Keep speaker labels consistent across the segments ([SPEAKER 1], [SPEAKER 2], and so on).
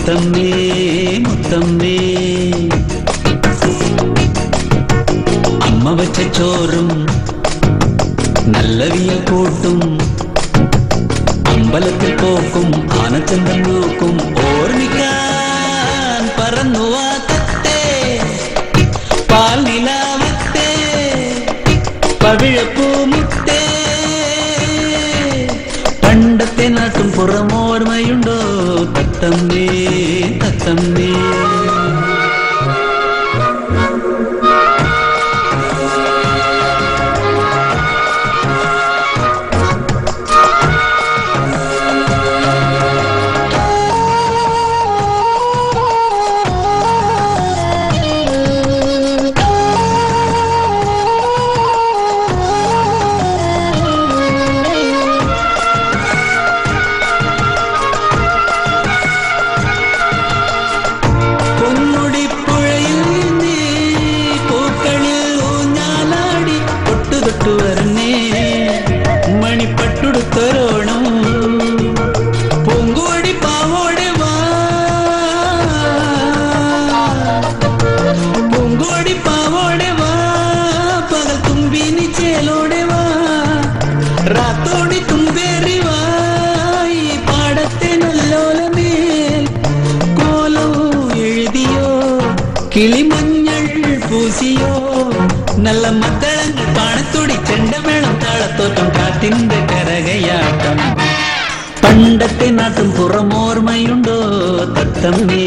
[SPEAKER 1] മുത്തമ്മേ മുത്തമ്മേ അമ്മ വെച്ച ചോറും നല്ലവിയൽ കൂട്ടും അമ്പലത്തിൽ പോക്കും ആനച്ചന്തം നോക്കും ഓർമ്മിക്കാൻ പറന്നു ആ തത്തേ പാൽ നിലാവത്തേ പവിഴപ്പൂ മുത്തേ പണ്ടത്തെ നാട്ടും പുറമോർമ്മയുണ്ടോ തത്തമ്മേ തത്തമ്മേ കിളിമഞ്ഞൾ പൂശിയോ നല്ല മദ്ദളങ്ങൾ പാണത്തൊടി ചെണ്ടമേളം താളത്തോട്ടം കാറ്റിന്റെ കരകയാട്ടം പണ്ടത്തെ നാട്ടും പുറമോർമ്മയുണ്ടോ തത്തമ്മേ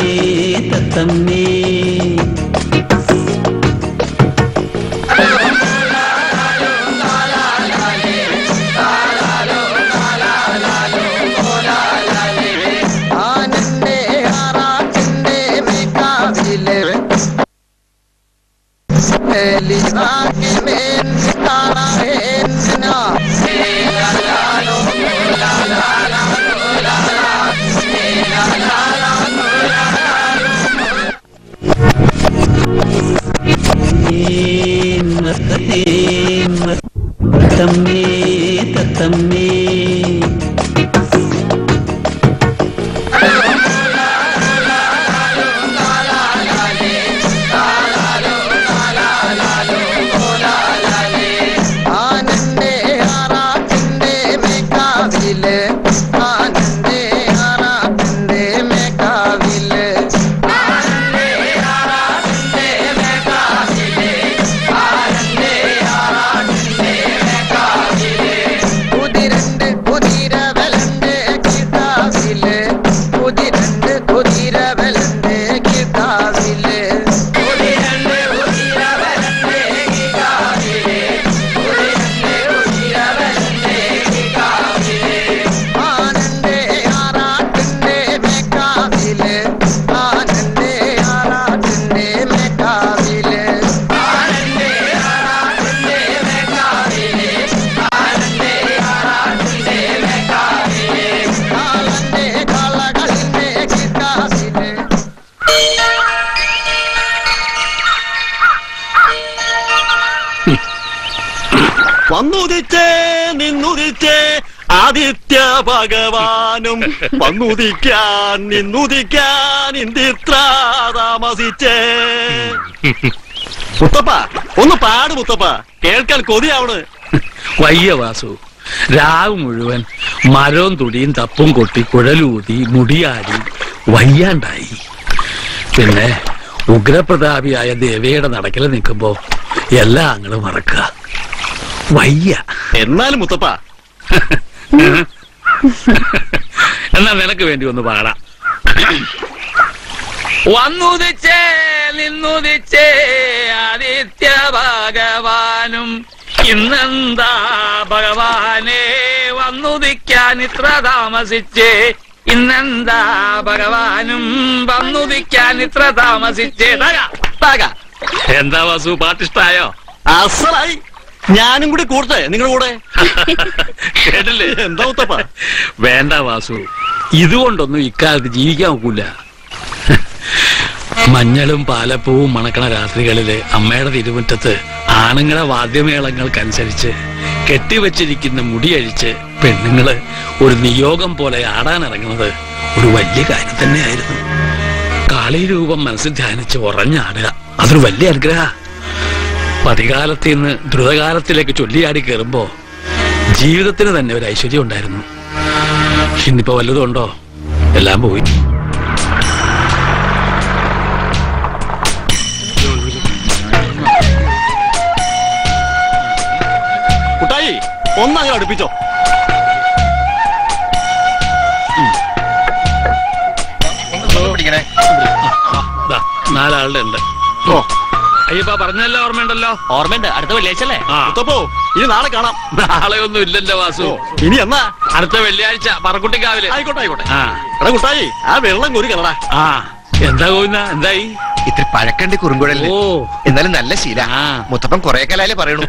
[SPEAKER 1] തത്തമ്മേ തത്തമ്മേ തത്തമ്മേ
[SPEAKER 2] വന്നുദിച്ചേ നിന്നുദിച്ചേ ആദിത്യ ഭഗവാനും വന്നുദിക്കാൻ നിന്നുദിക്കാൻ ഇന്ദിത്ര താമസിച്ചേ. മുത്തപ്പ ഒന്ന് പാട് മുത്തപ്പ, കേൾക്കാൻ കൊതിയാവണ്.
[SPEAKER 3] വയ്യ വാസു, രാവ് മുഴുവൻ മരവും തുടിയും തപ്പും കൊട്ടി കുഴലൂതി മുടിയാടി വയ്യാണ്ടായി. പിന്നെ ഉഗ്രപ്രതാപിയായ ദേവിയുടെ നടക്കൽ നിൽക്കുമ്പോ എല്ലാം അങ്ങോട്ട് മറക്കുക. വയ്യ.
[SPEAKER 2] എന്നാലും മുത്തപ്പ
[SPEAKER 3] എന്നാ നിനക്ക് വേണ്ടി ഒന്ന് പാടാം. വന്നുദിച്ചേ നിന്നുദിച്ചേ ആദിത്യ ഭഗവാനും ഇന്നെന്താ ഭഗവാനെ വന്നുദിക്കാൻ ഇത്ര താമസിച്ചേ. ഇന്നെന്താ ഭഗവാനും വന്നുദിക്കാൻ ഇത്ര താമസിച്ചേ. എന്താ വാസു, പാട്ടിഷ്ടായോ?
[SPEAKER 2] അസലായി. ഞാനും കൂടി കൂടട്ടെ നിങ്ങളുടെ കൂടെ?
[SPEAKER 3] കേട്ടില്ലേ?
[SPEAKER 2] എന്താ മുത്തപ്പ?
[SPEAKER 3] വേണ്ട വാസു, ഇതുകൊണ്ടൊന്നും ഇക്കാലത്ത് ജീവിക്കാൻ ഒക്കില്ല. മഞ്ഞളും പാലപ്പൂവും മണക്കണ രാത്രികളില് അമ്മയുടെ തിരുമുറ്റത്ത് ആണുങ്ങളെ വാദ്യമേളങ്ങൾക്കനുസരിച്ച് കെട്ടിവെച്ചിരിക്കുന്ന മുടിയഴിച്ച് പെണ്ണുങ്ങള് ഒരു നിയോഗം പോലെ ആടാനിറങ്ങുന്നത് ഒരു വലിയ കാര്യം തന്നെയായിരുന്നു. കാളി രൂപം മനസ്സിൽ ധ്യാനിച്ച് ഉറഞ്ഞാടുക, അതൊരു വലിയ അനുഗ്രഹ. പതികാലത്തിൽ നിന്ന് ദ്രുതകാലത്തിലേക്ക് ചൊല്ലിയാടി കയറുമ്പോ ജീവിതത്തിന് തന്നെ ഒരു ഐശ്വര്യം ഉണ്ടായിരുന്നു. ഇന്നിപ്പോ വല്ലതും ഉണ്ടോ? എല്ലാം പോയി.
[SPEAKER 2] കുട്ടായി ഒന്നങ്ങനെ അടുപ്പിച്ചോ.
[SPEAKER 3] നാലാളുടെ ഉണ്ട്. ഓ അയ്യപ്പ പറഞ്ഞല്ലോ, ഓർമ്മയുണ്ടല്ലോ?
[SPEAKER 2] ഓർമ്മയുണ്ട്. അടുത്ത വെള്ളിയാഴ്ചല്ലേ? ഇനി നാളെ കാണാം.
[SPEAKER 3] നാളെ ഒന്നും ഇല്ലല്ലോ വാസു.
[SPEAKER 2] ഇനി എന്നാ?
[SPEAKER 3] അടുത്ത വെള്ളിയാഴ്ച പറക്കുട്ടിക്കാവില്.
[SPEAKER 2] ആയിക്കോട്ടെ ആയിക്കോട്ടെ. എടാ കുട്ടായി, ആ വെള്ളം കോരി കളടാ.
[SPEAKER 3] എന്താ കോയിന്ന? എന്തായി?
[SPEAKER 4] ഇത്തിരി പഴക്കണ്ടി കുറുങ്കുഴല്.
[SPEAKER 3] ഓ
[SPEAKER 4] എന്നാലും നല്ല ശീല. മുത്തപ്പൻ കൊറേ കാലാലേ പറയണു.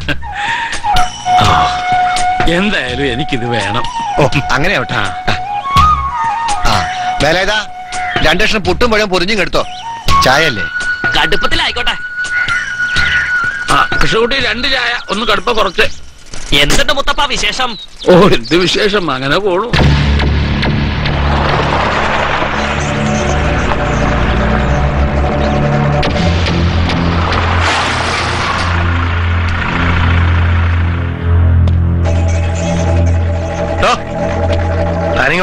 [SPEAKER 3] എന്തായാലും എനിക്കിത് വേണം.
[SPEAKER 4] ഓ അങ്ങനെ ആവട്ടെ. വേലേതാ 2 കഷ്ണം പുട്ടും പഴം പൊരിഞ്ഞും കെടുത്തോ. ചായ അല്ലേ?
[SPEAKER 2] കടുപ്പത്തിലായിക്കോട്ടെ.
[SPEAKER 3] കൃഷ്ണകുട്ടി 2 ചായ, ഒന്ന് കടുപ്പ കുറച്ച്.
[SPEAKER 2] എന്തുണ്ട് മുത്തപ്പ വിശേഷം?
[SPEAKER 3] ഓ എന്ത് വിശേഷം, അങ്ങനെ പോണു.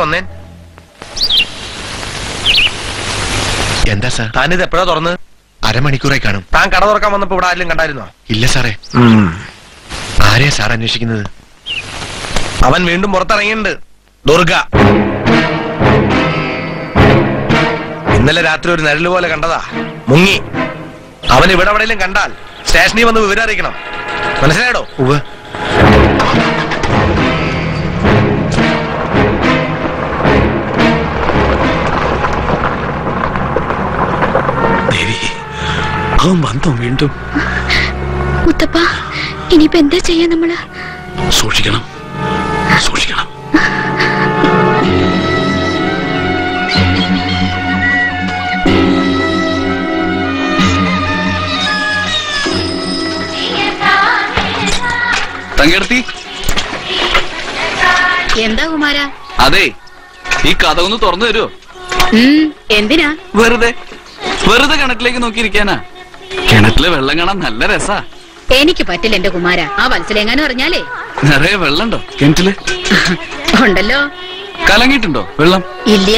[SPEAKER 4] ഒന്നേ എന്താ സാർ? താനിത് എപ്പോഴാ തുറന്ന്? അരമണിക്കൂറായി കാണും. താൻ കട തുറക്കാൻ വന്നപ്പോ ഇവിടെ ആരെങ്കിലും കണ്ടായിരുന്നോ? ഇല്ല സാറേ. ആരെയാ സാർ അന്വേഷിക്കുന്നത്? അവൻ വീണ്ടും പുറത്തിറങ്ങിയിട്ടുണ്ട്. ദുർഗ ഇന്നലെ രാത്രി ഒരു നരല് പോലെ കണ്ടതാ. മുങ്ങി. അവൻ ഇവിടെ എവിടെയെങ്കിലും കണ്ടാൽ സ്റ്റേഷനിൽ വന്ന് വിവരം അറിയിക്കണം. മനസ്സിലായടോ?
[SPEAKER 3] അവൻ വന്നോ വീണ്ടും?
[SPEAKER 5] മുത്തപ്പ, ഇനിയിപ്പോ എന്താ ചെയ്യാ നമ്മള്?
[SPEAKER 3] സൂക്ഷിക്കണം, സൂക്ഷിക്കണം.
[SPEAKER 6] തങ്കെടുത്തി.
[SPEAKER 5] എന്താ കുമാര?
[SPEAKER 6] അതെ, ഈ കഥ ഒന്ന് തുറന്നു തരുമോ?
[SPEAKER 5] എന്തിനാ?
[SPEAKER 6] വെറുതെ കിണറ്റിലേക്ക് നോക്കിയിരിക്കാനാ. കിണറ്റിലെ വെള്ളം കാണാൻ നല്ല രസാ.
[SPEAKER 5] എനിക്ക് പറ്റില്ല എന്റെ കുമാര. ആ വത്സലെങ്ങാനും പറഞ്ഞാലേ.
[SPEAKER 6] നിറയെ വെള്ളമുണ്ടോ കിണറ്റില്?
[SPEAKER 5] ഉണ്ടല്ലോ.
[SPEAKER 6] കലങ്ങിയിട്ടുണ്ടോ വെള്ളം?
[SPEAKER 5] ഇല്ല.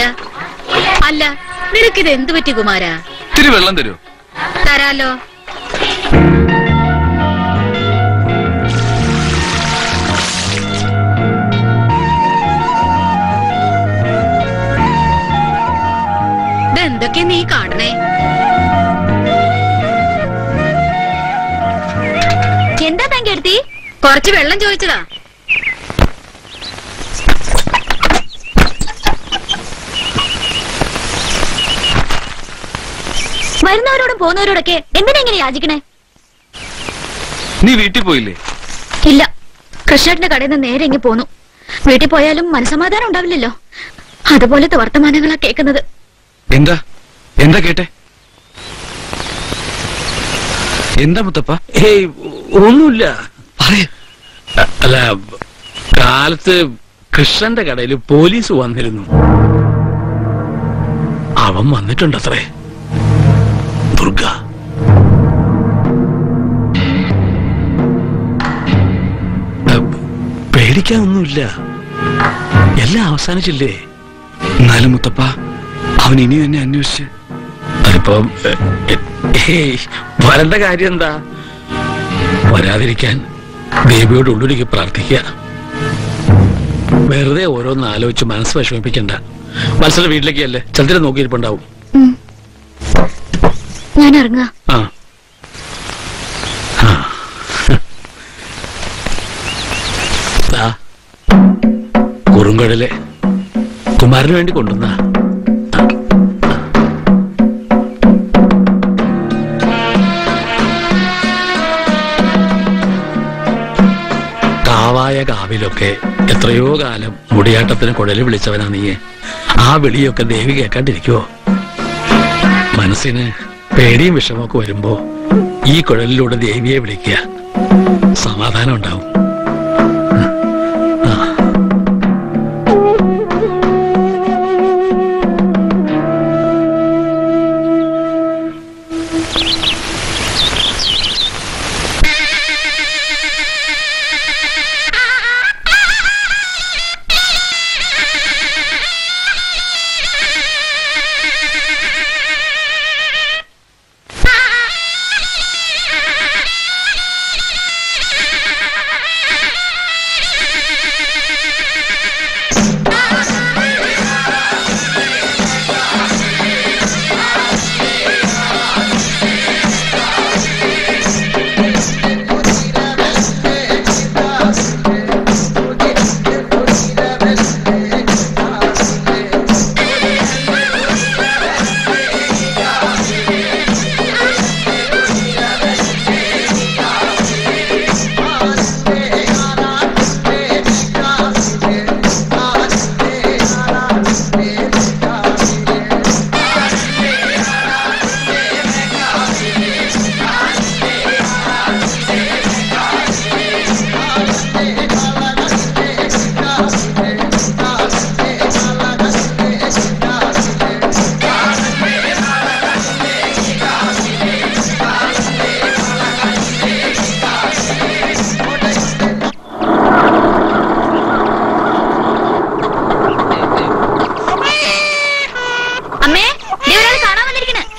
[SPEAKER 5] അല്ല, നിനക്കിത് എന്ത് പറ്റി കുമാര?
[SPEAKER 6] ഇത്തിരി വെള്ളം തരുമോ?
[SPEAKER 5] തരാലോ. ഇതെന്തൊക്കെ നീ കാണണേ? എന്താ തങ്കെടുത്തി? കുറച്ച് വെള്ളം ചോദിച്ചതാ. വരുന്നവരോടും പോകുന്നവരോടൊക്കെ എന്തിനെങ്ങനെ യാചിക്കണേ?
[SPEAKER 6] നീ വീട്ടിൽ പോയില്ലേ?
[SPEAKER 5] ഇല്ല, കൃഷ്ണേട്ടന്റെ കടയിൽ നിന്ന് നേരെ ഇങ്ങി പോന്നു. വീട്ടിൽ പോയാലും മനസമാധാനം ഉണ്ടാവില്ലല്ലോ. അതുപോലത്തെ വർത്തമാനങ്ങളാ കേൾക്കുന്നത്.
[SPEAKER 6] എന്താ കേട്ടെ? എന്താ മുത്തപ്പ?
[SPEAKER 3] ഏയ് ഒന്നുമില്ല. അല്ല, കാലത്ത് കൃഷ്ണന്റെ കടയിൽ പോലീസ് വന്നിരുന്നു. അവൻ വന്നിട്ടുണ്ടത്രേ. ദുർഗ പേടിക്കാനൊന്നുമില്ല, എല്ലാം അവസാനിച്ചില്ലേ?
[SPEAKER 6] എന്നാലും മുത്തപ്പ, അവൻ ഇനി എന്നെ അന്വേഷിച്ച്.
[SPEAKER 3] അതിപ്പോ വരേണ്ട കാര്യം എന്താ? വരാതിരിക്കാൻ ദേവിയോട് ഉള്ളിലേക്ക് പ്രാർത്ഥിക്കുക. വെറുതെ ഓരോന്ന് ആലോചിച്ച് മനസ്സ് വിഷമിപ്പിക്കണ്ട. വത്സല വീട്ടിലേക്കല്ലേ, ചിലത്തിനെ നോക്കിയിരിപ്പുണ്ടാവും.
[SPEAKER 5] ഞാൻ ഇറങ്ങുക.
[SPEAKER 3] കുറുങ്കടലെ കുമാരന് വേണ്ടി കൊണ്ടുവന്ന കാവായ കാവിലൊക്കെ എത്രയോ കാലം മുടിയാട്ടത്തിന് കുഴല് വിളിച്ചവനാ നീയെ. ആ വിളിയൊക്കെ ദേവി കേൾക്കാണ്ടിരിക്കുവോ? മനസ്സിന് പേടിയും വിഷമമൊക്കെ വരുമ്പോ ഈ കുഴലിലൂടെ ദേവിയെ വിളിക്കുക, സമാധാനം ഉണ്ടാവും.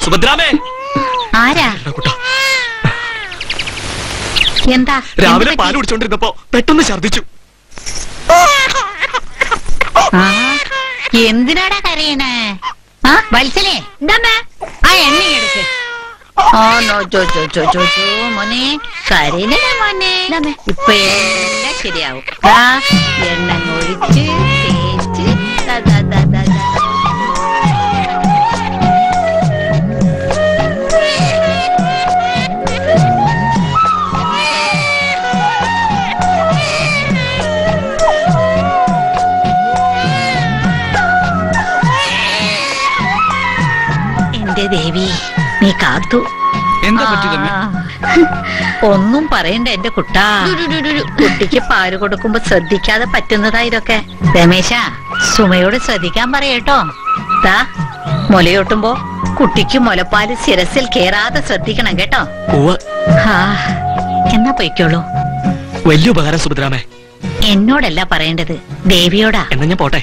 [SPEAKER 6] സുഭദ്രാമേ.
[SPEAKER 7] ആരാ? എന്താ?
[SPEAKER 2] രാവിലെ പാല് കുടിച്ചോണ്ടിരുന്നപ്പോ പെട്ടെന്ന് ഛർദിച്ചു.
[SPEAKER 7] എന്തിനാടാ കരയണേ? വത്സലേ, ആ എണ്ണ എടുക്ക്. മോനെ കരയില്ലേ മോനെ? ഇപ്പൊ എല്ലാം ശരിയാവും. എണ്ണ ഒഴിച്ച് തേച്ച് ദേവി, നീ കാത്തു.
[SPEAKER 6] എന്താ പറ്റില്ല?
[SPEAKER 7] ഒന്നും പറയണ്ട എന്റെ കുട്ടാ. കുട്ടിക്ക് പാല് കൊടുക്കുമ്പോ ശ്രദ്ധിക്കാതെ പറ്റുന്നതാ ഇതൊക്കെ. രമേശ, സുമയോട് ശ്രദ്ധിക്കാൻ പറയട്ടോ. ദാ മുലയൂട്ടുമ്പോ കുട്ടിക്ക് മുലപ്പാല് ശിരസിൽ കേറാതെ ശ്രദ്ധിക്കണം കേട്ടോ. എന്നാ പൊയ്ക്കോളൂ.
[SPEAKER 2] വലിയ ഉപകാരം സുഭദ്രാമേ.
[SPEAKER 7] എന്നോടല്ല പറയേണ്ടത്, ദേവിയോടാ.
[SPEAKER 2] എന്നാ ഞാൻ പോട്ടെ.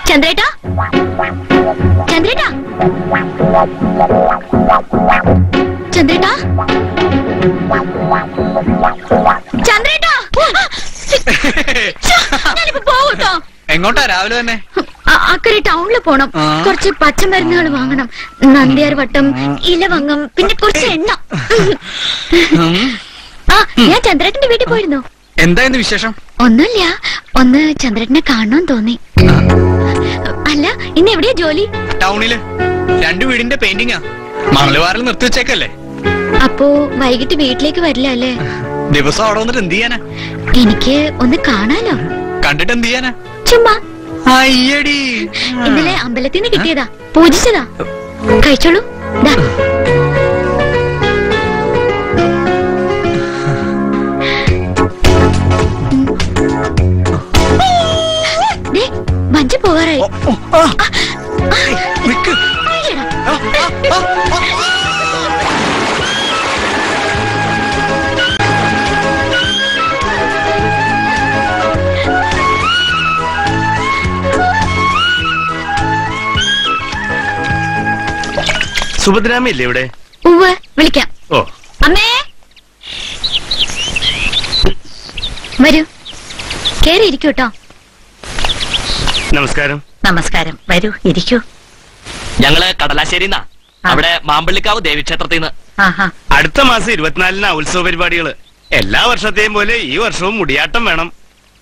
[SPEAKER 5] ചന്ദ്രേട്ടാ, ചന്ദ്രേട്ടാ, ചന്ദ്രേട്ടാ, ചന്ദ്രേട്ടാ, ഞാനിപ്പോ പോകൂട്ടോ.
[SPEAKER 6] എങ്ങോട്ടാ രാവിലെ തന്നെ?
[SPEAKER 5] അക്കരെ ടൗണില് പോണം. കുറച്ച് പച്ചമരുന്നുകൾ വാങ്ങണം. നന്ദിയാർ വട്ടം, ഇലവങ്ങം, പിന്നെ കുറച്ച് എണ്ണ. ഞാൻ ചന്ദ്രേട്ടന്റെ വീട്ടിൽ പോയിരുന്നു.
[SPEAKER 6] എന്തായിരുന്നു വിശേഷം?
[SPEAKER 5] ഒന്നുമില്ല, ഒന്ന് ചന്ദ്രേട്ടനെ കാണണമെന്ന് തോന്നി. അല്ല, ഇന്ന് എവിടെയാ ജോലി?
[SPEAKER 6] ടൗണില് 2 വീടിന്റെ പെയിന്റിങ്ങാ. മംഗളവാറിൽ നിർത്തിവെച്ചേക്കല്ലേ.
[SPEAKER 5] അപ്പോ വൈകിട്ട് വീട്ടിലേക്ക് വരില്ല അല്ലേ?
[SPEAKER 6] ദിവസം അവിടെ വന്നിട്ട് എന്ത് ചെയ്യാനാ?
[SPEAKER 5] എനിക്ക് ഒന്ന് കാണാലോ.
[SPEAKER 6] കണ്ടിട്ട് എന്ത് ചെയ്യാനാ?
[SPEAKER 5] ചുമ്മാ.
[SPEAKER 6] അയ്യടി,
[SPEAKER 5] ഇന്നലെ അമ്പലത്തിൽ നിന്ന് കിട്ടിയതാ, പൂജിച്ചതാ. കഴിച്ചോളൂ. വഞ്ചി പോകാറായി.
[SPEAKER 2] സുഭദ്രാമയില്ലേ ഇവിടെ?
[SPEAKER 5] ഉവ്വ്, വിളിക്കാം.
[SPEAKER 2] ഓ,
[SPEAKER 5] അമ്മേ വരൂ, കേറി ഇരിക്കൂട്ടോ.
[SPEAKER 2] നമസ്കാരം.
[SPEAKER 7] നമസ്കാരം, വരൂ ഇരിക്കൂ.
[SPEAKER 6] ഞങ്ങള് കടലാശ്ശേരിന്നാ, അവിടെ മാമ്പള്ളിക്കാവ് ദേവീക്ഷേത്രത്തിൽ നിന്ന്.
[SPEAKER 2] അടുത്ത മാസം 24-ന് ഉത്സവ പരിപാടികള്. എല്ലാ വർഷത്തെയും പോലെ ഈ വർഷവും മുടിയാട്ടം വേണം.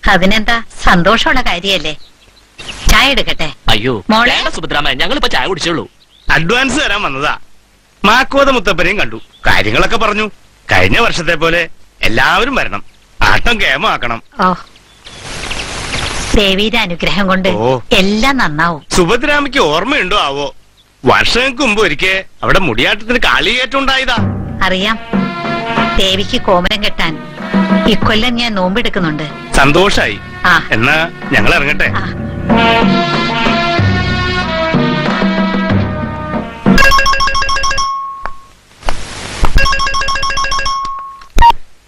[SPEAKER 7] അതിനെന്താ, സന്തോഷമുള്ള കാര്യല്ലേ. ചായ എടുക്കട്ടെ?
[SPEAKER 6] അയ്യോ
[SPEAKER 7] മോളെ.
[SPEAKER 6] സുഭദ്രാമ, ഞങ്ങളിപ്പോ ചായ കുടിച്ചോളൂ.
[SPEAKER 2] അഡ്വാൻസ് തരാൻ വന്നതാ. മാക്കോത മുത്തപ്പനെയും കണ്ടു, കാര്യങ്ങളൊക്കെ പറഞ്ഞു. കഴിഞ്ഞ വർഷത്തെ പോലെ എല്ലാവരും വരണം, ആട്ടം കേമാക്കണം.
[SPEAKER 7] ദേവിയുടെ അനുഗ്രഹം കൊണ്ട് എല്ലാം നന്നാവും.
[SPEAKER 2] സുഭദ്രാമയ്ക്ക് ഓർമ്മയുണ്ടോ ആവോ? വർഷങ്ങൾക്ക് മുമ്പ് ഒരിക്കൽ അവിടെ മുടിയാട്ടത്തിന് കാളികേറ്റുണ്ടായതാ.
[SPEAKER 7] അറിയാം. ദേവിക്ക് കോമരം കെട്ടാൻ ഇക്കൊല്ലം ഞാൻ നോമ്പെടുക്കുന്നുണ്ട്.
[SPEAKER 2] സന്തോഷായി. എന്നാ ഞങ്ങൾ ഇറങ്ങട്ടെ.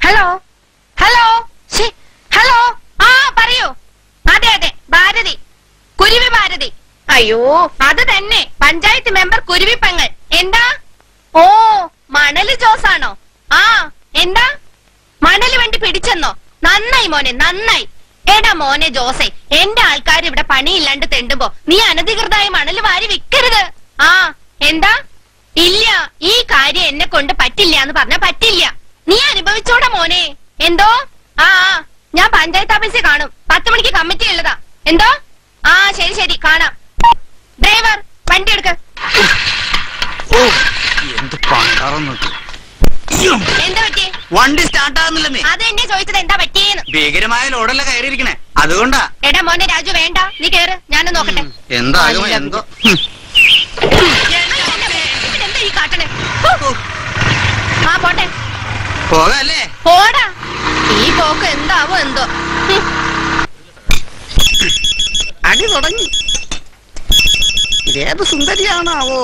[SPEAKER 7] Hello hello hello. പറയൂ. അതെ അതെ, ഭാരതി, കുരുവി ഭാരതി. അയ്യോ, അത് തന്നെ, പഞ്ചായത്ത് മെമ്പർ കുരുവി പെങ്ങൾ. എന്താ? ഓ, മണല് ജോസാണോ? എന്താ? മണല് വണ്ടി പിടിച്ചെന്നോ? നന്നായി മോനെ, നന്നായി. എടാ മോനെ ജോസെ, എന്റെ ആൾക്കാർ ഇവിടെ പണിയില്ലാണ്ട് തെണ്ടുമ്പോ നീ അനധികൃതമായി മണല് വാരി വിൽക്കരുത്. എന്താ? ഇല്ല, ഈ കാര്യം എന്നെ കൊണ്ട് പറ്റില്ല എന്ന് പറഞ്ഞാ പറ്റില്ല. നീ അനുഭവിച്ചോടാ മോനെ. എന്തോ? ഞാൻ പഞ്ചായത്ത് ഓഫീസിൽ കാണും. 10 മണിക്ക് കമ്മിറ്റി ഉള്ളതാ. എന്തോ? ശരി ശരി, കാണാം. ഡ്രൈവർ, വണ്ടി എടുക്ക. എന്താ പറ്റിയേ?
[SPEAKER 6] വണ്ടി സ്റ്റാർട്ട് ആകുന്നില്ലെന്നേ.
[SPEAKER 7] അത് എന്നെ ചോദിച്ചത് എന്താ പറ്റിയെന്ന്.
[SPEAKER 6] ഭീകരമായ ലോഡല്ല കയറിയിരിക്കണേ, അതുകൊണ്ടാ.
[SPEAKER 7] എടാ മോനെ രാജു, വേണ്ട, നീ കേറ്, ഞാനും നോക്കട്ടെ.
[SPEAKER 6] എന്താകും എന്തോ.
[SPEAKER 7] എന്താ ഈ കാട്ടണേ? പോട്ടെ.
[SPEAKER 6] പോകല്ലേ?
[SPEAKER 7] പോടാ. ഈ ഈ പോക്ക് എന്താവോ എന്തോ.
[SPEAKER 8] അടി തുടങ്ങി. ഇതേത് സുന്ദരിയാണാവോ?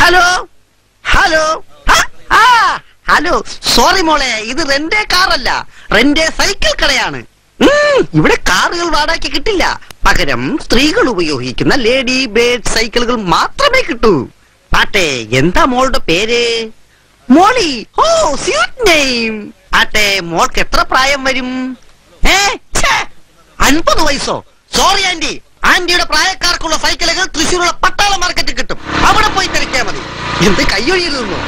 [SPEAKER 8] ഹലോ ഹലോ ഹലോ, സോറി മോളെ, ഇത് റെന്റേ കാറല്ല, റെന്റേ സൈക്കിൾ കടയാണ്. ഇവിടെ കാറുകൾ വാടകയ്ക്ക് കിട്ടില്ല. പകരം സ്ത്രീകൾ ഉപയോഗിക്കുന്ന ലേഡി ബേർഡ് സൈക്കിളുകൾ മാത്രമേ കിട്ടൂ. ആട്ടെ, എന്താ മോളുടെ പേര്? മോളി. ഓ, സ്വീറ്റ് നെയിം. ആട്ടെ, മോൾക്ക് എത്ര പ്രായം വരും? 50 വയസ്സോ? സോറി ആന്റി, ആന്റിയുടെ പ്രായക്കാർക്കുള്ള സൈക്കിളുകൾ തൃശ്ശൂരുള്ള പട്ടാള മാർക്കറ്റിൽ കിട്ടും. അവിടെ പോയി തിരക്കിയാൽ മതി. എന്ത് കയ്യൊഴിയിരുന്നോ?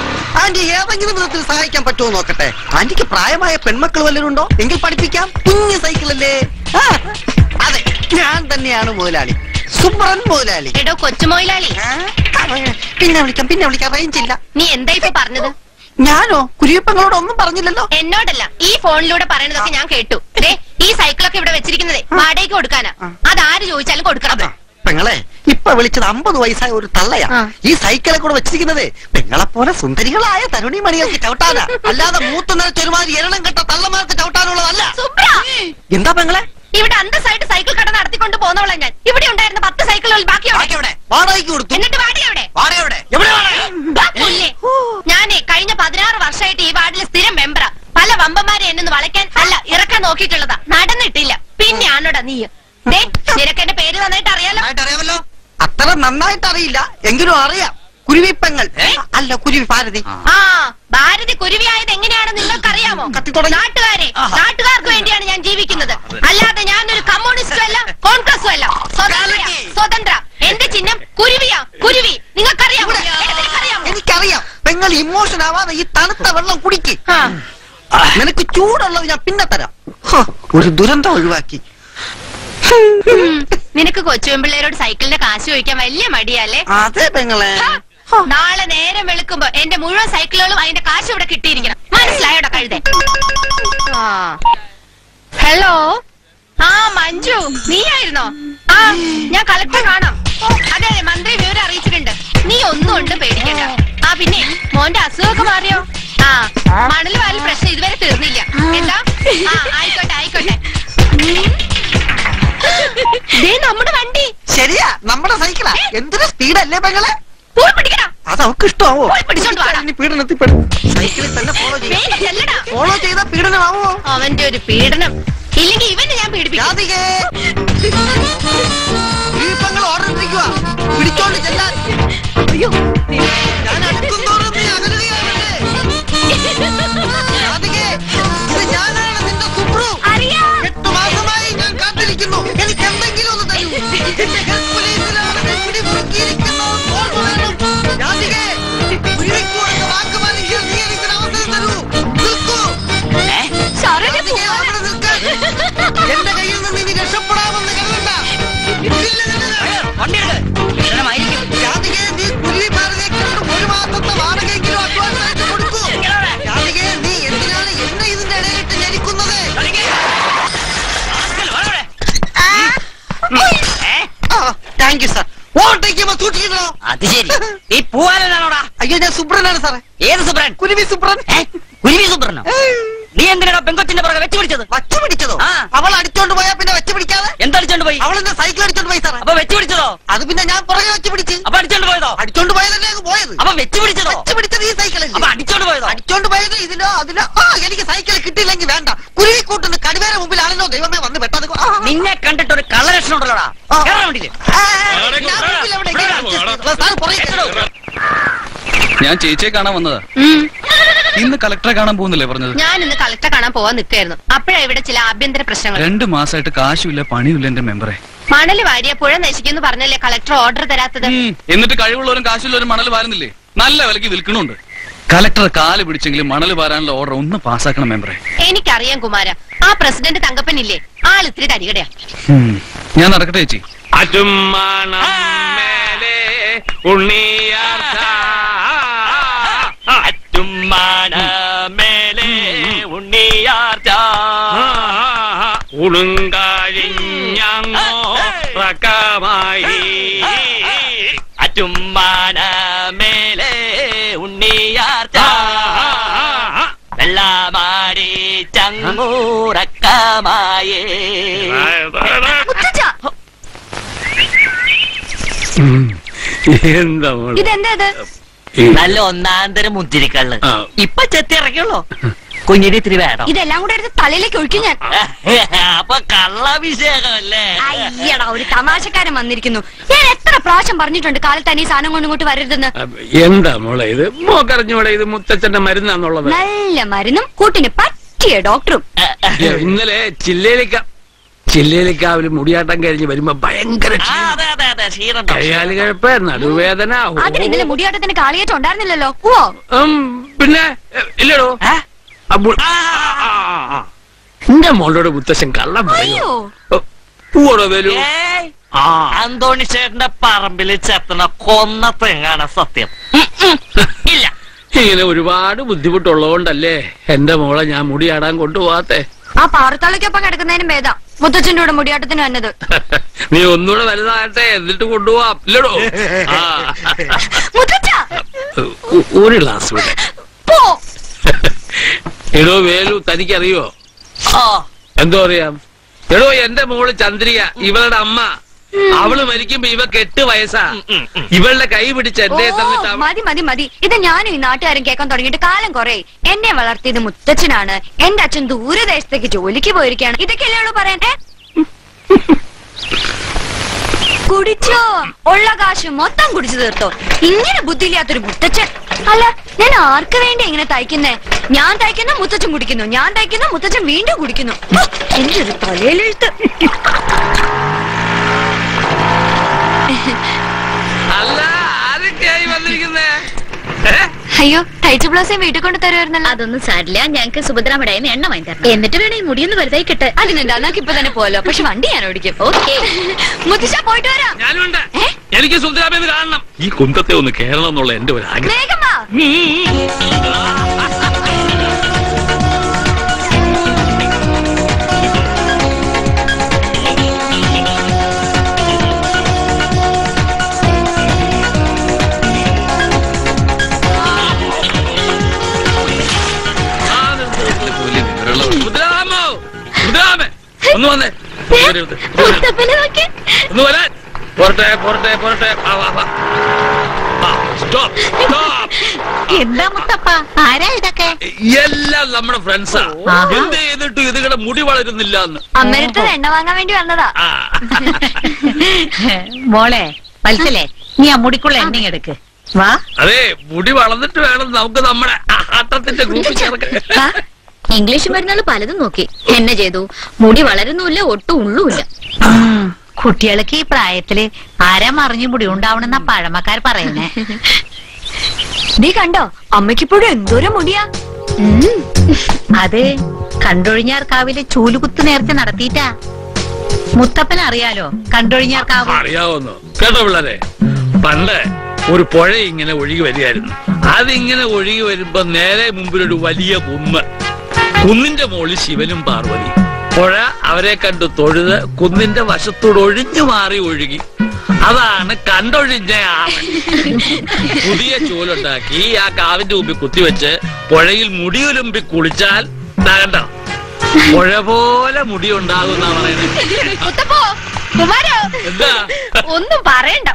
[SPEAKER 8] ആന്റി ഏതെങ്കിലും വിധത്തിൽ സഹായിക്കാൻ പറ്റുമോ നോക്കട്ടെ. ആന്റിക്ക് പ്രായമായ പെൺമക്കൾ വല്ലതും ഉണ്ടോ? എങ്കിൽ പഠിപ്പിക്കാം. കുഞ്ഞു സൈക്കിളല്ലേ? അതെ, ഞാൻ തന്നെയാണ് മുതലാളി, സുബ്രൻ മുതലാളി.
[SPEAKER 7] എടോ കൊച്ചു മുതലാളി.
[SPEAKER 8] പിന്നെ വിളിക്കാം, റേഞ്ച് ഇല്ല.
[SPEAKER 7] നീ എന്താ ഇപ്പൊ പറഞ്ഞത്?
[SPEAKER 8] ഞാനോ? കുരിയപ്പങ്ങളോട് ഒന്നും പറഞ്ഞില്ലല്ലോ.
[SPEAKER 7] എന്നോടല്ല, ഈ ഫോണിലൂടെ പറയുന്നതൊക്കെ ഞാൻ കേട്ടു. ഈ സൈക്കിളൊക്കെ ഇവിടെ വെച്ചിരിക്കുന്നത് വാടകയ്ക്ക് കൊടുക്കാനാ. അതാര് ചോദിച്ചാലും കൊടുക്കണം.
[SPEAKER 8] പെങ്ങളെ, ഇപ്പൊ വിളിച്ചത് 50 വയസ്സായ ഒരു തള്ളയാ. ഈ സൈക്കിളെ കൂടെ വെച്ചിരിക്കുന്നത് പെങ്ങളെ പോലെ സുന്ദരികളായ തരുണി മണികൾക്ക് ചവിട്ടാനാ, അല്ലാതെ മൂത്ത് നിറച്ച് ഒരുമാതിരി എരണം കെട്ട തള്ളമാർക്ക് ചവിട്ടാനുള്ളതല്ല. എന്താ പെങ്ങളെ?
[SPEAKER 7] ഇവിടെ അന്തസ്സായിട്ട് സൈക്കിൾ കട നടത്തിക്കൊണ്ട് പോന്നോളാം ഞാൻ. ഇവിടെ ഉണ്ടായിരുന്ന 10 സൈക്കിളുകൾ ബാക്കിയോടെ
[SPEAKER 8] വാടകയ്ക്ക് കൊടുത്തു.
[SPEAKER 7] എന്നിട്ട് ഞാനേ കഴിഞ്ഞ 16 വർഷമായിട്ട് ഈ വാർഡിലെ സ്ഥിരം മെമ്പറാ. പല വമ്പന്മാരെ എന്നെ വളയ്ക്കാൻ അല്ല ഇറക്കാൻ നോക്കിയിട്ടുള്ളതാ, നടന്നിട്ടില്ല. പിന്നെ ആണോടാ നീ? നിനക്ക് എന്റെ പേര് നന്നായിട്ട് അറിയാലോ.
[SPEAKER 8] അത്ര നന്നായിട്ട് അറിയില്ല, എങ്കിലും അറിയാം. കുരുവിപ്പെങ്ങൾ അല്ല, കുരുവി ഭാരതി.
[SPEAKER 7] ഭാരതി കുരുവിയായത് എങ്ങനെയാണെന്ന് നിങ്ങൾക്കറിയാമോ? നാട്ടുകാർക്ക് വേണ്ടിയാണ് ഞാൻ ജീവിക്കുന്നത്, അല്ലാതെ ഞാനൊരു കമ്മ്യൂണിസ്റ്റും അല്ല കോൺഗ്രസും അല്ല. സ്വതന്ത്ര. എന്റെ ചിഹ്നം കുരുവിയാ. കുരുവി നിങ്ങൾക്കറിയാമോ?
[SPEAKER 8] എനിക്കറിയാം. പെങ്ങൾ ഇമോഷൻ ആവാതെ ഈ തണുത്ത വെള്ളം കുടിക്ക്. നിനക്ക് ചൂടുള്ളത് ഞാൻ പിന്നെ തരാം. ഒരു ദുരന്തം ഒഴിവാക്കി.
[SPEAKER 7] നിനക്ക് കൊച്ചുപിള്ളേരോട് സൈക്കിളിന്റെ കാശ് ചോദിക്കാൻ വലിയ മടിയല്ലേ?
[SPEAKER 8] അതെ പെങ്ങളെ.
[SPEAKER 7] നാളെ നേരം വെളുക്കുമ്പോ എന്റെ മുഴുവൻ സൈക്കിളുകളും അതിന്റെ കാശ് ഇവിടെ കിട്ടിയിരിക്കണം. മനസ്സിലായോടെ കഴുതേ? ഹലോ, മഞ്ജു, നീയായിരുന്നോ? ഞാൻ കളക്ടർ കാണാം. അതെ, മന്ത്രി വിവരം അറിയിച്ചിട്ടുണ്ട്. നീ ഒന്നും കൊണ്ട് പേടിക്കണ്ട. പിന്നെ മോന്റെ അസുഖമൊക്കെ മാറിയോ? മണൽ വാരി പ്രശ്നം ഇതുവരെ തീർന്നില്ല. എന്താ? ആയിക്കോട്ടെ. നമ്മുടെ വണ്ടി
[SPEAKER 8] ശരിയാ, നമ്മുടെ സൈക്കിളാ. എന്തൊരു സ്പീഡല്ലേ പെങ്ങളെ? അത് അവർക്ക് ഇഷ്ടമാവോ? പീഡനത്തിൽ സൈക്കിളിൽ തന്നെ ഫോളോ ചെയ്ത പീഡനമാവോ?
[SPEAKER 7] അവന്റെ ഒരു പീഡനം. ഇല്ലെങ്കിൽ ഇവനെ ഞാൻ പീഡിപ്പിക്കും.
[SPEAKER 8] ഓർഡർ പിടിച്ചോണ്ട് ചെല്ലാൻ. അയ്യോ, ഞാൻ അടുക്കുന്നോറും നീ അകലുകയാണല്ലേ. ഞാനാണ് നിന്റെ സുബ്രു. 8 മാസമായി ഞാൻ കാത്തിരിക്കുന്നു. എനിക്ക് എന്തെങ്കിലും ഒന്ന് തരൂ. എന്റെ ഹെൽത്ത് പോലീസിലാണ് പിടിമുറുക്കിയിരിക്കുന്നത്. വാക്കുമാലി എനിക്ക് അവസരം തരൂ. നിൽക്കൂ. എന്റെ കയ്യിൽ നിന്ന് ഇനി രക്ഷപ്പെടാമെന്ന് കരുതണ്ട. രാധികെ, നീ കുരുവി ഭാരതിയെക്കൊണ്ട് 1 മാസത്തെ വാടകയെങ്കിലും അഡ്വാൻസ് ആയിട്ട് കൊടുക്കൂ. രാധികെ, നീ എന്തിനാണ് എന്നെ ഇതിന്റെ ഇടയിലിട്ട് ഞെരിക്കുന്നത്? Thank you sir. ഓട്ടേക്കുമ്പോ സൂക്ഷിക്കണോ?
[SPEAKER 1] അത് ശരി. നീ പൂവാനാണോടാ?
[SPEAKER 8] അയ്യോ, ഞാൻ സുബ്രനാണ് സാറേ.
[SPEAKER 1] ഏത് സുബ്രൻ?
[SPEAKER 8] കുരുവി സുബ്രൻ.
[SPEAKER 1] കുരുവി സുബ്രനോ? നീ എന്തിനാ പെങ്കൊച്ചിന്റെ പുറകെ വെച്ച് പിടിച്ചത്?
[SPEAKER 8] വച്ചു പിടിച്ചതോ? അവൾ അടിച്ചോണ്ട് പോയാ പിന്നെ വെച്ച് പിടിക്കാതെ?
[SPEAKER 1] എന്തടിച്ചോണ്ട് പോയി?
[SPEAKER 8] അവളെന്റെ സൈക്കിൾ അടിച്ചോണ്ട് പോയി സാറേ.
[SPEAKER 1] അപ്പൊ വെച്ച് പിടിച്ചതോ?
[SPEAKER 8] അത് പിന്നെ ഞാൻ പുറകെ വെച്ച് പിടിച്ച്.
[SPEAKER 1] അപ്പൊ അടിച്ചോണ്ട് പോയതോ?
[SPEAKER 8] അടിച്ചോണ്ട് പോയതല്ലേ പോയത്.
[SPEAKER 1] അപ്പൊ വെച്ച് പിടിച്ചതോ?
[SPEAKER 8] വെച്ച് പിടിച്ചത് ഈ സൈക്കിളിൽ.
[SPEAKER 1] അപ്പൊ അടിച്ചോണ്ട് പോയതോ?
[SPEAKER 8] അടിച്ചോണ്ട് പോയത് ഇതിലോ അതിലോ. എനിക്ക് സൈക്കിൾ കിട്ടിയില്ലെങ്കിൽ വേണ്ട. കുരുവി കൂട്ടുന്ന കടുവേരെ മുമ്പിലാണല്ലോ ദൈവമേ വന്ന് പെട്ടത്.
[SPEAKER 1] നിന്നെ കണ്ടിട്ട് ഒരു കള്ളലക്ഷണം ഉണ്ടല്ലോടാ.
[SPEAKER 6] ഞാൻ ചേച്ചിയെ കാണാൻ വന്നതാ. ഇന്ന് കളക്ടറെ കാണാൻ പോകുന്നില്ലേ പറഞ്ഞത്?
[SPEAKER 7] ഞാൻ ഇന്ന് കളക്ടറെ കാണാൻ പോവാൻ നിൽക്കായിരുന്നു. അപ്പോഴാ ഇവിടെ ചില ആഭ്യന്തര പ്രശ്നങ്ങൾ.
[SPEAKER 6] 2 മാസമായിട്ട് കാശുമില്ല, പണിയില്ല എന്റെ മെമ്പറെ.
[SPEAKER 7] മണല് വാരിയ പുഴ നശിക്കുന്നു പറഞ്ഞല്ലേ കളക്ടർ ഓർഡർ തരാത്തത്?
[SPEAKER 6] എന്നിട്ട് കഴിവുള്ളവരും കാശുള്ളവരും മണൽ വാരുന്നില്ലേ? നല്ല വിലക്ക് വിൽക്കണുണ്ട്. കളക്ടർ കാല് പിടിച്ചെങ്കിലും മണൽ വാരാനുള്ള ഓർഡർ ഒന്ന് പാസ്സാക്കണം മെമ്പറെ.
[SPEAKER 7] എനിക്കറിയാം കുമാര, ആ പ്രസിഡന്റ് തങ്കപ്പനില്ലേ, ആൾ ഇത്തിരി തരികടയാ.
[SPEAKER 6] ഞാൻ നടക്കട്ടെ ചേച്ചി.
[SPEAKER 2] ഉളുങ്കാഴിഞ്ഞോ റക്കമായി
[SPEAKER 1] അറ്റുമ്മാന മേലെ ഉണ്ണിയാർച്ച വെള്ള ചാമാടി ചങ്ങൂറക്കമായേ.
[SPEAKER 3] എന്താ മോളെ?
[SPEAKER 7] ഇതെന്താ ഇത്?
[SPEAKER 1] നല്ല ഒന്നാന്തരം മുന്തിരിക്കള്ള്. ഇപ്പൊ ചെത്തി ഇറക്കിയുള്ളൂ. കുഞ്ഞിന് ഇത്തിരി വേണം.
[SPEAKER 7] ഇതെല്ലാം കൂടെ എടുത്ത് തലയിലേക്ക് ഒഴിക്കും ഞാൻ.
[SPEAKER 1] അപ്പൊ കള്ളാഭിഷേകമല്ലേ?
[SPEAKER 7] അയ്യടാ, ഒരു തമാശക്കാരൻ വന്നിരിക്കുന്നു. ഞാൻ എത്ര പ്രാവശ്യം പറഞ്ഞിട്ടുണ്ട് കാലത്ത് തന്നെ ഈ സാധനം കൊണ്ട് ഇങ്ങോട്ട് വരരുതെന്ന്.
[SPEAKER 3] എന്താ മോളെ ഇത്? മോക്കറിഞ്ഞോളെ ഇത് മുത്തച്ഛന്റെ മരുന്നാന്നുള്ളത്?
[SPEAKER 7] നല്ല മരുന്നും കൂട്ടിന് പറ്റിയ ഡോക്ടറും.
[SPEAKER 3] ഇന്നലെ ചില്ലേലിക്കാവില് മുടിയാട്ടം കഴിഞ്ഞ് വരുമ്പോ ഭയങ്കര കയ്യാല് കിഴപ്പ്, നടുവേദന.
[SPEAKER 7] അതിന് ഇന്നലെ മുടിയാട്ടത്തിന് കാളിയേറ്റം ഉണ്ടായിരുന്നില്ലല്ലോ. ഓ
[SPEAKER 3] പിന്നെ ഇല്ലടോ, എന്റെ മോളോട് മുത്തശ്ശൻ കള്ളം പറയോ? പൂവോടോ വരൂ.
[SPEAKER 1] അന്തോണി ചേട്ടന്റെ പറമ്പില് ചെത്തണ കൊന്ന തെങ്ങാണ് സത്യം. ഇല്ല,
[SPEAKER 3] ഇങ്ങനെ ഒരുപാട് ബുദ്ധിമുട്ടുള്ളതുകൊണ്ടല്ലേ എന്റെ മോളെ ഞാൻ മുടിയാടാൻ കൊണ്ടുപോകാത്തെ.
[SPEAKER 7] ആ പാറത്താളിക്കൊപ്പം കിടക്കുന്നതിനും ഭേദം മുത്തച്ഛന്റെ കൂടെ മുടിയാട്ടത്തിന് വന്നത്.
[SPEAKER 3] നീ ഒന്നുകൂടെ വലുതാകട്ടെ എന്നിട്ട് കൊണ്ടുപോവാം. ഇല്ലടോ, ഒരു ഗ്ലാസ് കൂടെ. എടോ വേലു, തനിക്കറിയോ? എന്തോ അറിയാം. എടോ, എന്റെ മോള് ചന്ദ്രിക, ഇവളുടെ അമ്മ, അവള് മരിക്കുമ്പോ ഇവക്ക് 8 വയസ്സാ. ഇവളുടെ കൈ പിടിച്ച് എന്നെ തന്നിട്ട്
[SPEAKER 7] മതി മതി മതി. ഇത് ഞാനും ഈ നാട്ടുകാരും കേൾക്കാൻ തുടങ്ങിയിട്ട് കാലം കുറെ. എന്നെ വളർത്തിയത് മുത്തച്ഛനാണ്. എന്റെ അച്ഛൻ ദൂരദേശത്തേക്ക് ജോലിക്ക് പോയിരിക്കുകയാണ്. ഇതൊക്കെയല്ലേ ഉള്ളൂ പറയാൻ. കുടിച്ചോ? ഉള്ള കാശ് മൊത്തം കുടിച്ചു തീർത്തോ? ഇങ്ങനെ ബുദ്ധിയില്ലാത്തൊരു മുത്തച്ഛൻ. അല്ല, ഞാൻ ആർക്ക് വേണ്ടി ഇങ്ങനെ തയ്ക്കുന്നേ? ഞാൻ തയ്ക്കുന്ന മുത്തച്ഛൻ കുടിക്കുന്നു, ഞാൻ തയ്ക്കുന്ന മുത്തച്ഛൻ വീണ്ടും കുടിക്കുന്നു. എന്റെ ഒരു തലയിലെഴുത്ത്.
[SPEAKER 3] അല്ല, ആരൊക്കെയായി വന്നിരിക്കുന്നേ?
[SPEAKER 7] അയ്യോ, തയ്ച്ച ബ്ലൗസേ വീട്ടിൽ കൊണ്ട് തരുമായിരുന്നല്ലോ.
[SPEAKER 5] അതൊന്നും സാരില്ല, ഞങ്ങൾക്ക് സുഭദ്രാമടയെന്ന് എണ്ണ വാങ്ങി തരണം. എന്നിട്ട് വേണം ഈ മുടിയൊന്ന് വലുതായി കിട്ടെ.
[SPEAKER 7] അതിനെന്താ, നമുക്ക് ഇപ്പൊ തന്നെ പോലോ. പക്ഷെ വണ്ടി ഞാൻ ഓടിക്കും. ഓക്കെ മുത്തശ്ശ, പോയിട്ട് വരാം.
[SPEAKER 3] ഞാനുണ്ട്. എനിക്ക് സുന്ദരാമെന്ന് കാണണം. ഈ കുന്തത്തെ ഒന്ന് കേറണം എന്നുള്ള എന്റെ ഒരു ആഗ്രഹം.
[SPEAKER 7] വേഗം വാ.
[SPEAKER 3] ഒന്ന് വന്നേ, ഒന്ന് വരാൻ. പോരട്ടെ.
[SPEAKER 5] എന്താ മുത്തപ്പ, ആരാ ഇതൊക്കെ?
[SPEAKER 3] എല്ലാം നമ്മുടെ ഫ്രണ്ട്സാ. എന്ത് ചെയ്തിട്ടും ഇതുകളുടെ മുടി വളരുന്നില്ല എന്ന്.
[SPEAKER 7] അമ്മരത്ത് എണ്ണ വാങ്ങാൻ വേണ്ടി വന്നതാ.
[SPEAKER 5] മോളെ വത്സലേ, നീ ആ മുടിക്കുള്ള എണ്ണ എടുക്ക്. വാ.
[SPEAKER 3] അതെ, മുടി വളർന്നിട്ട് വേണം നമുക്ക് നമ്മുടെ ആട്ടത്തിന്റെ ഗ്രൂപ്പിൽ ചേർക്കാൻ.
[SPEAKER 5] ഇംഗ്ലീഷ് മരുന്നുകൾ പലതും നോക്കി, എന്നെ ചെയ്തു. മുടി വളരുന്നുമില്ല, ഒട്ടും ഉള്ളുമില്ല. കുട്ടികൾക്ക് ഈ പ്രായത്തില് ആരാ മറിഞ്ഞു മുടി ഉണ്ടാവണെന്നാ പഴമക്കാർ പറയുന്നേ.
[SPEAKER 7] നീ കണ്ടോ, അമ്മയ്ക്കിപ്പോഴും എന്തോരം മുടിയാ.
[SPEAKER 5] അത് കണ്ടൊഴിഞ്ഞാർക്കാവിലെ ചൂലുകുത്ത് നേരത്തെ നടത്തിയിട്ടാ. മുത്തപ്പൻ അറിയാലോ കണ്ടൊഴിഞ്ഞാർക്കാവ്?
[SPEAKER 3] അറിയാവുന്നു കേട്ടോ പിള്ളേരെ. പണ്ട് ഒരു പുഴ ഇങ്ങനെ ഒഴുകി വരികയായിരുന്നു. അതിങ്ങനെ ഒഴുകി വരുമ്പോ നേരെ മുമ്പിലൊരു വലിയ കുന്നിന്റെ മുകളിൽ ശിവനും പാർവതി. പുഴ അവരെ കണ്ടു തൊഴുത് കുന്നിന്റെ വശത്തോട് ഒഴിഞ്ഞു മാറി ഒഴുകി. അതാണ് കണ്ടൊഴിഞ്ഞ ആവ്. പുതിയ ചൂലുണ്ടാക്കി ആ കാവിന്റെ മുമ്പിൽ കുത്തിവെച്ച് പുഴയിൽ മുടിയൊലുമ്പി കുളിച്ചാൽ കണ്ടോ, പുഴ പോലെ മുടി ഉണ്ടാകുന്ന പറയുന്നത്. എന്താ
[SPEAKER 7] ഒന്നും പറയണ്ട.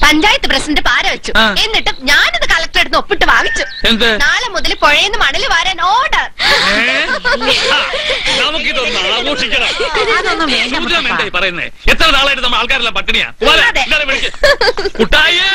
[SPEAKER 7] പഞ്ചായത്ത് പ്രസിഡന്റ് പാര വെച്ചു. എന്നിട്ട് ഞാനിത് കളക്ടറെടുത്ത് ഒപ്പിട്ട് വാങ്ങിച്ചു. നാളെ മുതൽ പുഴയെന്ന് മണല് വാരാൻ ഓർഡർ.
[SPEAKER 3] നമുക്കിതൊന്ന് ആഘോഷിക്കണം. പറയുന്നേ, എത്ര നാളായിട്ട് നമ്മൾ ആൾക്കാരെല്ലാം പട്ടിണിയാ. കുട്ടായേ,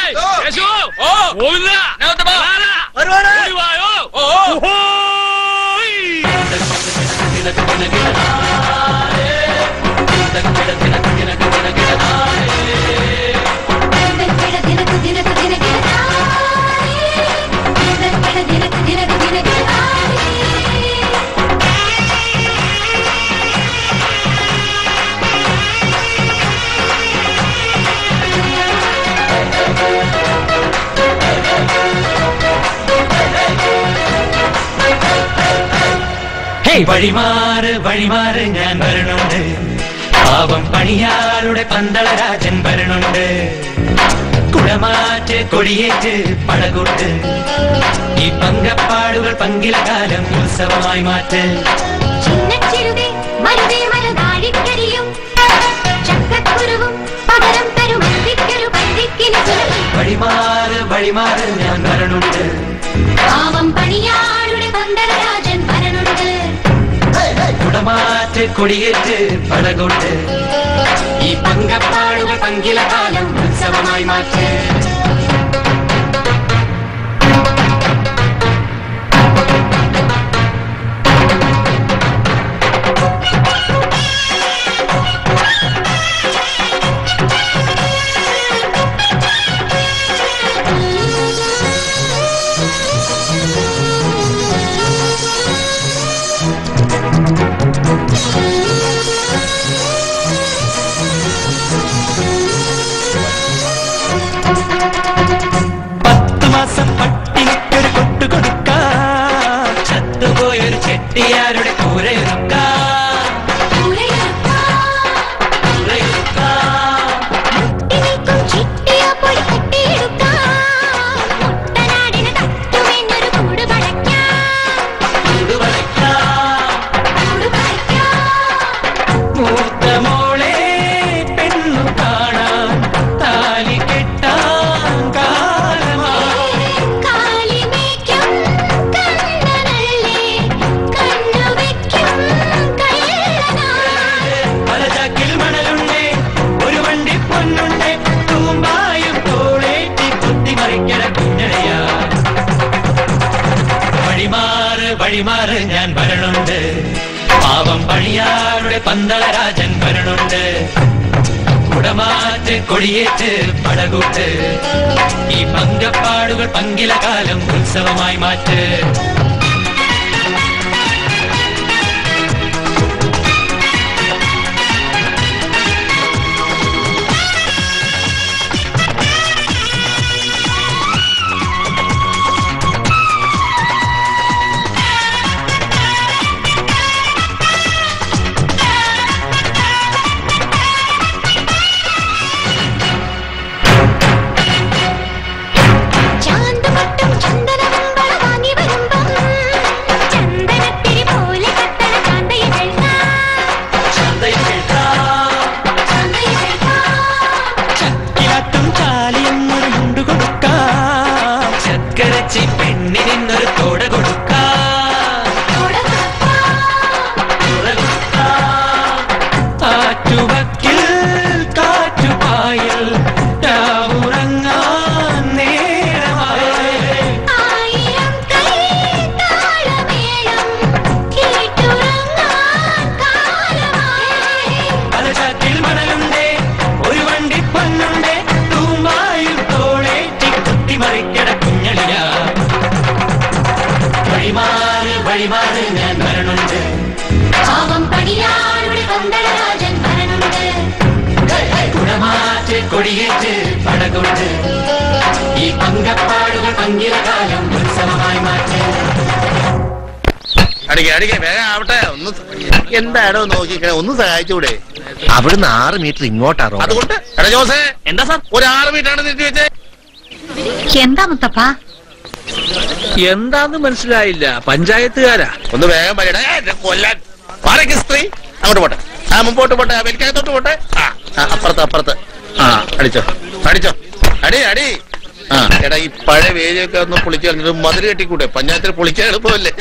[SPEAKER 9] വഴിമാറ് ഞാൻ വരണുണ്ട്. പാവം പണിയാളുടെ പന്തളരാജൻ വരണുണ്ട്. കുടമാറ്റ് കൊടിയേറ്റ് പടകൂട്ട് ഈ പങ്കപ്പാടുകൾ പങ്കില കാലം ഉത്സവമായി മാറ്റ്
[SPEAKER 10] ചിന്നച്ചിരുതേ മരുതേ മലനാഴിക്കരിയും ചക്കക്കുരുവും പകരം തരും അന്തിക്കൊരു പന്തിക്കിന്
[SPEAKER 9] വഴിമാറ് വഴിമാറ് ഞാൻ വരണുണ്ട്
[SPEAKER 10] പാവം പണിയാളുടെ പന്തളരാജൻ വരണുണ്ട്
[SPEAKER 9] കുടമാറ്റ് കൊടിയേറ്റ് പടകൂട്ട് ഈ പങ്കപ്പാടുകൾ പങ്കില കാലം ഉത്സവമായി മാറ്റ് പട്ടിണിക്കൊരു കൊട്ടു കൊടുക്കാം ചത്തുപോയൊരു ചെട്ടിയാരുടെ കൂരയൊരുക്കാം വഴിമാറ് ഞാൻ വരണുണ്ട് പാവം പണിയാളുടെ പന്തളരാജൻ വരണുണ്ട് കുടമാറ്റ് കൊടിയേറ്റ് പടകൂട്ട് ഈ പങ്കപ്പാടുകൾ പങ്കില കാലം ഉത്സവമായി മാറ്റ് പെണ്ണിനൊരു തോട കൊടുക്കാറ്റുവക്കിൽ കാറ്റുപായൽ ഉറങ്ങാൻ നേരമായി പലചാറ്റിൽ മണലുണ്ടേ ഒരു വണ്ടി പൊന്നുണ്ടേ തൂമ്പായും തോളേറ്റി കുത്തിമറിക്കട കുഞ്ഞളിയ വഴിമാറ് വഴിമാറ് ഞാൻ വരണുണ്ട്
[SPEAKER 10] പാവം പണിയാളുടെ പന്തളരാജൻ വരണുണ്ട്
[SPEAKER 9] കുടമാറ്റ് കൊടിയേറ്റ് പടകൂട്ട് ഈ പങ്കപ്പാടുകൾ പങ്കില കാലം ഉത്സവമായി മാറ്റ്
[SPEAKER 2] അടിക്കേ വേഗം ആവട്ടെ ഒന്ന് എന്താണോ നോക്കിക്കേ ഒന്ന് സഹായിച്ചൂടെ
[SPEAKER 4] അവിടുന്ന് 6 മീറ്റർ ഇങ്ങോട്ടാ റോഡ്
[SPEAKER 2] അതുകൊണ്ട് എടാ ജോസേ
[SPEAKER 1] എന്താ സാർ
[SPEAKER 2] ഒരു 6 മീറ്ററാണ് നീട്ടി വെച്ചേ
[SPEAKER 5] എന്താ മുത്തപ്പാ
[SPEAKER 3] എന്താന്ന് മനസ്സിലായില്ല പഞ്ചായത്തുകാരാ
[SPEAKER 2] ഒന്ന് വേഗം പറയണേ കൊല്ലാൻ പാറയ്ക്ക് സ്ത്രീ അങ്ങോട്ട് പോട്ടെ മുമ്പോട്ട് പോട്ടെ വലിക്കകത്തോട്ട് പോട്ടെ അപ്പുറത്ത് അടിച്ചോ അടി എടാ ഈ പഴയ വേദിയൊക്കെ ഒന്ന് പൊളിച്ചു കളഞ്ഞിട്ട് മതിൽ കെട്ടിക്കൂട്ടെ പഞ്ചായത്തിൽ പൊളിക്കാൻ എളുപ്പമല്ലേ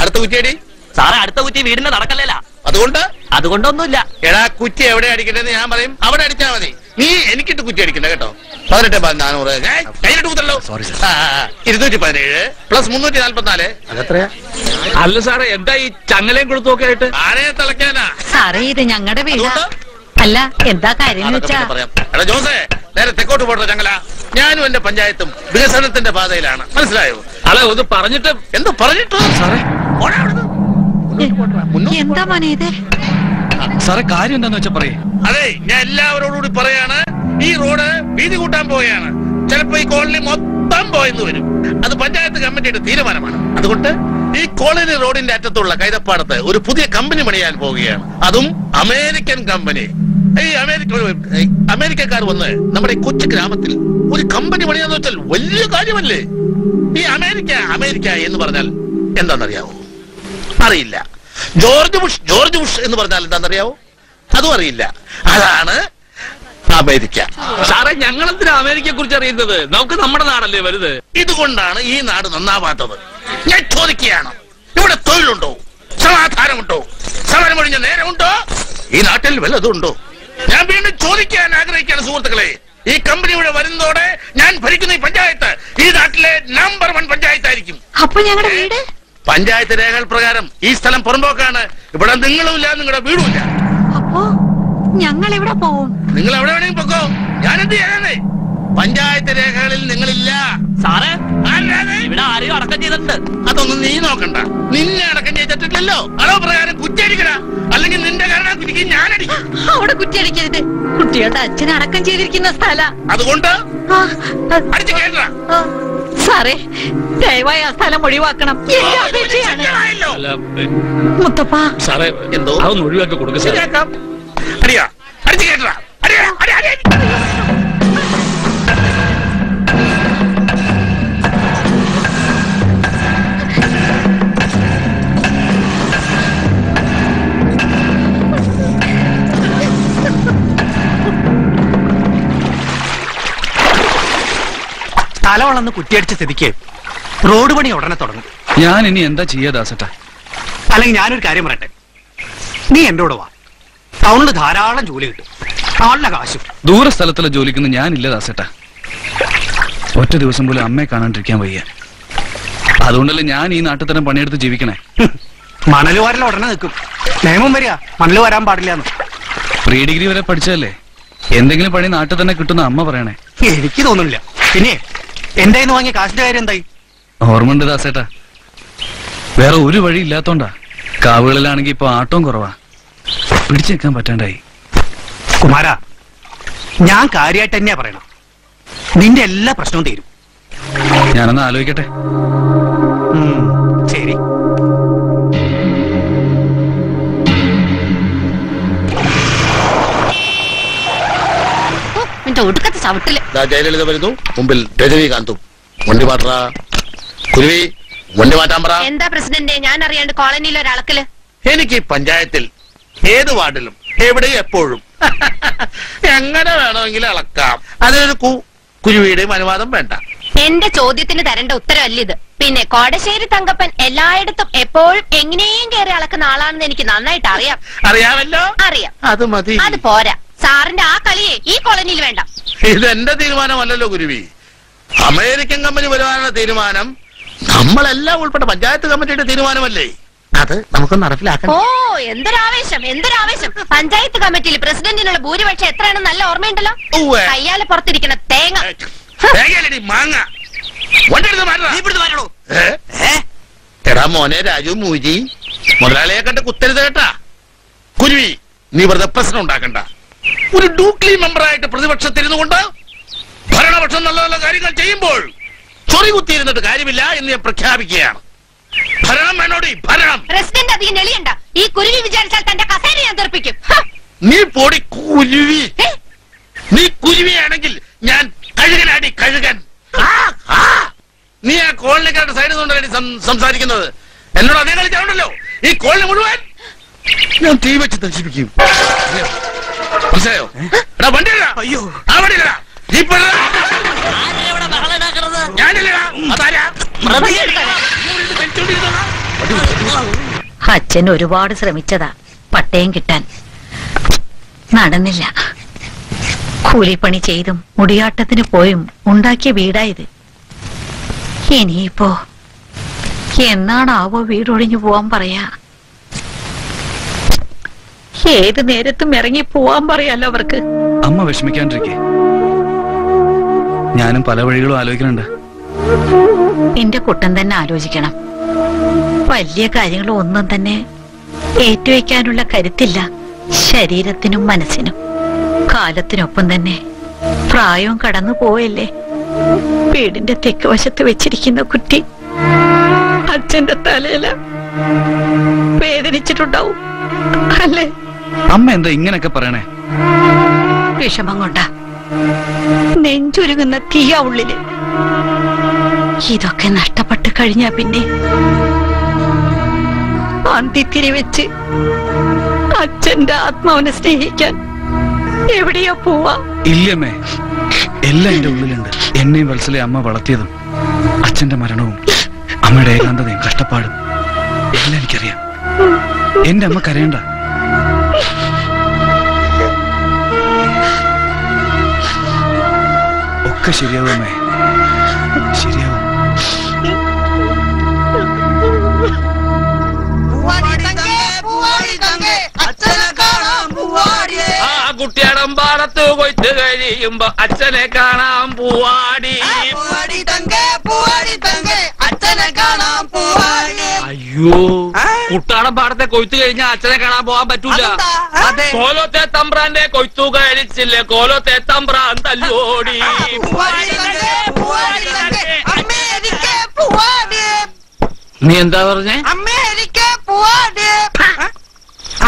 [SPEAKER 2] അടുത്ത കുറ്റിയടി
[SPEAKER 1] സാറേ അടുത്ത കുറ്റി വീടിന്റെ നടക്കല്ലേല അതുകൊണ്ടൊന്നുമില്ല
[SPEAKER 2] എടാ കുറ്റി എവിടെ അടിക്കണ്ടെന്ന് ഞാൻ പറയും അവിടെ അടിച്ചാ മതി നീ എനിക്കിട്ട് കുറ്റി അടിക്കണ്ട കേട്ടോ 18,400 കയ്യിലിട്ട് കുത്തല്ലോ 217 പ്ലസ് 344
[SPEAKER 3] അതെത്രയാ അല്ല സാറേ എന്താ ഈ ചങ്ങലയും കൊടുത്തൊക്കെ ആയിട്ട്
[SPEAKER 2] ആരെ തിളയ്ക്കാനാ
[SPEAKER 5] സാറേ ഇത് ഞങ്ങളുടെ വീടാ അല്ല എന്താ കാര്യം വെച്ചാ
[SPEAKER 2] പറയാം എടാ ജോസേ നേരെ തെക്കോട്ട് പോട്ടെ ചങ്ങല ഞാനും എന്റെ പഞ്ചായത്തും വികസനത്തിന്റെ പാതയിലാണ് മനസ്സിലായോ
[SPEAKER 3] അല്ല ഒന്ന് പറഞ്ഞിട്ട്
[SPEAKER 2] എന്ത് പറഞ്ഞിട്ട്
[SPEAKER 3] സാറേ
[SPEAKER 5] എന്താ മോനെ ഇത്
[SPEAKER 6] സാറേ കാര്യം എന്താന്ന് വെച്ചാ പറയേ
[SPEAKER 2] അതെ ഞാൻ എല്ലാവരോടും കൂടി പറയാണ് ഈ റോഡ് വീതി കൂട്ടാൻ പോവുകയാണ് ചിലപ്പോ ഈ കോളനി മൊത്തം പോയെന്ന് വരും അത് പഞ്ചായത്ത് കമ്മിറ്റിയുടെ തീരുമാനമാണ് അതുകൊണ്ട് ഈ കോളനി റോഡിന്റെ അറ്റത്തുള്ള കൈതപ്പാടത്ത് ഒരു പുതിയ കമ്പനി പണിയാൻ പോവുകയാണ് അതും അമേരിക്കൻ കമ്പനി ഈ അമേരിക്കക്കാർ വന്ന് നമ്മുടെ ഈ കൊച്ചു ഗ്രാമത്തിൽ ഒരു കമ്പനി പണിയാന്ന് വെച്ചാൽ വലിയ കാര്യമല്ലേ? ഈ അമേരിക്ക എന്ന് പറഞ്ഞാൽ എന്താണെന്നറിയാവോ? അറിയില്ല. ജോർജ് ബുഷ് എന്ന് പറഞ്ഞാൽ എന്താണെന്നറിയാവോ? അതും അറിയില്ല. അതാണ് അമേരിക്ക.
[SPEAKER 3] സാറേ, ഞങ്ങളെന്തിനാ അമേരിക്കയെ കുറിച്ച് അറിയുന്നത്? നമുക്ക് നമ്മുടെ നാടല്ലേ വലുത്.
[SPEAKER 2] ഇതുകൊണ്ടാണ് ഈ നാട് നന്നാവാത്തത്. ഞാൻ ചോദിക്കുകയാണ്, ഇവിടെ തൊഴിലുണ്ടോ? സമാധാനമുണ്ടോ? സമരമൊഴിഞ്ഞ നേരമുണ്ടോ? ഈ നാട്ടിൽ വല്ലതുണ്ടോ? ഞാൻ വീണ്ടും ചോദിക്കാൻ ആഗ്രഹിക്കുകയാണ് സുഹൃത്തുക്കളെ. ഈ കമ്പനി ഇവിടെ വരുന്നതോടെ ഞാൻ ഭരിക്കുന്ന ഈ പഞ്ചായത്ത് ഈ നാട്ടിലെ നമ്പർ 1 പഞ്ചായത്തായിരിക്കും.
[SPEAKER 5] അപ്പൊ ഞങ്ങളുടെ വീട്?
[SPEAKER 2] പഞ്ചായത്ത് രേഖകൾ പ്രകാരം ഈ സ്ഥലം പുറമ്പോക്കാണ്. ഇവിടെ നിങ്ങളുമില്ല, നിങ്ങളുടെ വീടുമില്ല.
[SPEAKER 5] അപ്പോ ഞങ്ങൾ എവിടെ പോവും?
[SPEAKER 2] നിങ്ങൾ എവിടെ വേണമെങ്കിൽ പൊക്കോ. ഞാൻ എന്ത് ചെയ്യാനേ? പഞ്ചായത്ത് രേഖകളിൽ നിങ്ങളില്ല.
[SPEAKER 1] സാറേ, ഇവിടെ ആരെയും അടക്കം ചെയ്തിട്ടുണ്ട്.
[SPEAKER 2] അതൊന്നും നീ നോക്കണ്ട. നിന്നെ അടക്കം ചെയ്തിട്ടില്ലല്ലോ. അളവ് പ്രകാരം കുറ്റടിക്കണ, അല്ലെങ്കിൽ നിന്റെ കാരണം കുറ്റിക്ക് ഞാനടിക്കും.
[SPEAKER 5] അവിടെ കുറ്റിയടിക്കരുത്. കുട്ടികളുടെ അച്ഛൻ അടക്കം ചെയ്തിരിക്കുന്ന സ്ഥല.
[SPEAKER 2] അതുകൊണ്ട് അടിച്ചു കേട്ട
[SPEAKER 5] സാറേ, ദയവായി ആ സ്ഥലം ഒഴിവാക്കണം. എന്റെ അപേക്ഷയാണ്. മുത്തപ്പ
[SPEAKER 3] സാറേ,
[SPEAKER 2] എന്തോ
[SPEAKER 3] അതൊന്ന് ഒഴിവാക്കി കൊടുക്കുക സാറേ.
[SPEAKER 2] അടിയാ, അടിച്ചു കേട്ട.
[SPEAKER 8] സ്ഥലമാണെന്ന് കുറ്റിയടിച്ച സ്ഥിതിക്ക് റോഡ് പണി ഉടനെ തുടങ്ങും.
[SPEAKER 6] ഞാൻ ഇനി എന്താ ചെയ്യാ ദാസേട്ടാ?
[SPEAKER 8] അല്ലെങ്കിൽ ഞാനൊരു കാര്യം പറയട്ടെ, നീ എന്റെ കൂടെ വാ. ടൗണിൽ ധാരാളം ജോലി കിട്ടും, നല്ല കാശും.
[SPEAKER 6] ദൂര സ്ഥലത്തുള്ള ജോലിക്കൊന്നും ഞാനില്ല ദാസേട്ടാ. ഒറ്റ ദിവസം പോലും അമ്മയെ കാണാണ്ടിരിക്കാൻ വയ്യ. അതുകൊണ്ടല്ലേ ഞാൻ ഈ നാട്ടിൽ തന്നെ പണിയെടുത്ത് ജീവിക്കണേ.
[SPEAKER 8] മണല് വാരൽ ഉടനെ നിൽക്കും. നിയമം വരിക, മണല് വരാൻ പാടില്ലാന്ന്.
[SPEAKER 6] പ്രീ ഡിഗ്രി വരെ പഠിച്ചതല്ലേ, എന്തെങ്കിലും പണി നാട്ടിൽ തന്നെ കിട്ടുന്ന അമ്മ പറയണേ.
[SPEAKER 8] എനിക്ക് തോന്നുന്നില്ല. പിന്നെ എന്റെ കയ്യിൽ നിന്ന് വാങ്ങിയ കാശിന്റെ കാര്യം എന്തായി?
[SPEAKER 6] ഓർമ്മയുണ്ട് ദാസേട്ടാ. വേറെ ഒരു വഴി ഇല്ലാത്തോണ്ടാ. കാവുകളിലാണെങ്കിൽ ഇപ്പൊ ആട്ടവും കുറവാ. പിടിച്ചു നിൽക്കാൻ പറ്റാണ്ടായി.
[SPEAKER 8] കുമാര, ഞാൻ കാര്യമായിട്ട് തന്നെയാ പറയണം. നിന്റെ എല്ലാ പ്രശ്നവും തീരും.
[SPEAKER 6] ഞാനൊന്ന് ആലോചിക്കട്ടെ.
[SPEAKER 8] ശരി.
[SPEAKER 5] ഒടുക്കത്തെ ചവിട്ടില്
[SPEAKER 2] ജയലളിത വരുന്നു, മുമ്പിൽ രജനീകാന്തും. വണ്ടി മാറ്റാ കുരുവി, വണ്ടി മാറ്റാൻ പറ.
[SPEAKER 7] എന്താ പ്രസിഡന്റ്, ഞാൻ അറിയാണ്ട് കോളനിയിൽ ഒരളക്കല്?
[SPEAKER 2] എനിക്ക് പഞ്ചായത്തിൽ ഏത് വാർഡിലും എവിടെയും എപ്പോഴും എങ്ങനെ വേണമെങ്കിലും അളക്കാം. അതിനൊരു കുരുവിയുടെയും അനുവാദം വേണ്ട.
[SPEAKER 7] എന്റെ ചോദ്യത്തിന് തരേണ്ട ഉത്തരവല്ല ഇത്. പിന്നെ കോടശ്ശേരി തങ്കപ്പൻ എല്ലായിടത്തും എപ്പോഴും എങ്ങനെയും കയറി അളക്കുന്ന ആളാണെന്ന് എനിക്ക് നന്നായിട്ട് അറിയാം.
[SPEAKER 2] അറിയാമല്ലോ.
[SPEAKER 7] അറിയാം.
[SPEAKER 2] അത് മതി.
[SPEAKER 7] അത് പോരാ. സാറിന്റെ ആ കളിയെ ഈ കോളനിയിൽ വേണ്ട.
[SPEAKER 2] ഇതെന്റെ തീരുമാനമല്ലല്ലോ കുരുവി. അമേരിക്കൻ കമ്പനി വരുവാനുള്ള തീരുമാനം നമ്മളെല്ലാം ഉൾപ്പെട്ട പഞ്ചായത്ത് കമ്മിറ്റിയുടെ തീരുമാനമല്ലേ? അത് നമുക്ക് നടപ്പിലാക്കാം.
[SPEAKER 7] ഓ, എന്തൊരാവേശം, എന്തൊരാവേശം. പഞ്ചായത്ത് കമ്മിറ്റിയിൽ പ്രസിഡന്റിനുള്ള ഭൂരിപക്ഷം എത്രയാണെന്ന് നല്ല ഓർമ്മയുണ്ടല്ലോ. കയ്യാലെ പുറത്തിരിക്കണ തേങ്ങ.
[SPEAKER 2] മാങ്ങ. എടാ മോനെ രാജു മൂജി, മുതലാളിയെ കണ്ട് കുത്തരുത് കേട്ടാ. കുരുവി, നീ വെറുതെ പ്രശ്നം ഉണ്ടാക്കണ്ട. ഒരു ഡൂക്ലി മെമ്പറായിട്ട് പ്രതിപക്ഷത്തിരുന്നു കൊണ്ട് ഭരണപക്ഷം നല്ല നല്ല കാര്യങ്ങൾ ചെയ്യുമ്പോൾ ചൊറി കുത്തിയിരുന്നിട്ട് കാര്യമില്ല എന്ന് ഞാൻ പ്രഖ്യാപിക്കുകയാണ്. ഭരണം വേണോടി, ഭരണം.
[SPEAKER 7] പ്രസിഡന്റ് അധികം എളിയണ്ട. ഈ കുരുവി വിചാരിച്ചാൽ തന്റെ കസേര ഞാൻ തെറിപ്പിക്കും.
[SPEAKER 2] നീ പൊടി കുരുവി. നീ കുരുവിയാണെങ്കിൽ ഞാൻ കഴുകനാടി, കഴുകൻ. നീ ആ കോളനിക്കാരുടെ സൈഡിൽ നിന്നുകൊണ്ടല്ലേ സംസാരിക്കുന്നത്? എന്നോട് അതേ കളിച്ചാണല്ലോ. ഈ കോളനി മുഴുവൻ ഞാൻ തീ വെച്ച് നശിപ്പിക്കും. മനസ്സിലായോ? എടാ വണ്ടിയില്ല. അയ്യോ, ആ വണ്ടിയില്ല.
[SPEAKER 5] അച്ഛൻ ഒരുപാട് ശ്രമിച്ചതാ പട്ടയം കിട്ടാൻ, നടന്നില്ല. കൂലിപ്പണി ചെയ്തും മുടിയാട്ടത്തിന് പോയും ഉണ്ടാക്കിയ വീടായത്. ഇനിയിപ്പോ എന്നാണാവോ വീടൊഴിഞ്ഞു പോവാൻ പറയാ? ഏത് നേരത്തും ഇറങ്ങി പോവാൻ പറയാലോ അവർക്ക്.
[SPEAKER 6] അമ്മ വിഷമിക്കാണ്ടിരിക്കേ. ഞാനും പല വഴികളും ആലോചിക്കുന്നുണ്ട്.
[SPEAKER 5] നിന്റെ കുട്ടൻ തന്നെ ആലോചിക്കണം. വലിയ കാര്യങ്ങളും ഒന്നും തന്നെ ഏറ്റുവയ്ക്കാനുള്ള കരുത്തില്ല ശരീരത്തിനും മനസ്സിനും. കാലത്തിനൊപ്പം തന്നെ പ്രായവും കടന്നു പോവല്ലേ. വീടിന്റെ തെക്ക് വശത്ത് വെച്ചിരിക്കുന്ന കുട്ടി അച്ഛന്റെ തലയില വേദനിച്ചിട്ടുണ്ടാവും അല്ലേ?
[SPEAKER 6] അമ്മ എന്താ ഇങ്ങനെയൊക്കെ പറയണേ?
[SPEAKER 11] വിഷമം കൊണ്ടാ, നെഞ്ചുരുങ്ങുന്ന തീയ ഉള്ളില്. ഇതൊക്കെ നഷ്ടപ്പെട്ട് കഴിഞ്ഞാ പിന്നെ അന്തിത്തിരി വെച്ച് അച്ഛന്റെ ആത്മാവിനെ സ്നേഹിക്കാൻ എവിടെയോ പോവാ?
[SPEAKER 6] ഇല്ലമ്മേ, എല്ലാം എന്റെ ഉള്ളിലുണ്ട്. എന്നെയും വത്സലെ അമ്മ വളർത്തിയതും അച്ഛന്റെ മരണവും അമ്മയുടെ ഏകാന്തതയും കഷ്ടപ്പാടും എല്ലാം എനിക്കറിയാം. എന്റെ അമ്മ കരയണ്ട. ഒക്കെ ശരിയാവുമേ, ശരിയാവും.
[SPEAKER 3] ആ കുട്ടിയാടം പാടത്ത് കൊയ്ത്ത് കഴിയുമ്പോ അച്ഛനെ കാണാൻ പൂവാടി. അയ്യോ, കുട്ടാടം പാടത്തെ കൊയ്ത്ത് കഴിഞ്ഞാൽ അച്ഛനെ കാണാൻ പോകാൻ പറ്റൂല. കോലത്തെ തമ്പ്രാന്റെ കൊയ്ത്തു കഴിച്ചില്ലേ, കോലത്തെ തമ്പ്രാൻ തല്ലോടി. നീ എന്താ പറഞ്ഞേ?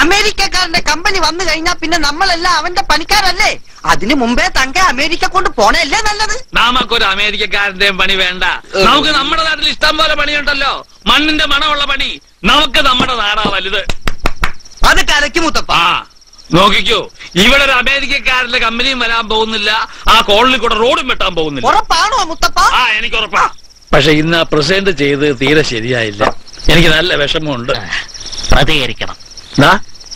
[SPEAKER 8] അമേരിക്കക്കാരന്റെ കമ്പനി വന്നു കഴിഞ്ഞാൽ പിന്നെ നമ്മളെല്ലാം അവന്റെ പണിക്കാരല്ലേ? അതിനു മുമ്പേ തങ്ക അമേരിക്ക കൊണ്ട് പോണല്ലേ നല്ലത്.
[SPEAKER 3] നമുക്കൊരു അമേരിക്കക്കാരന്റെയും പണി വേണ്ട. നമുക്ക് നമ്മുടെ നാട്ടിൽ ഇഷ്ടം പോലെ പണിയുണ്ടല്ലോ. മണ്ണിന്റെ മണമുള്ള പണി. നമുക്ക് നമ്മുടെ നാടാ വലുത്.
[SPEAKER 8] അത് കലക്കി മുത്തപ്പ.
[SPEAKER 3] ആ നോക്കിക്കോ, ഇവിടെ ഒരു അമേരിക്കക്കാരന്റെ കമ്പനിയും വരാൻ പോകുന്നില്ല. ആ കോളനി കൂടെ റോഡും വെട്ടാൻ പോകുന്നില്ല.
[SPEAKER 8] ഉറപ്പാണോ മുത്തപ്പ?
[SPEAKER 3] ആ, എനിക്ക് ഉറപ്പാ. പക്ഷെ ഇന്ന് പ്രസിഡന്റ് ചെയ്ത് തീരെ ശരിയായില്ല. എനിക്ക് നല്ല വിഷമമുണ്ട്.
[SPEAKER 1] പ്രതികരിക്കണം,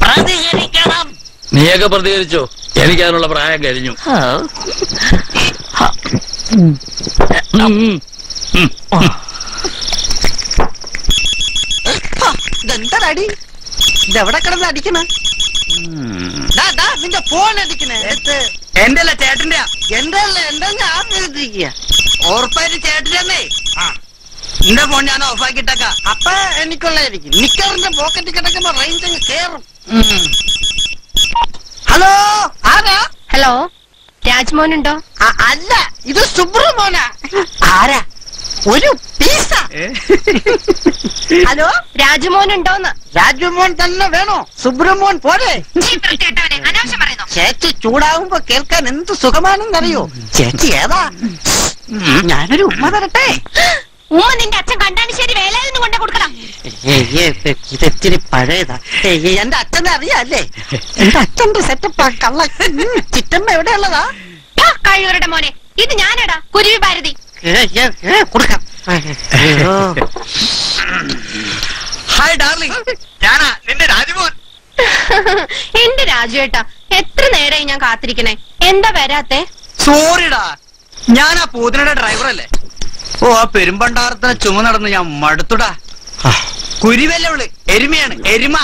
[SPEAKER 1] പ്രതികരിക്കണം.
[SPEAKER 3] നീയൊക്കെ പ്രതികരിച്ചോ? എനിക്ക് അതിനുള്ള പ്രായം കഴിഞ്ഞു.
[SPEAKER 8] ഇതെന്താടി? ഇതെവിടെ കിടന്ന് അടിക്കണ? നിന്റെ ഫോൺ അടിക്കണേ? എന്റെ അല്ല ചേട്ടന്റെ. എന്റെ അല്ല, എന്റെ ഞാൻ എഴുതിരിക്കുക. ഓർപ്പായിട്ട് ചേട്ടനെ എന്റെ ഫോൺ ഞാൻ ഓഫാക്കിട്ടേക്ക. അപ്പൊ എനിക്കുള്ളായിരിക്കും. നിക്കറിന്റെ പോക്കറ്റ് കിടക്കുമ്പോ റേഞ്ച് അങ്ങ് കേറും. ഹലോ, ആരാ?
[SPEAKER 7] ഹലോ, രാജ്മോനുണ്ടോ?
[SPEAKER 8] അല്ല, ഇത് സുബ്രമോനാ. ആരാ? ഒരു പീസ. ഹലോ,
[SPEAKER 7] രാജ്മോനുണ്ടോന്ന്?
[SPEAKER 8] രാജ്മോൻ തന്നെ വേണോ? സുബ്രമോൻ പോരെ? ചേച്ചി ചൂടാവുമ്പോ കേൾക്കാൻ എന്ത് സുഖമാണെന്നറിയോ? ചേച്ചി ഏതാ? ഞാനൊരു ഉമ്മ തരട്ടെ?
[SPEAKER 7] ഉമ്മ നിന്റെ അച്ഛൻ കണ്ടാണിശ്ശേരി വേലയിൽ നിന്ന് കൊണ്ടേ കൊടുക്കണം.
[SPEAKER 8] ഇതെത്തിരി പഴയതാ. എന്റെ അച്ഛനെ അറിയാല്ലേ? എന്റെ അച്ഛന്റെ സെറ്റപ്പാ. കള്ള ചിറ്റമ്മ എവിടെയുള്ളതാ?
[SPEAKER 7] കഴിവരുടെ മോനെ, ഇത് ഞാനടാ, കുരുവി ഭാരതി.
[SPEAKER 8] കൊടുക്കാം. ഹായ് ഡാർലിംഗ്, ഞാനാ നിന്റെ രാജ്മോൻ.
[SPEAKER 7] എന്റെ രാജുവേട്ടാ, എത്ര നേരമായി ഞാൻ കാത്തിരിക്കണേ, എന്താ വരാത്തെ?
[SPEAKER 8] സോറിടാ, ഞാനാ പൂതിനയുടെ ഡ്രൈവറല്ലേ. ഓ, ആ പെരുമ്പണ്ടാരത്തിന് ചുമ നടന്ന് ഞാൻ മടുത്തുടാ. കുരുവല്ല വിള്, എരുമയാണ്, എരുമ.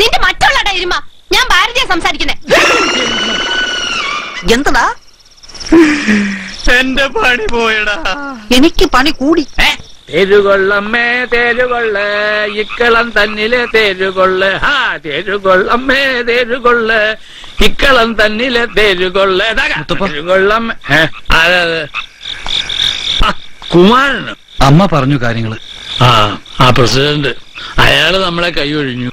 [SPEAKER 7] നിന്റെ മറ്റുള്ളടാ എരുമ. ഞാൻ ഭാരതിയാ സംസാരിക്കുന്നേ.
[SPEAKER 8] എന്തടാ?
[SPEAKER 3] എന്റെ പണി പോയടാ.
[SPEAKER 8] എനിക്ക് പണി കൂടി.
[SPEAKER 3] തേരുകൊള്ളമ്മേ തേരുകൊള്ള, ഇക്കളം തന്നിലെ തേരുകൊള്ള. ഹാ, തേരുകൊള്ളമ്മേ തേരുകൊള്ള, ഇക്കളം തന്നിലെ തേരുകൊള്ള. തേരുകൊള്ളമ്മേ. ആരാ? കുമാരന്.
[SPEAKER 6] അമ്മ പറഞ്ഞു കാര്യങ്ങള്.
[SPEAKER 3] ആ പ്രസിഡന്റ്, അയാള് നമ്മളെ കൈയൊഴിഞ്ഞു.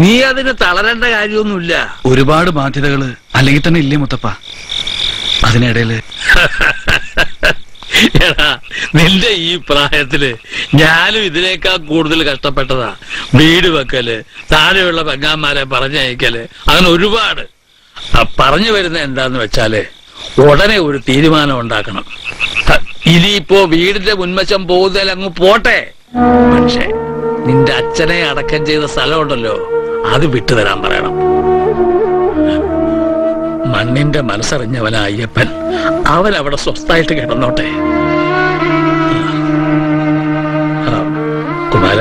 [SPEAKER 3] നീ അതിന് തളരേണ്ട കാര്യമൊന്നുമില്ല.
[SPEAKER 6] ഒരുപാട് ബാധ്യതകള് അല്ലെങ്കിൽ തന്നെ ഇല്ലേ മുത്തപ്പ? അതിനിടയില്
[SPEAKER 3] എടാ, നിന്റെ ഈ പ്രായത്തില് ഞാനും ഇതിനേക്കാൾ കൂടുതൽ കഷ്ടപ്പെട്ടതാ. വീട് വെക്കല്, താഴെയുള്ള പെങ്ങാന്മാരെ പറഞ്ഞയക്കല്, അങ്ങനെ ഒരുപാട്. പറഞ്ഞു വരുന്ന എന്താന്ന് വെച്ചാല് ഉടനെ ഒരു തീരുമാനം ഉണ്ടാക്കണം. ഇനിയിപ്പോ വീടിന്റെ മുൻവശം പോകുന്നതിൽ അങ്ങ് പോട്ടെ. പക്ഷേ നിന്റെ അച്ഛനെ അടക്കം ചെയ്ത സ്ഥലമുണ്ടല്ലോ, അത് വിട്ടുതരാൻ പറയണം. മണ്ണിന്റെ മനസ്സറിഞ്ഞവനാ അയ്യപ്പൻ. അവൻ അവിടെ സ്വസ്ഥായിട്ട് കിടന്നോട്ടെ. കുമാര,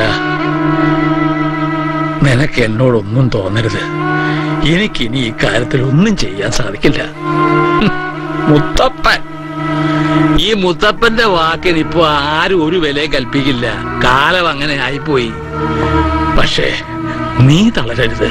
[SPEAKER 3] നിനക്ക് എന്നോടൊന്നും തോന്നരുത്. എനിക്കിനി ഈ കാര്യത്തിൽ ഒന്നും ചെയ്യാൻ സാധിക്കില്ല. മുത്തപ്പൻ, ഈ മുത്തപ്പന്റെ വാക്കിന് ഇപ്പൊ ആരും ഒരു വിലയും കൽപ്പിക്കില്ല. കാലം അങ്ങനെ ആയിപ്പോയി. പക്ഷേ നീ തളരരുത്.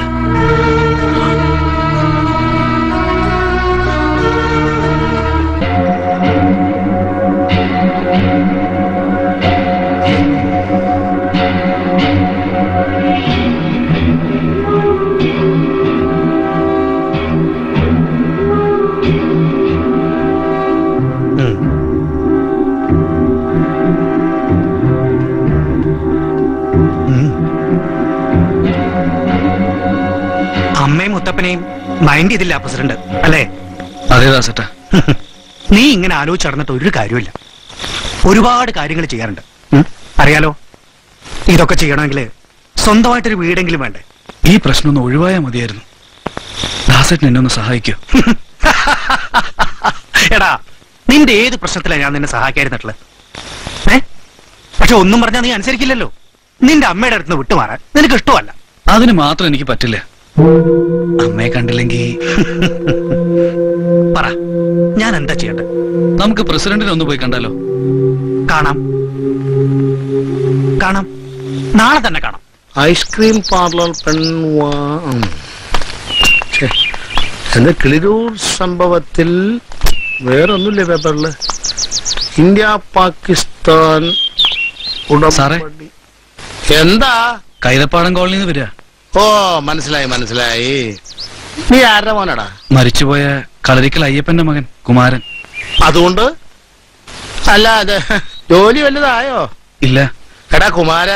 [SPEAKER 6] അമ്മയും മുത്തപ്പനെയും മൈൻഡ് ചെയ്തില്ല പ്രസിഡന്റ് അല്ലേ?
[SPEAKER 3] അതെ ദാസേട്ടാ.
[SPEAKER 6] നീ ഇങ്ങനെ ആലോചിച്ച് നടന്നിട്ട് ഒരു കാര്യമില്ല. ഒരുപാട് കാര്യങ്ങൾ ചെയ്യാറുണ്ട്, അറിയാലോ. ഇതൊക്കെ ചെയ്യണമെങ്കിൽ സ്വന്തമായിട്ടൊരു വീടെങ്കിലും വേണ്ടേ?
[SPEAKER 3] ഈ പ്രശ്നം ഒന്ന് ഒഴിവായാൽ മതിയായിരുന്നു. ദാസേട്ടൻ എന്നെ ഒന്ന് സഹായിക്കോ?
[SPEAKER 6] എടാ, നിന്റെ ഏത് പ്രശ്നത്തിലാണ് ഞാൻ നിന്നെ സഹായിക്കാതിരുന്നിട്ടുള്ളത്? പക്ഷെ ഒന്നും പറഞ്ഞാൽ നീ അനുസരിക്കില്ലല്ലോ. നിന്റെ അമ്മയുടെ അടുത്ത് നിന്ന് വിട്ടുമാറാൻ നിനക്ക് ഇഷ്ടമല്ല.
[SPEAKER 3] അതിന് മാത്രം എനിക്ക് പറ്റില്ല.
[SPEAKER 6] അമ്മയെ കണ്ടില്ലെങ്കിൽ പറ, ഞാൻ എന്താ ചെയ്യട്ടെ?
[SPEAKER 3] നമുക്ക് പ്രസിഡന്റിനെ ഒന്ന് പോയി കണ്ടാലോ?
[SPEAKER 6] കാണാം, കാണാം, നാളെ തന്നെ കാണാം.
[SPEAKER 2] ഐസ്ക്രീം പാർലർ പെൺവാ എന്റെ കിളിരൂർ സംഭവത്തിൽ വേറൊന്നുമില്ലേ പേപ്പറില്? ഇന്ത്യ പാകിസ്ഥാൻ ഉടമ്പടി. എന്താ?
[SPEAKER 3] കൈതപ്പാടം കോളനിന്ന് വരിക.
[SPEAKER 2] ഓ, മനസ്സിലായി മനസ്സിലായി. നീ ആരുടെ മോനാടാ?
[SPEAKER 3] മരിച്ചുപോയ കളരിക്കൽ അയ്യപ്പന്റെ മകൻ കുമാരൻ.
[SPEAKER 2] അതുകൊണ്ട് അല്ല, അത് ജോലി വലുതായോ?
[SPEAKER 3] ഇല്ല.
[SPEAKER 2] എടാ കുമാര,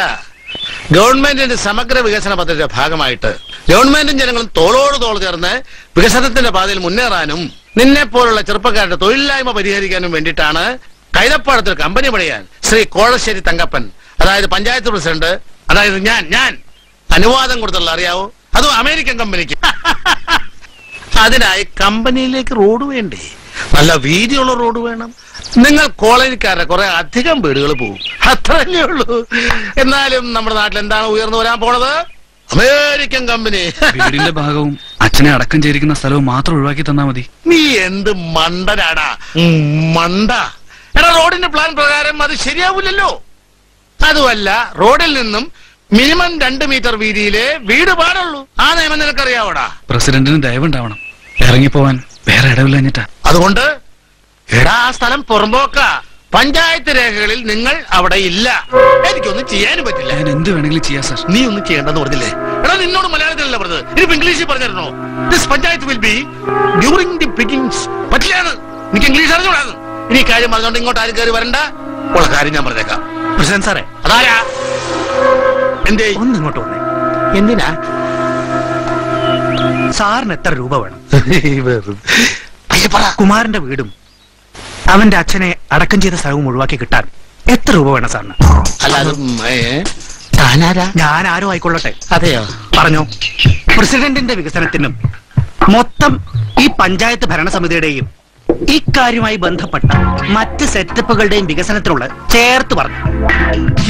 [SPEAKER 2] ഗവൺമെന്റിന്റെ സമഗ്ര വികസന പദ്ധതിയുടെ ഭാഗമായിട്ട് ഗവൺമെന്റും ജനങ്ങളും തോളോട് തോൾ ചേർന്ന് വികസനത്തിന്റെ പാതയിൽ മുന്നേറാനും നിന്നെ പോലുള്ള ചെറുപ്പക്കാരുടെ തൊഴിലില്ലായ്മ പരിഹരിക്കാനും വേണ്ടിയിട്ടാണ് കൈതപ്പാടത്തിൽ കമ്പനി പണിയാൻ ശ്രീ കോഴശ്ശേരി തങ്കപ്പൻ, അതായത് പഞ്ചായത്ത് പ്രസിഡന്റ്, അതായത് ഞാൻ അനുവാദം കൊടുത്തുള്ള, അറിയാവോ? അതും അമേരിക്കൻ കമ്പനിക്ക്. അതിനായി കമ്പനിയിലേക്ക് റോഡ് വേണ്ടേ? നല്ല വീതിയുള്ള റോഡ് വേണം. നിങ്ങൾ കോളനിക്കാരുടെ കുറെ അധികം വീടുകൾ പോകും, അത്രയല്ലേ ഉള്ളൂ. എന്നാലും നമ്മുടെ നാട്ടിൽ എന്താണ് ഉയർന്നു വരാൻ പോണത്? American company.
[SPEAKER 3] വീടിന്റെ ഭാഗവും അച്ഛനെ അടക്കം ചെയ്തിരിക്കുന്ന സ്ഥലവും മാത്രം ഒഴിവാക്കി തന്നാ മതി.
[SPEAKER 2] നീ എന്ത് മണ്ടനാടാ, മണ്ട. എടാ, റോഡിന്റെ പ്ലാൻ പ്രകാരം അത് ശരിയാവില്ലല്ലോ. അതുമല്ല, റോഡിൽ നിന്നും മിനിമം 2 മീറ്റർ വീതിയിലെ വീട് പാടുള്ളൂ. ആ നിയമം നിനക്കറിയാവോടാ?
[SPEAKER 3] പ്രസിഡന്റിന് ദയവുണ്ടാവണം. ഇറങ്ങിപ്പോവാൻ വേറെ ഇടവില്ലഞ്ഞിട്ടാ.
[SPEAKER 2] അതുകൊണ്ട് എടാ, ആ സ്ഥലം പുറമ്പോക്ക. പഞ്ചായത്ത് രേഖകളിൽ നിങ്ങൾ അവിടെ ഇല്ല. എനിക്കൊന്നും ചെയ്യാനും പറ്റില്ല.
[SPEAKER 3] ഞാൻ എന്ത് വേണമെങ്കിലും ചെയ്യാം സാർ.
[SPEAKER 2] നീ ഒന്നും ചെയ്യേണ്ടെന്ന് പറഞ്ഞില്ലേ? എടാ, നിന്നോട് മലയാളത്തിലല്ല പറഞ്ഞത്, ഇനി ഇംഗ്ലീഷിൽ പറഞ്ഞിരുന്നോ? This panchayat will be during the begins. പറ്റില്ലാന്ന്. എനിക്ക് ഇംഗ്ലീഷ് അറിഞ്ഞൂടാന്ന്. ഇനി ഈ കാര്യം പറഞ്ഞോണ്ട് ഇങ്ങോട്ട് ആരും കയറി വരണ്ട. ഉള്ള കാര്യം ഞാൻ പറഞ്ഞേക്കാം.
[SPEAKER 6] പ്രസിഡന്റ് സാറേ,
[SPEAKER 2] അതാരാ? എന്തേ?
[SPEAKER 6] ഒന്ന് ഇങ്ങോട്ട് വന്നേ.
[SPEAKER 2] എന്തിനാ?
[SPEAKER 6] സാറിന് എത്ര രൂപ വേണം? കുമാരന്റെ വീടും അവന്റെ അച്ഛനെ അടക്കം ചെയ്ത സ്ഥലവും ഒഴിവാക്കി കിട്ടാൻ എത്ര രൂപ വേണം സാറിന്?
[SPEAKER 2] അല്ലാതെ താനാരാ?
[SPEAKER 6] ഞാൻ ആരും ആയിക്കൊള്ളട്ടെ.
[SPEAKER 2] അതെയോ?
[SPEAKER 6] പറഞ്ഞോ. പ്രസിഡന്റിന്റെ വികസനത്തിനും മൊത്തം ഈ പഞ്ചായത്ത് ഭരണസമിതിയുടെയും ഇക്കാര്യവുമായി ബന്ധപ്പെട്ട മറ്റ് സെറ്റപ്പുകളുടെയും വികസനത്തിനുള്ള ചേർത്ത് പറഞ്ഞു.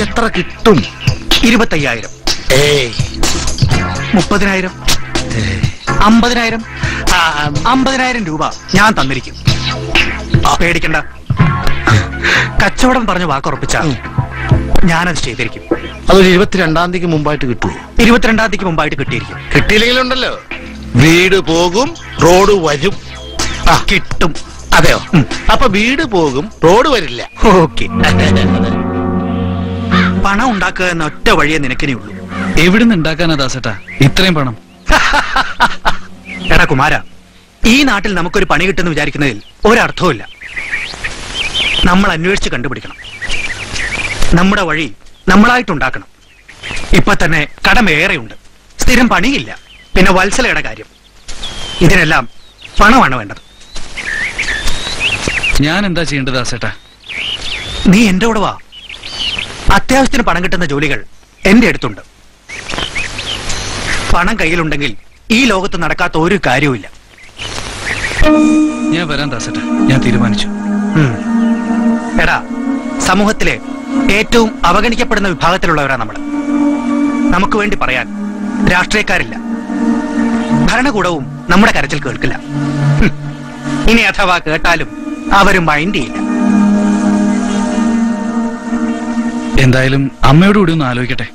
[SPEAKER 2] എത്ര കിട്ടും?
[SPEAKER 6] 25,000, 30,000, 50,000, 50,000 രൂപ ഞാൻ തന്നിരിക്കും. പേടിക്കണ്ട. കച്ചവടം പറഞ്ഞ് വാക്കുറപ്പിച്ച ഞാനത് ചെയ്തിരിക്കും.
[SPEAKER 2] അതൊരു 22-ാം തീയതിക്ക് മുമ്പായിട്ട് കിട്ടുമോ?
[SPEAKER 6] 22-ാം തീയതിക്ക് മുമ്പായിട്ട് കിട്ടിയിരിക്കും.
[SPEAKER 2] കിട്ടിയില്ലെങ്കിലുണ്ടല്ലോ, വീട് പോകും, റോഡ് വരും.
[SPEAKER 6] കിട്ടും.
[SPEAKER 2] അതെയോ? അപ്പൊ വീട് പോകും, റോഡ് വരില്ല.
[SPEAKER 6] ഓക്കെ. പണം ഉണ്ടാക്കുക എന്ന ഒറ്റ വഴിയേ നിനക്കിനേ ഉള്ളൂ.
[SPEAKER 3] എവിടുന്ന് ഉണ്ടാക്കാനാ ദാസേട്ടാ ഇത്രയും പണം?
[SPEAKER 6] എടാ കുമാര, ഈ നാട്ടിൽ നമുക്കൊരു പണി കിട്ടുമെന്ന് വിചാരിക്കുന്നതിൽ ഒരർത്ഥവുമില്ല. നമ്മൾ അന്വേഷിച്ച് കണ്ടുപിടിക്കണം. നമ്മുടെ വഴി നമ്മളായിട്ടുണ്ടാക്കണം. ഇപ്പൊ തന്നെ കടമേറെയുണ്ട്, സ്ഥിരം പണിയില്ല, പിന്നെ വത്സലയുടെ കാര്യം. ഇതിനെല്ലാം പണമാണ് വേണ്ടത്.
[SPEAKER 3] ഞാൻ എന്താ ചെയ്യേണ്ടത് ദാസേട്ടാ?
[SPEAKER 6] നീ എന്റെ കൂടെ വാ. അത്യാവശ്യത്തിന് പണം കിട്ടുന്ന ജോലികൾ എന്റെ അടുത്തുണ്ട്. പണം കയ്യിലുണ്ടെങ്കിൽ ഈ ലോകത്ത് നടക്കാത്ത ഒരു കാര്യവുമില്ല.
[SPEAKER 3] ഞാൻ വരാൻ ദാസേട്ടാ, ഞാൻ തീരുമാനിച്ചു.
[SPEAKER 6] എടാ, സമൂഹത്തിലെ ഏറ്റവും അവഗണിക്കപ്പെടുന്ന വിഭാഗത്തിലുള്ളവരാ നമ്മള്. നമുക്ക് വേണ്ടി പറയാൻ രാഷ്ട്രീയക്കാരില്ല, ഭരണകൂടവും നമ്മുടെ കരച്ചിൽ കേൾക്കില്ല. ഇനി അഥവാ കേട്ടാലും അവരും മൈൻഡ് ചെയ്യില്ല.
[SPEAKER 3] എന്തായാലും അമ്മയോട് കൂടി ഒന്ന് ആലോചിക്കട്ടെ.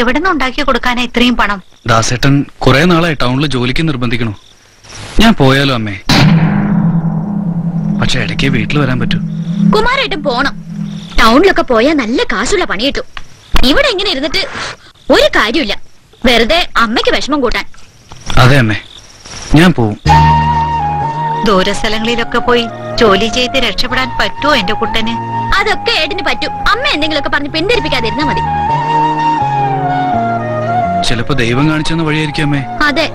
[SPEAKER 5] എവിടെ നിന്ന് ഉണ്ടാക്കി കൊടുക്കാനാ ഇത്രയും പണം?
[SPEAKER 3] ദാസേട്ടൻ കുറെ നാളായി ടൗണിൽ ജോലിക്ക് നിർബന്ധിക്കണു. ഞാൻ പോയാലോ അമ്മേ?
[SPEAKER 6] പക്ഷെ ഇടയ്ക്ക് വീട്ടിൽ വരാൻ പറ്റൂ.
[SPEAKER 5] കുമാരേട്ടൻ പോണം. ടൗണിലൊക്കെ പോയാൽ നല്ല കാശുള്ള പണി കിട്ടും. ഇവിടെ ഇങ്ങനെ ഇരുന്നിട്ട് ഒരു കാര്യമില്ല, വെറുതെ അമ്മയ്ക്ക് വിഷമം കൂട്ടാൻ.
[SPEAKER 6] അതെ അമ്മേ, ഞാൻ പോവും.
[SPEAKER 11] ദൂരസ്ഥലങ്ങളിലൊക്കെ പോയി ജോലി ചെയ്ത് രക്ഷപ്പെടാൻ പറ്റുമോ എന്റെ കുട്ടന്?
[SPEAKER 5] അതൊക്കെ ഏട്ടന് പറ്റും. അമ്മ എന്തെങ്കിലുമൊക്കെ പറഞ്ഞ് പിന്തിരിപ്പിക്കാതിരുന്നാ മതി.
[SPEAKER 6] ചിലപ്പോ ദൈവം കാണിച്ചെന്ന വഴിയായിരിക്കും അമ്മേ.
[SPEAKER 5] അതെ.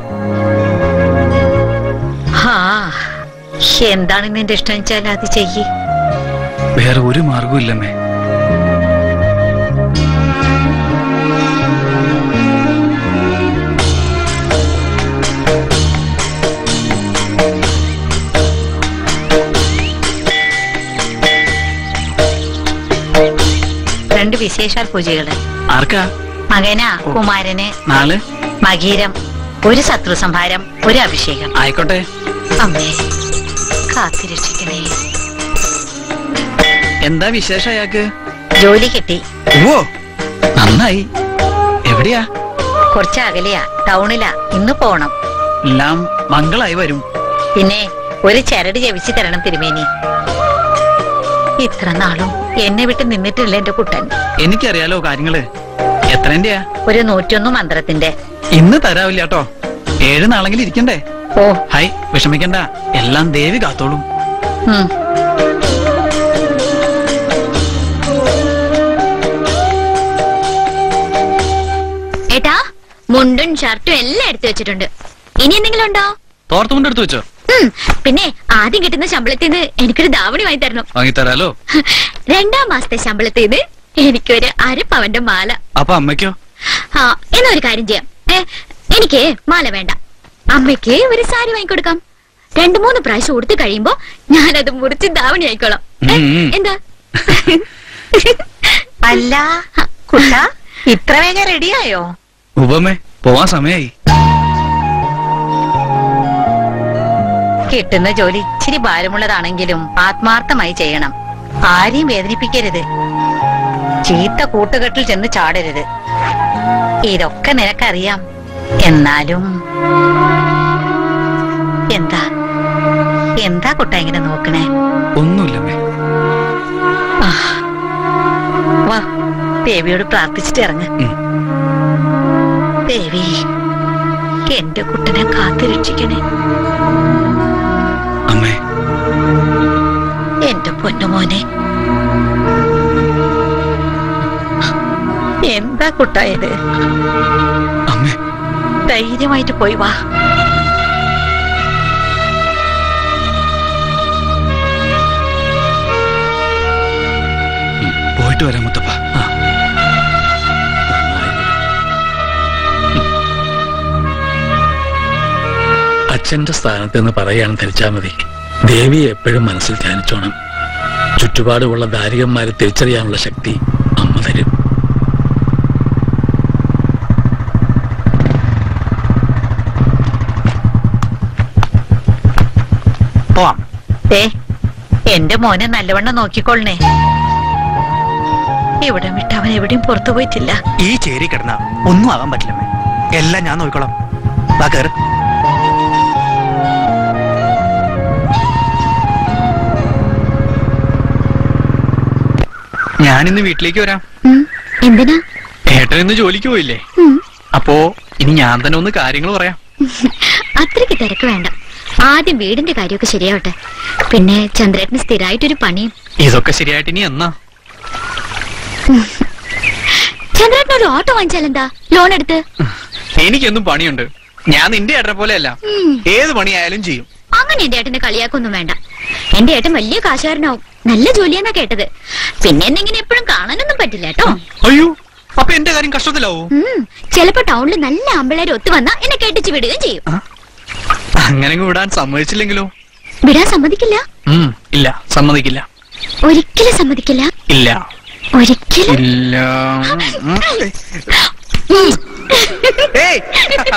[SPEAKER 11] എന്താണ് നിന്റെ ഇഷ്ടം വെച്ചാൽ അത് ചെയ്യ്.
[SPEAKER 6] വേറെ ഒരു മാർഗവും ഇല്ലമ്മേ.
[SPEAKER 11] രണ്ട് വിശേഷാൽ പൂജകള്.
[SPEAKER 6] ആർക്കാ?
[SPEAKER 11] മകനാ കുമാരന്.
[SPEAKER 6] നാളെ
[SPEAKER 11] മകീരം, ഒരു ശത്രു സംഹാരം, ഒരു അഭിഷേകം.
[SPEAKER 6] ആയിക്കോട്ടെ.
[SPEAKER 11] അമ്മേ കാത്തിരക്ഷിക്കണേ.
[SPEAKER 6] എന്താ വിശേഷം അയാൾക്ക്?
[SPEAKER 11] ജോലി കിട്ടി.
[SPEAKER 6] ഓ നന്നായി. എവിടെയാ?
[SPEAKER 11] കുറച്ച് അകലെയാ, ടൗണിലാ. ഇന്ന് പോണം.
[SPEAKER 6] എല്ലാം മംഗളായി വരും.
[SPEAKER 11] പിന്നെ ഒരു ചരട് ജപിച്ചു തരണം തിരുമേനി. ഇത്ര നാളും എന്നെ വിട്ട് നിന്നിട്ടില്ല എന്റെ കുട്ടൻ.
[SPEAKER 6] എനിക്കറിയാലോ കാര്യങ്ങള്. എത്രന്റെയാ?
[SPEAKER 11] ഒരു 101 മന്ത്രത്തിന്റെ.
[SPEAKER 6] ഇന്ന് തരാവില്ല കേട്ടോ, 7 നാളെങ്കിലും ഇരിക്കണ്ടേ?
[SPEAKER 11] ഓ
[SPEAKER 6] ഹൈ, വിഷമിക്കണ്ട, എല്ലാം ദേവി കാത്തോളും.
[SPEAKER 5] ഏട്ടാ, മുണ്ടും ഷർട്ടും എല്ലാം എടുത്തു വെച്ചിട്ടുണ്ട്. ഇനി എന്തെങ്കിലും ഉണ്ടോ?
[SPEAKER 6] തോർത്തുമുണ്ട് എടുത്തു വെച്ചോ?
[SPEAKER 5] പിന്നെ ആദ്യം കിട്ടുന്ന ശമ്പളത്തിന് എനിക്കൊരു ധാവണി വാങ്ങി തരണം.
[SPEAKER 6] വാങ്ങിത്തരാലോ.
[SPEAKER 5] 2ാം മാസത്തെ ശമ്പളത്തിന് എനിക്കൊരു 1/2 പവന്റെ മാല.
[SPEAKER 6] അപ്പൊ അമ്മയ്ക്കോ?
[SPEAKER 5] എന്നാ ഒരു കാര്യം ചെയ്യാം. എനിക്ക് മാല വേണ്ട, അമ്മയ്ക്ക് ഒരു സാരി വാങ്ങിക്കൊടുക്കാം. 2-3 പ്രാവശ്യം കൊടുത്തു കഴിയുമ്പോ ഞാനത് മുറിച്ച് ധാവണി ആയിക്കോളാം. എന്താ?
[SPEAKER 11] അല്ല കുട്ട, ഇത്ര വേഗം റെഡിയായോ?
[SPEAKER 6] ഉപമേ, പോവാൻ സമയായി.
[SPEAKER 11] കിട്ടുന്ന ജോലി ഇച്ചിരി ഭാരമുള്ളതാണെങ്കിലും ആത്മാർത്ഥമായി ചെയ്യണം. ആരെയും വേദനിപ്പിക്കരുത്. ചീത്ത കൂട്ടുകെട്ടിൽ ചെന്ന് ചാടരുത്. ഇതൊക്കെ നിനക്കറിയാം. എന്നാലും എന്താ എന്താ കുട്ട ഇങ്ങനെ നോക്കണേ?
[SPEAKER 6] ഒന്നുമില്ലമ്മേ.
[SPEAKER 11] വാ, ദേവിയോട് പ്രാർത്ഥിച്ചിട്ട് ഇറങ്ങ്. ദേവി, എന്റെ കുട്ടനെ കാത്തു രക്ഷിക്കണേ.
[SPEAKER 6] അമ്മേ,
[SPEAKER 11] എന്റെ പൊന്നുമോനെ. എന്താ കുട്ടായത്?
[SPEAKER 6] അമ്മേ,
[SPEAKER 11] ധൈര്യമായിട്ട് പോയി വാ.
[SPEAKER 6] പോയിട്ട് വരാം മുത്തപ്പ. അച്ഛന്റെ സ്ഥാനത്ത് നിന്ന് പറയാന്ന് ധരിച്ചാൽ മതി. ദേവിയെ എപ്പോഴും മനസ്സിൽ ധ്യാനിച്ചോണം. ചുറ്റുപാടുമുള്ള ദാരികന്മാരെ തിരിച്ചറിയാനുള്ള ശക്തി അമ്മ തരും.
[SPEAKER 11] പോവാം. എന്റെ മോനെ നല്ലവണ്ണം നോക്കിക്കൊള്ളണേ. ഇവിടെ വിട്ട് അവൻ എവിടെയും പുറത്തു പോയിട്ടില്ല.
[SPEAKER 6] ഈ ചേരി കിടന്ന ഒന്നും ആവാൻ പറ്റില്ലമ്മേ. എല്ലാം ഞാൻ നോക്കിക്കോളാം. വാ, കേറ്. ഞാനിന്ന് വീട്ടിലേക്ക് വരാം.
[SPEAKER 5] എന്തിനാ?
[SPEAKER 6] ഏട്ടൻ ഇന്ന് ജോലിക്ക് പോയില്ലേ? അപ്പോ ഇനി ഞാൻ തന്നെ ഒന്ന് കാര്യങ്ങൾ പറയാം.
[SPEAKER 5] അത്രയ്ക്ക് തിരക്ക് വേണ്ട. ആദ്യം വീടിന്റെ കാര്യമൊക്കെ ശരിയാവട്ടെ. പിന്നെ ചന്ദ്രേട്ടന് സ്ഥിരമായിട്ടൊരു പണിയും.
[SPEAKER 6] ഇതൊക്കെ ശരിയായിട്ട് ഇനി എന്നാ?
[SPEAKER 5] ചന്ദ്രേട്ടൻ ഒരു ഓട്ടോ വാങ്ങിച്ചാലെന്താ? ലോൺ എടുത്ത്.
[SPEAKER 6] എനിക്കെന്നും പണിയുണ്ട്. ഞാൻ നിന്റെ ഏട്ടനെ പോലെയല്ല, ഏത് പണിയായാലും ചെയ്യും.
[SPEAKER 5] അങ്ങനെ എന്റെ ഏട്ടനെ കളിയാക്കൊന്നും വേണ്ട. എന്റെ ഏട്ടൻ വലിയ കാശുകാരനാവും. നല്ല ജോലിയാന്നാ കേട്ടത്. പിന്നെ എന്നെ ഇങ്ങനെ എപ്പോഴും കാണാനൊന്നും പറ്റില്ല കേട്ടോ.
[SPEAKER 6] അയ്യോ, അപ്പൊ എന്റെ കാര്യം കഷ്ടത്തിലാവോ?
[SPEAKER 5] ചിലപ്പോ ടൗണിൽ നല്ല ആമ്പിള്ളേരെ ഒത്തു വന്നാ എന്നെ കെട്ടിച്ച് വിടുകയും ചെയ്യും.
[SPEAKER 6] അങ്ങനെ വിടാൻ സമ്മതിച്ചില്ലെങ്കിലോ?
[SPEAKER 5] വിടാൻ സമ്മതിക്കില്ല.
[SPEAKER 6] ഇല്ല, സമ്മതിക്കില്ല.
[SPEAKER 5] ഒരിക്കലും സമ്മതിക്കില്ല.
[SPEAKER 6] ഇല്ല,
[SPEAKER 5] ഒരിക്കലും
[SPEAKER 6] ഇല്ല.
[SPEAKER 10] ചിരി കണ്ട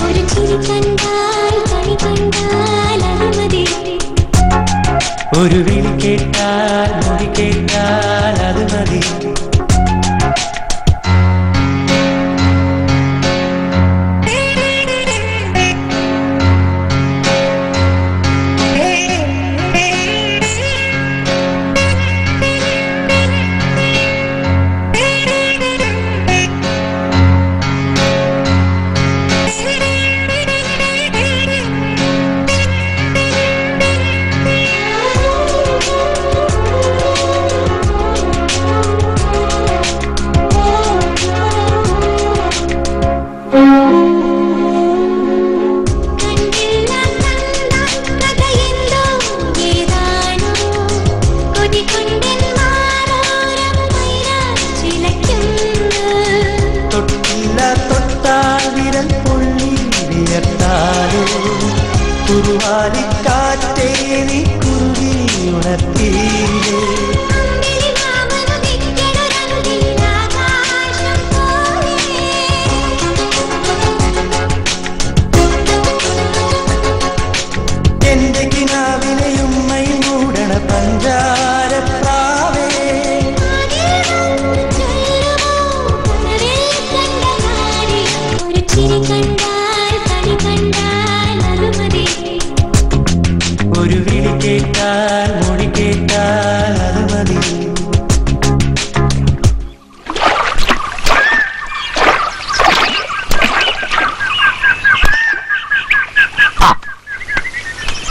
[SPEAKER 10] ഒരു ചിരി കണ്ടാൽ കണി കണ്ടാൽ അത് മതി
[SPEAKER 9] ഒരു വിളി കേട്ടാൽ മൊഴി കേട്ടാൽ അത് മതി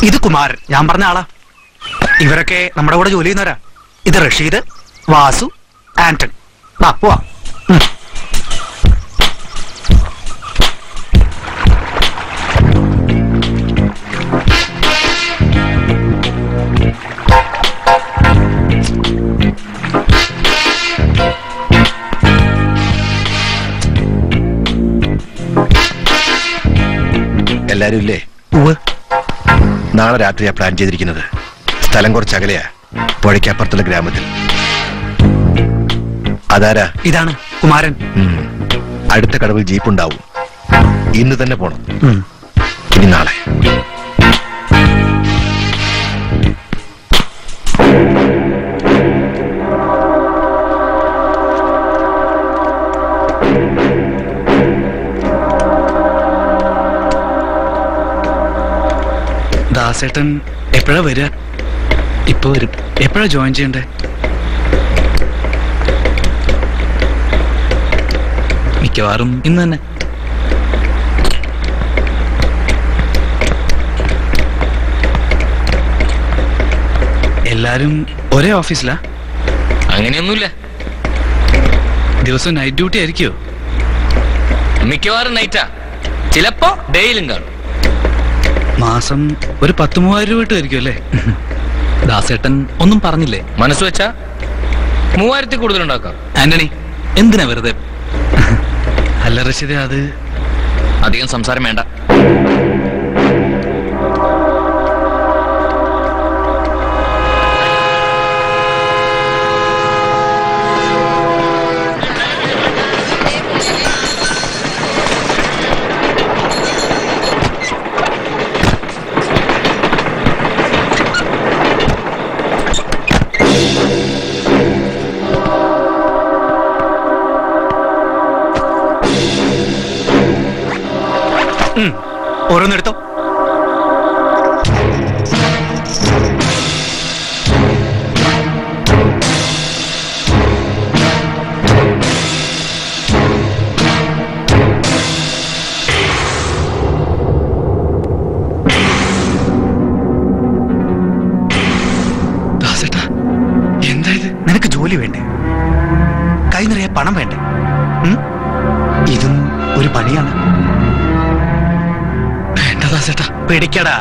[SPEAKER 6] ഇത് കുമാരൻ, ഞാൻ പറഞ്ഞ ആളാ. ഇവരൊക്കെ നമ്മുടെ കൂടെ ജോലി ചെയ്യുന്നവരാ. ഇത് റഷീദ്, വാസു, ആന്റൺ. പോവാ.
[SPEAKER 4] എല്ലാരും ഇല്ലേ? നാളെ രാത്രിയാ പ്ലാൻ ചെയ്തിരിക്കുന്നത്. സ്ഥലം കുറച്ച് അകലെയാ, പുഴയ്ക്കപ്പുറത്തുള്ള ഗ്രാമത്തിൽ. അതാരാ?
[SPEAKER 6] ഇതാണ് കുമാരൻ.
[SPEAKER 4] അടുത്ത കടവിൽ ജീപ്പ് ഉണ്ടാവും. ഇന്ന് തന്നെ പോണം. ഇനി നാളെ.
[SPEAKER 6] ദാസേട്ടൻ എപ്പോഴാ വരിക? ഇപ്പൊ വരും. എപ്പോഴാ ജോയിൻ ചെയ്യണ്ടേ? മിക്കവാറും ഇന്ന് തന്നെ. എല്ലാരും ഒരേ ഓഫീസിലാ?
[SPEAKER 1] അങ്ങനെയൊന്നുമില്ല.
[SPEAKER 6] ദിവസം നൈറ്റ് ഡ്യൂട്ടി ആയിരിക്കോ?
[SPEAKER 1] മിക്കവാറും നൈറ്റാ, ചിലപ്പോ ഡേയിലും കാണും.
[SPEAKER 6] മാസം ഒരു 10,000 രൂപ കിട്ടുമായിരിക്കും അല്ലേ? ദാസേട്ടൻ ഒന്നും പറഞ്ഞില്ലേ?
[SPEAKER 1] മനസ്സ് വെച്ചാ 3000 കൂടുതലുണ്ടാക്കാം.
[SPEAKER 6] ആന്റണി, എന്തിനാ വെറുതെ? അല്ല റഷീദേ, അത്
[SPEAKER 1] അധികം സംസാരം വേണ്ട.
[SPEAKER 6] ഓരോന്നെടുത്തോ. ദാസേട്ടാ, എന്താ ഇത്? നിനക്ക് ജോലി വേണ്ടേ? കൈ നിറയെ പണം വേണ്ടേ? ഇതും ഒരു പണിയാണ്. പിടിക്കടാ.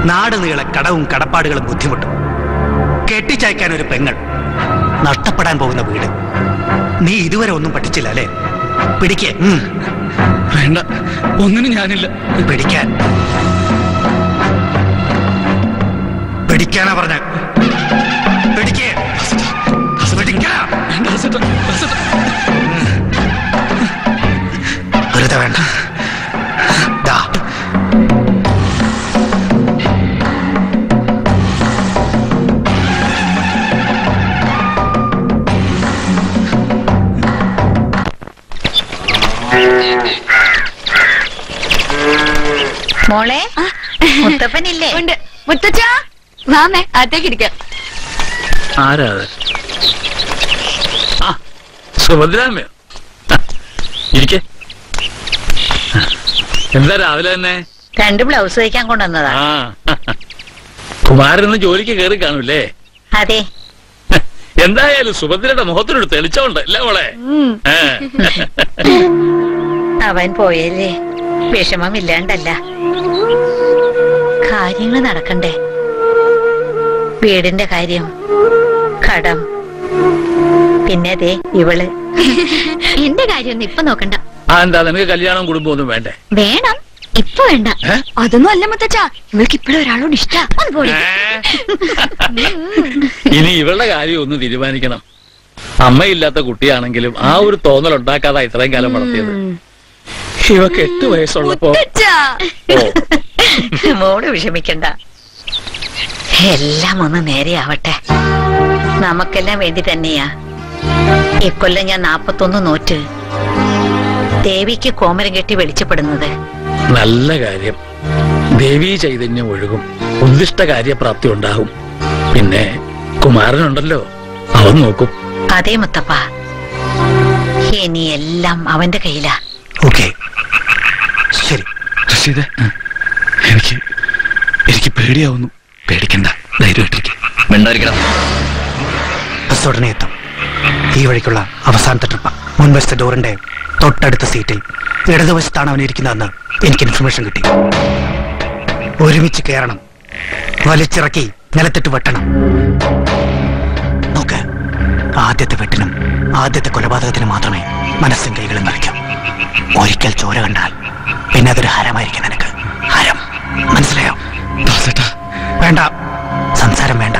[SPEAKER 6] നാട് നീളെ കടവും കടപ്പാടുകളും ബുദ്ധിമുട്ടും, കെട്ടിച്ചയക്കാൻ ഒരു പെങ്ങൾ, നഷ്ടപ്പെടാൻ പോകുന്ന വീട്. നീ ഇതുവരെ ഒന്നും പഠിച്ചില്ല അല്ലേ? പിടിക്കേ.
[SPEAKER 3] വേണ്ട, ഒന്നിനും ഞാനില്ല.
[SPEAKER 6] പിടിക്കാൻ പിടിക്കാനാ പറഞ്ഞ. പിടിക്കേ. വെറുതെ വേണ്ട. ദാ
[SPEAKER 5] മോളെ മുത്തപ്പനില്ലേ?
[SPEAKER 7] ഉണ്ട്. മുത്തച്ഛ വാമേ അകത്തേക്ക് ഇരിക്കാം.
[SPEAKER 3] ആരാ അത്? ആ സുഭദ്രാമ്മയോ? ഇരിക്കെ. എന്താ രാവിലെ തന്നെ?
[SPEAKER 5] 2 ബ്ലൗസ് തയ്ക്കാൻ കൊണ്ടുവന്നതാ.
[SPEAKER 3] ആ കുമാരന് ജോലിക്ക് കയറി കാണൂല്ലേ?
[SPEAKER 5] അതെ.
[SPEAKER 3] എന്തായാലും സുഭദ്രയുടെ മുഖത്തിനൊരു തെളിച്ചമുണ്ട് അല്ലേ മോളെ?
[SPEAKER 5] അവൻ പോയല്ലേ, വിഷമമില്ലാണ്ടല്ല. കാര്യങ്ങൾ നടക്കണ്ടേ? വീടിന്റെ കാര്യം, കടം, പിന്നെ അതെ ഇവള്.
[SPEAKER 11] എന്റെ കാര്യമൊന്നും ഇപ്പൊ നോക്കണ്ട.
[SPEAKER 3] എന്താ നിനക്ക് കല്യാണം കുടുംബമൊന്നും വേണ്ടേ?
[SPEAKER 11] വേണം, ഇപ്പൊ വേണ്ട. അതൊന്നും അല്ല മുത്തച്ഛ, ഇവൾക്ക് ഇപ്പോഴും ഒരാളോട് ഇഷ്ടാ.
[SPEAKER 3] ഇനി ഇവളുടെ കാര്യം ഒന്ന് തീരുമാനിക്കണം. അമ്മയില്ലാത്ത കുട്ടിയാണെങ്കിലും ആ ഒരു തോന്നൽ ഉണ്ടാക്കാതെ ഇത്രയും കാലം വളർത്തിയത്. ഇവക്ക് 8 വയസ്സുള്ളപ്പോ.
[SPEAKER 5] മോള് വിഷമിക്കണ്ട, എല്ലാം ഒന്ന് നേരെയാവട്ടെ. നമുക്കെല്ലാം വേണ്ടി തന്നെയാ. ഇക്കൊല്ലം ഞാൻ 41 നോറ്റ് ദേവിക്ക് കോമരം കെട്ടി വെളിച്ചപ്പെടുന്നത്.
[SPEAKER 3] നല്ല കാര്യം. ദേവീ ചൈതന്യം ഒഴുകും, ഉദ്ദിഷ്ട കാര്യപ്രാപ്തി ഉണ്ടാകും. പിന്നെ കുമാരനുണ്ടല്ലോ, അവൻ നോക്കും.
[SPEAKER 5] അതേ മുത്തപ്പ, ഇനി എല്ലാം അവന്റെ കയ്യിലാ.
[SPEAKER 6] ഓക്കെ, ശരി.
[SPEAKER 4] എനിക്ക് പേടിയാവുന്നു. പേടിക്കണ്ട, ധൈര്യമായിട്ടിരിക്കും. മിണ്ടായിരിക്കണം.
[SPEAKER 6] ബസ് ഉടനെ എത്തും. ഈ വഴിക്കുള്ള അവസാനത്തെ ട്രിപ്പ്. മുൻവശത്തെ ഡോറിന്റെ തൊട്ടടുത്ത സീറ്റിൽ ഇടതുവശത്താണ് അവൻ ഇരിക്കുന്നതെന്ന് എനിക്ക് ഇൻഫർമേഷൻ കിട്ടി. ഒരുമിച്ച് കയറണം, വലിച്ചിറക്കി നിലത്തിട്ട് വെട്ടണം. നോക്ക്, ആദ്യത്തെ വെട്ടിനും ആദ്യത്തെ കൊലപാതകത്തിനും മാത്രമേ മനസ്സും കൈകളും കളിക്കൂ. ഒരിക്കൽ ചോര കണ്ടാൽ പിന്നെ അതൊരു ഹരമായിരിക്കും നിനക്ക്. ഹരം, മനസ്സിലായോ? വേണ്ട, സംസാരം വേണ്ട.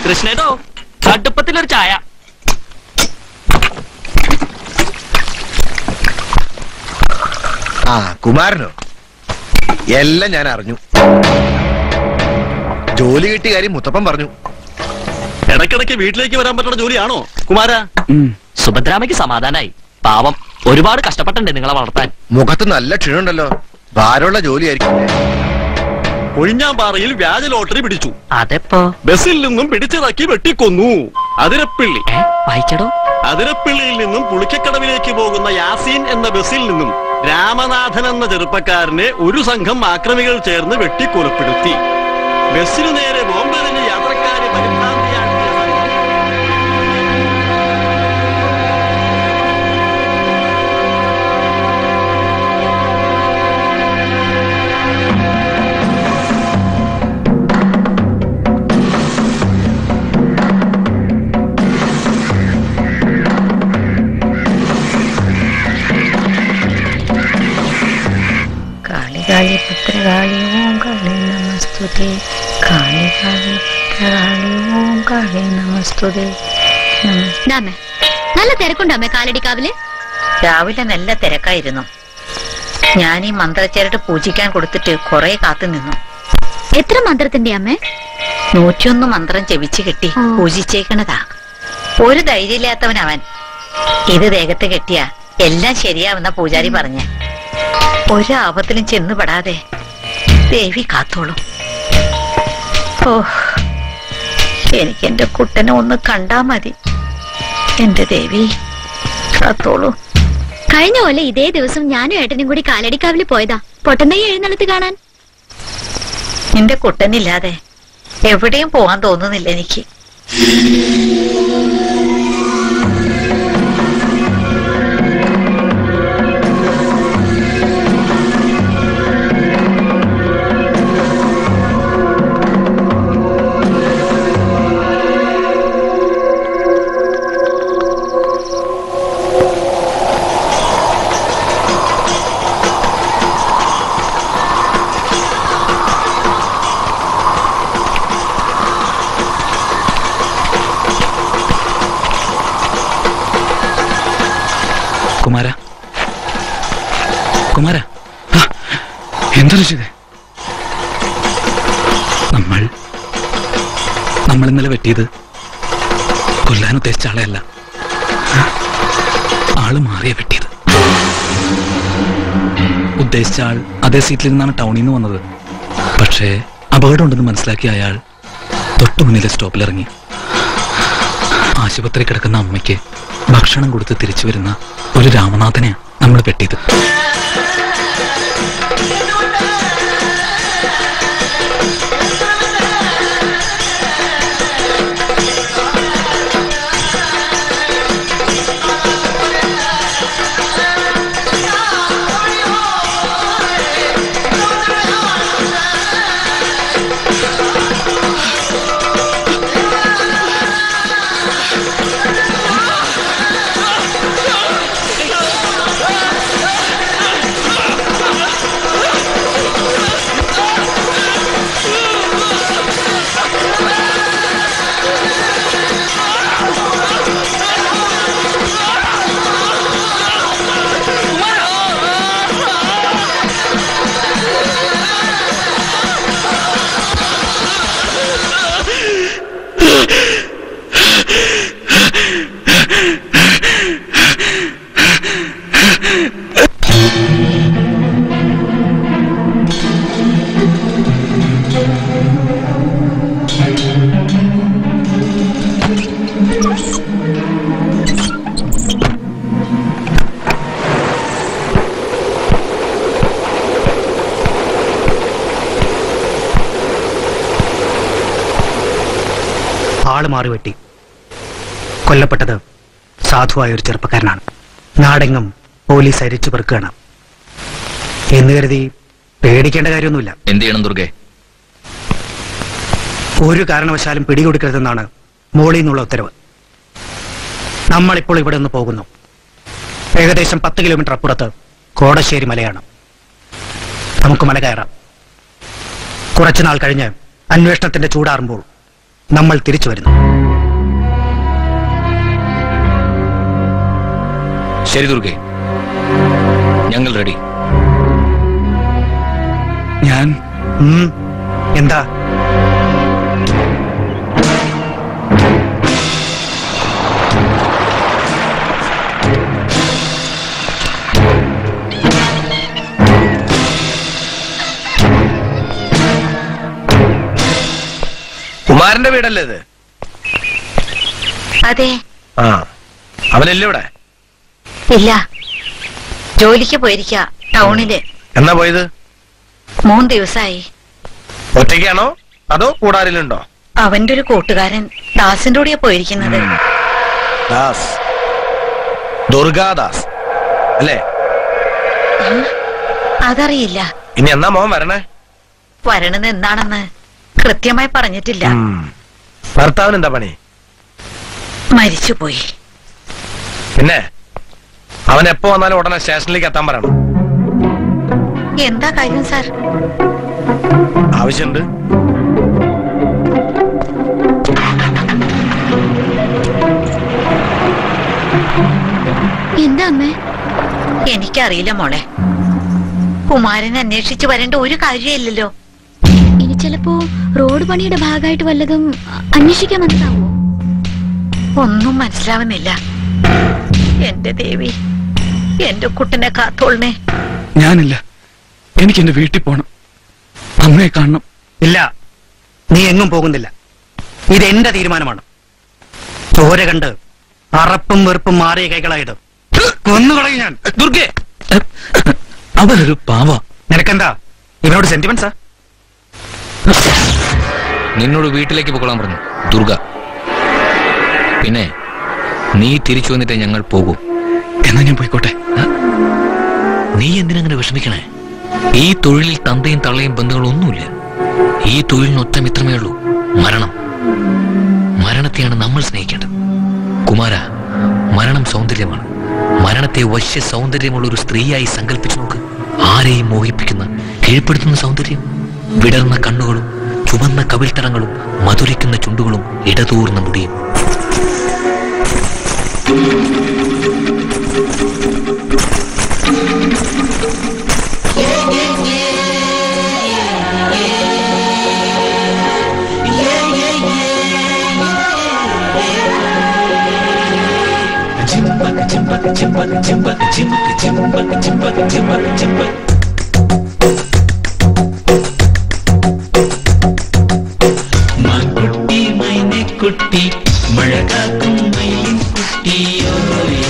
[SPEAKER 1] കൃഷ്ണേട്ടോ, അടുപ്പത്തിലൊരു ചായ.
[SPEAKER 4] കുമാരനോ? എല്ലാം ഞാൻ അറിഞ്ഞു. ജോലി കിട്ടിയ കാര്യം മുത്തപ്പൻ പറഞ്ഞു.
[SPEAKER 12] ഇടയ്ക്കിടയ്ക്ക് വീട്ടിലേക്ക് വരാൻ പറ്റുന്ന ജോലിയാണോ കുമാര?
[SPEAKER 1] സുഭദ്രാമയ്ക്ക് സമാധാനായി. പാവം, ഒരുപാട് കഷ്ടപ്പെട്ടുണ്ട് നിങ്ങളെ വളർത്താൻ.
[SPEAKER 4] മുഖത്ത് നല്ല ക്ഷീണുണ്ടല്ലോ. ഭാരമുള്ള ജോലിയായിരിക്കും.
[SPEAKER 12] ഒഴിഞ്ഞാമ്പാറയിൽ വ്യാജ ലോട്ടറി പിടിച്ചു.
[SPEAKER 1] അതെപ്പോ?
[SPEAKER 12] ബസ്സിൽ നിന്നും പിടിച്ചിറക്കി വെട്ടിക്കൊന്നു. അതിരപ്പിള്ളി
[SPEAKER 1] വായിച്ചടോ.
[SPEAKER 12] അതിരപ്പിള്ളിയിൽ നിന്നും പുളിക്കക്കടവിലേക്ക് പോകുന്ന യാസീൻ എന്ന ബസ്സിൽ നിന്നും രാമനാഥൻ എന്ന ചെറുപ്പക്കാരനെ ഒരു സംഘം ആക്രമികൾ ചേർന്ന് വെട്ടിക്കൊലപ്പെടുത്തി. ബസ്സിനു നേരെ ബോംബെറിഞ്ഞ് യാത്രക്കാരെ പരിഭ്രാന്തിയാക്കിയ
[SPEAKER 5] കാളി ഭദ്രകാളി ഓം കാളി നമസ്തുതേ കാളി കാളി ഭദ്രകാളി ഓം കാളി നമസ്തുതേ.
[SPEAKER 11] നല്ല തിരക്കുണ്ടോ കാലടിക്കാവില്?
[SPEAKER 5] രാവിലെ നല്ല തിരക്കായിരുന്നു. ഞാൻ ഈ മന്ത്രച്ചേരട്ട് പൂജിക്കാൻ കൊടുത്തിട്ട് കുറെ കാത്തു നിന്നു.
[SPEAKER 11] എത്ര മന്ത്രത്തിന്റെ അമ്മേ?
[SPEAKER 5] 101 മന്ത്രം ചെവിച്ച് കെട്ടി പൂജിച്ചേക്കണതാ. ഒരു ധൈര്യമില്ലാത്തവനവൻ. ഇത് ദേഹത്ത് കെട്ടിയ എല്ലാം ശരിയാവുന്ന പൂജാരി പറഞ്ഞ. ഒരു ആപത്തിലും ചെന്നുപെടാതെ ദേവി കാത്തോളും. ഓ, എനിക്ക് എന്റെ കുട്ടനെ ഒന്ന് കണ്ടാ മതി. എന്റെ ദേവി കാത്തോളൂ.
[SPEAKER 11] കഴിഞ്ഞ കൊല്ലം ഇതേ ദിവസം ഞാനും ഏട്ടനും കൂടി കാലടിക്കാവില് പോയതാ പൊട്ടന്തയ്യ എഴുന്നള്ളത്ത് കാണാൻ.
[SPEAKER 5] നിന്റെ കുട്ടനില്ലാതെ എവിടെയും പോകാൻ തോന്നുന്നില്ല എനിക്ക്.
[SPEAKER 6] കുമാര, കുമാര, എന്തൊരു ചെയ്തേ? നമ്മൾ ഇന്നലെ വെട്ടിയത് കൊല്ലാൻ ഉദ്ദേശിച്ച ആളെയല്ല, ആള് മാറിയ വെട്ടിയത്. ഉദ്ദേശിച്ച ആൾ അതേ സീറ്റിൽ നിന്നാണ് ടൗണിൽ നിന്ന് വന്നത്. പക്ഷേ അപകടമുണ്ടെന്ന് മനസ്സിലാക്കിയ അയാൾ തൊട്ടു മുന്നിലെ സ്റ്റോപ്പിലിറങ്ങി. ആശുപത്രി കിടക്കുന്ന അമ്മയ്ക്ക് ഭക്ഷണം കൊടുത്ത് തിരിച്ചു വരുന്ന ഒരു രാമനാഥനെയാണ് നമ്മൾ വെട്ടിയത്. ആള് മാറി വെട്ടി. കൊല്ലപ്പെട്ടത് സാധുവായ ഒരു ചെറുപ്പക്കാരനാണ്. നാടെങ്ങും പോലീസ് അരിച്ചു പെറുക്കുകയാണ് എന്ന് കരുതി പേടിക്കേണ്ട കാര്യമൊന്നുമില്ല.
[SPEAKER 4] എന്ത് ചെയ്യണം ദുർഗെ?
[SPEAKER 6] ഒരു കാരണവശാലും പിടികൊടുക്കരുതെന്നാണ് മോളിൽ നിന്നുള്ള ഉത്തരവ്. നമ്മളിപ്പോൾ ഇവിടെ നിന്ന് പോകുന്നു. ഏകദേശം 10 കിലോമീറ്റർ അപ്പുറത്ത് കോടശ്ശേരി മലയാണ്. നമുക്ക് മല കയറാം. കുറച്ചുനാൾ കഴിഞ്ഞ് അന്വേഷണത്തിന്റെ ചൂടാറുമ്പോൾ നമ്മൾ തിരിച്ചു വരുന്നു.
[SPEAKER 4] ശരി ദുർഗെ, ഞങ്ങൾ റെഡി.
[SPEAKER 6] ഞാൻ എന്താ?
[SPEAKER 4] കുമാരന്റെ വീടല്ലേ ഇത്?
[SPEAKER 5] അതെ.
[SPEAKER 4] ആ, അവനല്ലേ ഇവിടെ?
[SPEAKER 5] ഇല്ല, ജോലിക്ക് പോയിരിക്ക ടൗണില്.
[SPEAKER 4] എന്നാ പോയത്?
[SPEAKER 5] 3 ദിവസമായി.
[SPEAKER 4] ഒറ്റയ്ക്കാണോ അതോ കൂടാരിലുണ്ടോ?
[SPEAKER 5] അവന്റെ ഒരു കൂട്ടുകാരൻ ദാസിന്റെ കൂടെയാ പോയിരിക്കുന്നത്.
[SPEAKER 4] ദാസ്, ദുർഗാദാസ് അല്ലേ?
[SPEAKER 5] അതറിയില്ല.
[SPEAKER 4] ഇനി എന്നാ മോൻ വരണേ?
[SPEAKER 5] വരണെന്ന് എന്താണെന്ന് കൃത്യമായി പറഞ്ഞിട്ടില്ല.
[SPEAKER 4] ഭർത്താവിന് എന്താ പണി?
[SPEAKER 5] മരിച്ചുപോയി.
[SPEAKER 4] പിന്നെ അവൻ എപ്പോ വന്നാലും ഉടനെ സ്റ്റേഷനിലേക്ക് എത്താൻ പറയണം.
[SPEAKER 5] എന്താ കാര്യം സാർ?
[SPEAKER 4] ആവശ്യമുണ്ട്.
[SPEAKER 11] എന്താ അമ്മേ?
[SPEAKER 5] എനിക്കറിയില്ല മോളെ. കുമാരനെ അന്വേഷിച്ച് വരേണ്ട ഒരു കാര്യമില്ലല്ലോ.
[SPEAKER 11] ഇനി ചിലപ്പോ റോഡ് പണിയുടെ ഭാഗമായിട്ട് വല്ലതും അന്വേഷിക്കാൻ വന്നതാവോ?
[SPEAKER 5] ഒന്നും മനസ്സിലാവുന്നില്ല. എന്റെ ദേവി, എന്റെ കുട്ടനെ കാത്തോളണേ.
[SPEAKER 6] ഞാനില്ല, എനിക്ക് എന്റെ വീട്ടിൽ പോണം, അമ്മയെ കാണണം. ഇല്ല, നീ എങ്ങും പോകുന്നില്ല. ഇതെന്റെ തീരുമാനമാണ്. ചോര കണ്ട് അറപ്പും വെറുപ്പും മാറിയ കൈകളായത് കൊന്നുകളയും ഞാൻ. ദുർഗേ,
[SPEAKER 3] അവരൊരു പാവ.
[SPEAKER 6] നിനക്കെന്താ ഇവനോട് സെന്റിമെന്റ്സാ?
[SPEAKER 13] നിന്നോട് വീട്ടിലേക്ക് പോകാൻ പറഞ്ഞു ദുർഗ. പിന്നെ നീ തിരിച്ചു വന്നിട്ട് ഞങ്ങൾ പോകൂ.
[SPEAKER 6] എന്നാ ഞാൻ പോയിക്കോട്ടെ.
[SPEAKER 13] നീ എന്തിനങ്ങനെ വിഷമിക്കണേ? ഈ തൊഴിലിൽ തന്തയും തള്ളയും ബന്ധങ്ങളൊന്നുമില്ല. ഈ തൊഴിലിനൊറ്റ മിത്രമേ ഉള്ളൂ, മരണം. മരണത്തെയാണ് നമ്മൾ സ്നേഹിക്കേണ്ടത്. കുമാര, മരണം സൗന്ദര്യമാണ്. മരണത്തെ വശ്യ സൗന്ദര്യമുള്ള ഒരു സ്ത്രീയായി സങ്കല്പിച്ചു നോക്ക്. ആരെയും മോഹിപ്പിക്കുന്ന, കീഴ്പ്പെടുത്തുന്ന സൗന്ദര്യം. വിടർന്ന കണ്ണുകളും ചുവന്ന കവിൾത്തടങ്ങളും മധുരിക്കുന്ന ചുണ്ടുകളും ഇടതൂർന്ന മുടിയും.
[SPEAKER 9] മാൻകുട്ടി മൈനക്കുട്ടി മഴകാക്കും മയിലിൻ കുട്ടിയോയ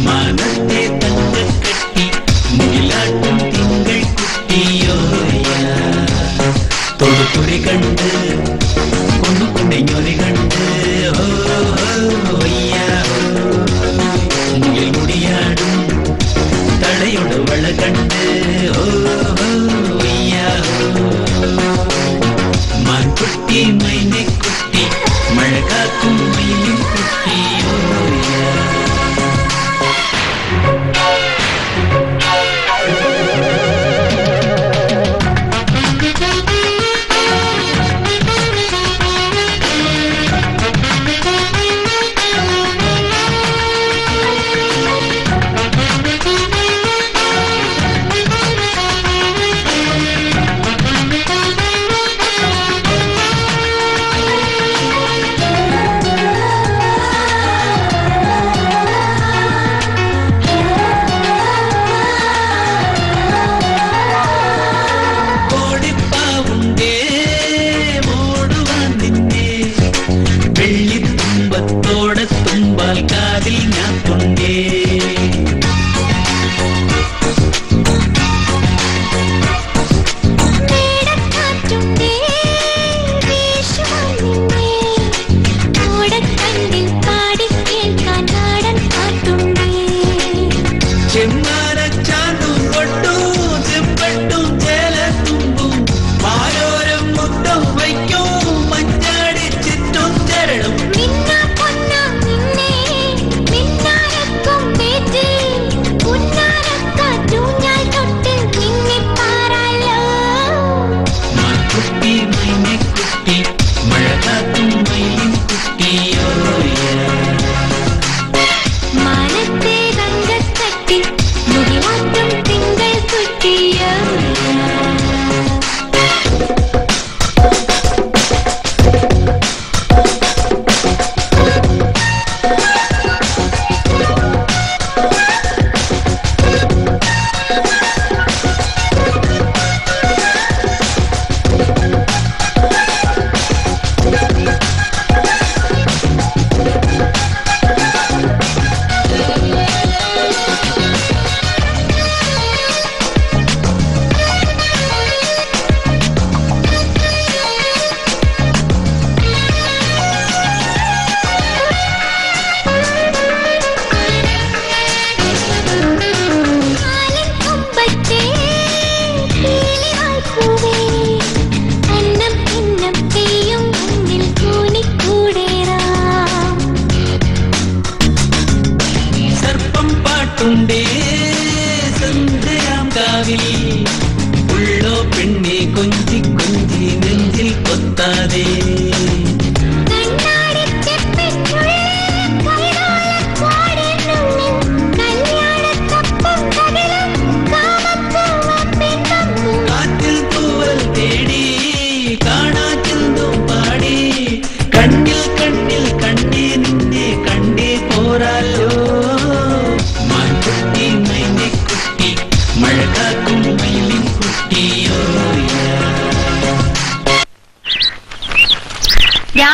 [SPEAKER 9] മാനത്തെ തങ്കക്കട്ടി മുകിലാട്ടും തിങ്കൾ കുട്ടിയോയ തൊടുകുറി കണ്ട് കൊണ്ടുകൊണ്ടൊരി കണ്ട് മുകിൽ മുടിയാടും തടയുടെ വള കണ്ട് മാൻകുട്ടി മൈനക്കുട്ടി മഴകാക്കും മയിലിൻ കുട്ടിയോയ